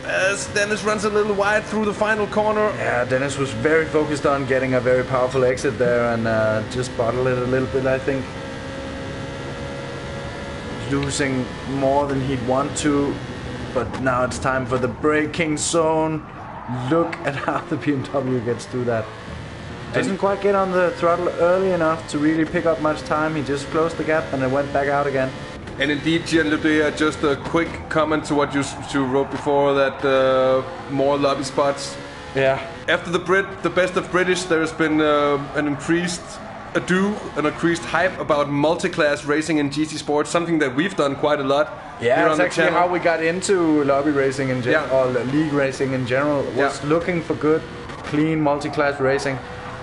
as Dennis runs a little wide through the final corner. Yeah, Dennis was very focused on getting a very powerful exit there, and just bottled it a little bit, I think. Losing more than he'd want to, but now it's time for the braking zone. Look at how the BMW gets through that. Doesn't quite get on the throttle early enough to really pick up much time. He just closed the gap and it went back out again. And indeed, Gianluca, just a quick comment to what you wrote before, that more lobby spots. Yeah. After the best of British, there's been an increased increased hype about multi-class racing in GT Sports, something that we've done quite a lot. Yeah, it's actually how we got into lobby racing in general, or league racing in general. Was looking for good, clean multi-class racing,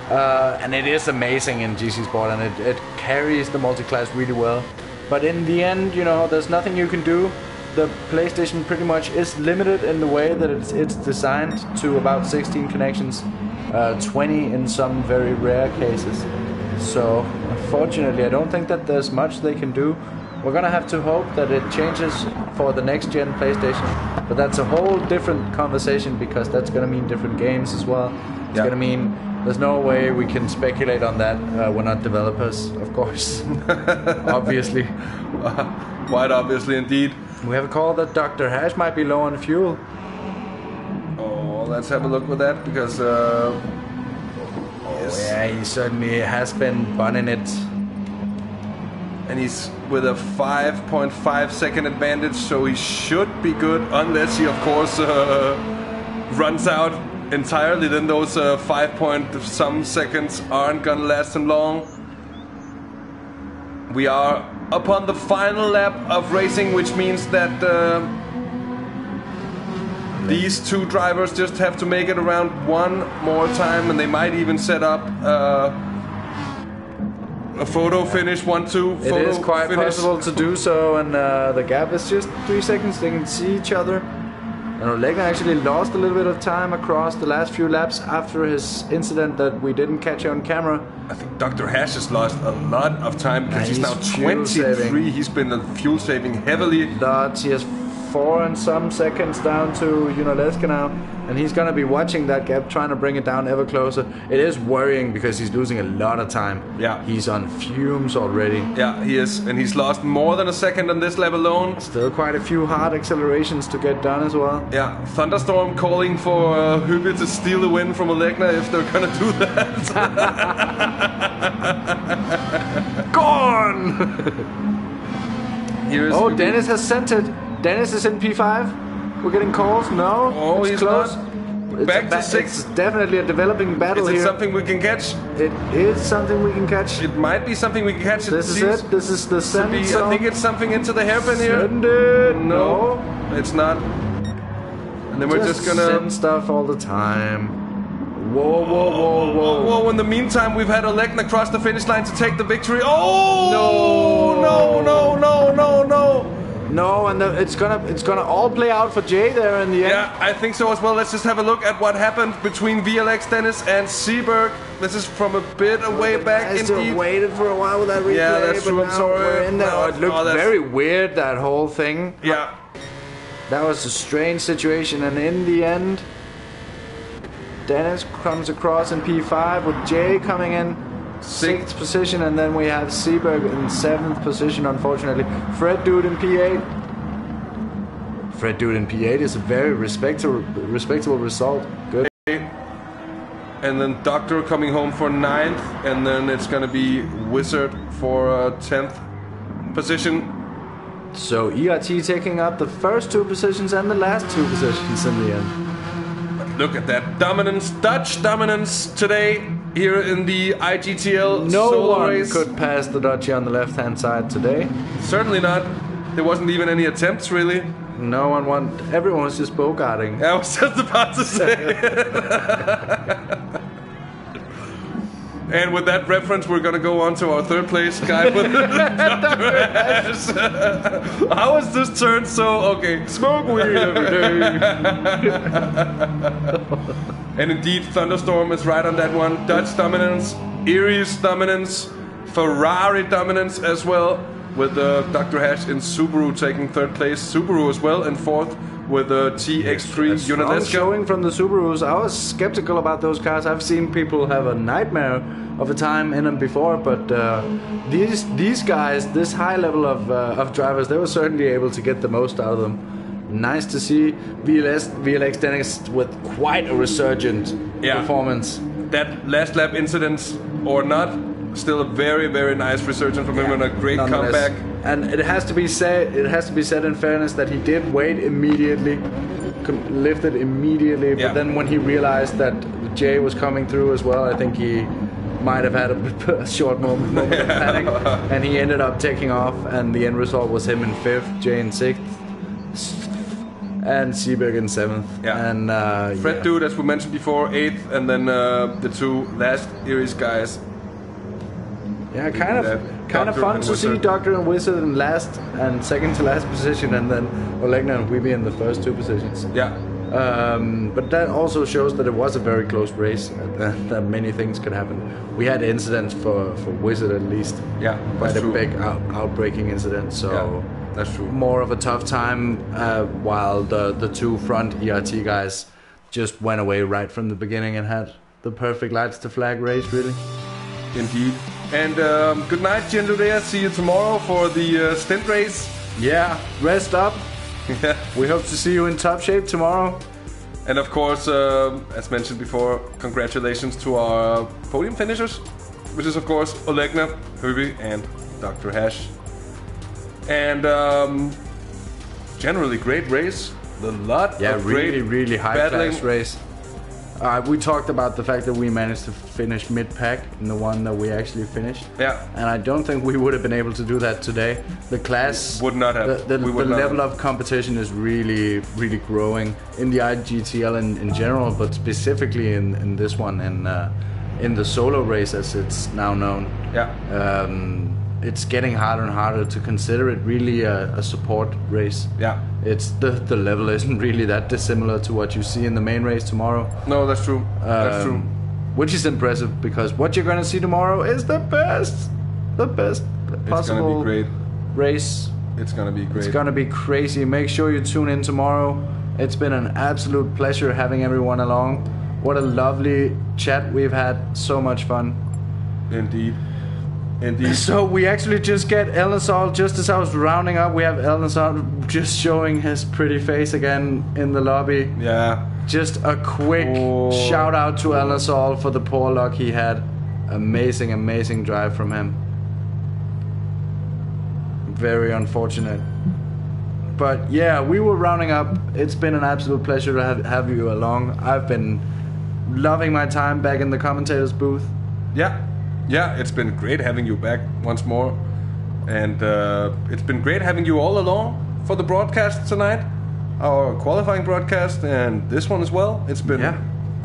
and it is amazing in GT Sport, and it carries the multi-class really well. But in the end, you know, there's nothing you can do. The PlayStation pretty much is limited in the way that it's designed to about 16 connections, 20 in some very rare cases. So, unfortunately, I don't think that there's much they can do. We're gonna have to hope that it changes for the next gen PlayStation, but that's a whole different conversation, because that's gonna mean different games as well. It's gonna mean there's no way we can speculate on that. We're not developers, of course. Obviously. Quite obviously, indeed. We have a call that Dr. Hash might be low on fuel. Oh, let's have a look with that, because yes. Yeah, he certainly has been bunning it. And he's with a 5.5 second advantage, so he should be good, unless he, of course, runs out entirely. Then those 5-point-some seconds aren't gonna last him long. We are upon the final lap of racing, which means that these 2 drivers just have to make it around one more time, and they might even set up a photo finish, 1-2 photo It is quite finish. possible to do so, and the gap is just 3 seconds. They can see each other. And Olegna actually lost a little bit of time across the last few laps after his incident that we didn't catch on camera. I think Dr. Hash has lost a lot of time, because he's now fuel 23. saving. He's been fuel saving heavily. He has 4 and some seconds down to Unaleska now, and he's gonna be watching that gap, trying to bring it down ever closer. It is worrying, because he's losing a lot of time. Yeah. He's on fumes already. Yeah, he is, and he's lost more than a second on this lap alone. Still quite a few hard accelerations to get done as well. Yeah, Thunderstorm calling for Hübbe to steal the win from Olegna if they're gonna do that. Gone! Here's Hübbe. Dennis has sent it. Dennis is in P5. We're getting calls. No, Oh, it's he's close. not. back to 6th. It's definitely a developing battle Is it here. something we can catch? It is something we can catch. It might be something we can catch. This is it. This is the send I zone. think it's something into the hairpin here. Send it. No, it's not. And then we're just gonna send stuff all the time. Whoa, whoa, whoa, whoa. Whoa, in the meantime, we've had Olegna cross the finish line to take the victory. Oh! No. No, and it's gonna all play out for Jay there in the end. Yeah, I think so as well. Let's just have a look at what happened between VLX Dennis and Seberg. This is from a bit away back I still indeed. waited for a while with that replay. Yeah, that's true. But I'm now sorry. we're in there. No, It looked very weird, that whole thing. Yeah. That was a strange situation, and in the end, Dennis comes across in P5 with Jay coming in 6th position, and then we have Seberg in 7th position, unfortunately. Fred Dude in P8. Fred Dude in P8 is a very respectable result. Good. And then Doctor coming home for 9th, and then it's gonna be Wizard for 10th position. So ERT taking up the first 2 positions and the last 2 positions in the end. Look at that dominance, Dutch dominance today here in the IGTL No solo one race. could pass the Dutchie on the left-hand side today. Certainly not. There wasn't even any attempts, really. No one won. Everyone was just bogarting. I was just about to say. And with that reference, we're gonna go on to our 3rd place guy with Dr. Ash. How has this turned so okay? Smoke weed every day. And indeed, Thunderstorm is right on that one. Dutch dominance, Erie's dominance, Ferrari dominance as well, with Dr. Hash in Subaru taking 3rd place. Subaru as well in 4th with TX3 Strong Unaleska. showing from the Subarus. I was skeptical about those cars. I've seen people have a nightmare of a time in them before, but these guys, this high level of drivers, they were certainly able to get the most out of them. Nice to see VLX Dennis with quite a resurgent performance. That last lap incident or not, still a very, very nice resurgence from him and a great comeback. And it has to be said. It has to be said in fairness that he did wait immediately, lifted immediately. But then when he realized that Jay was coming through as well, I think he might have had a short moment of panic, and he ended up taking off. And the end result was him in 5th, Jay in 6th, and Seberg in 7th. Yeah. And Fred Dude, as we mentioned before, 8th, and then the 2 last Aries guys. Yeah, kind of fun to see Doctor and Wizard in last and second to last position, and then Olegna and Weeby in the first 2 positions. Yeah. But that also shows that it was a very close race, that many things could happen. We had incidents for Wizard at least. Yeah, quite a big outbreaking incident. So that's true. More of a tough time, while the 2 front ERT guys just went away right from the beginning and had the perfect lights to flag race, really. Indeed. And good night, Gianluca. See you tomorrow for the stint race. Yeah, rest up. We hope to see you in top shape tomorrow. And of course, as mentioned before, congratulations to our podium finishers, which is of course Olegna, Herbie, and Dr. Hash. And generally great race. A lot of really high battling. class race. We talked about the fact that we managed to finish mid-pack in the one that we actually finished. Yeah. And I don't think we would have been able to do that today. The class would not have. The level of competition is really, really growing in the IGTL in general, but specifically in this one, in the solo race as it's now known. Yeah. It's getting harder and harder to consider it really a support race. Yeah. It's the level isn't really that dissimilar to what you see in the main race tomorrow. No, that's true. That's true. Which is impressive because what you're gonna see tomorrow is the best possible it's gonna be great. Race. It's gonna be great. It's gonna be crazy. Make sure you tune in tomorrow. It's been an absolute pleasure having everyone along. What a lovely chat we've had. So much fun. Indeed. Indeed. So we actually just get Elnasol, just as I was rounding up, we have Elnasol just showing his pretty face again in the lobby. Yeah. Just a quick shout out to Elnasol for the poor luck he had. Amazing drive from him. Very unfortunate. But yeah, we were rounding up. It's been an absolute pleasure to have you along. I've been loving my time back in the commentator's booth. Yeah, it's been great having you back once more. And it's been great having you all along for the broadcast tonight. Our qualifying broadcast and this one as well. It's been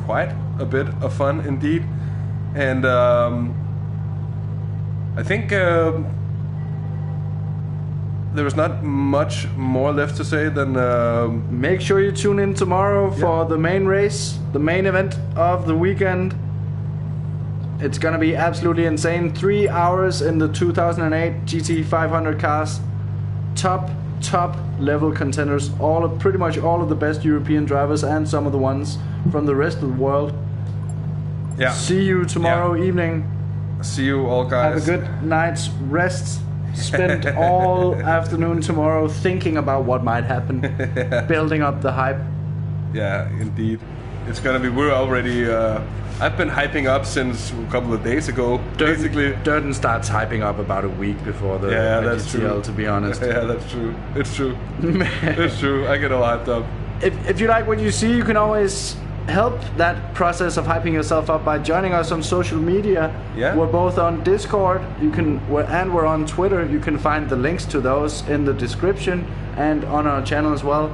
quite a bit of fun indeed. And I think there is not much more left to say than make sure you tune in tomorrow for the main race, the main event of the weekend. It's gonna be absolutely insane. 3 hours in the 2008 GT 500 cars. Top level contenders. Pretty much all of the best European drivers and some of the ones from the rest of the world. Yeah. See you tomorrow evening. See you all, guys. Have a good night's rest. Spend all afternoon tomorrow thinking about what might happen. Building up the hype. Yeah, indeed. It's gonna be. We're already. I've been hyping up since a couple of days ago. Basically, Dirten starts hyping up about a week before the that's IGTL, true. to be honest. Yeah, that's true. It's true. It's true. I get all hyped up. If you like what you see, you can always help that process of hyping yourself up by joining us on social media. Yeah. We're both on Discord. We're on Twitter. You can find the links to those in the description and on our channel as well.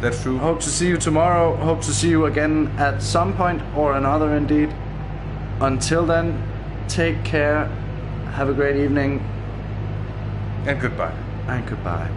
That's true. Hope to see you tomorrow. Hope to see you again at some point or another indeed. Until then, take care. Have a great evening. And goodbye. And goodbye.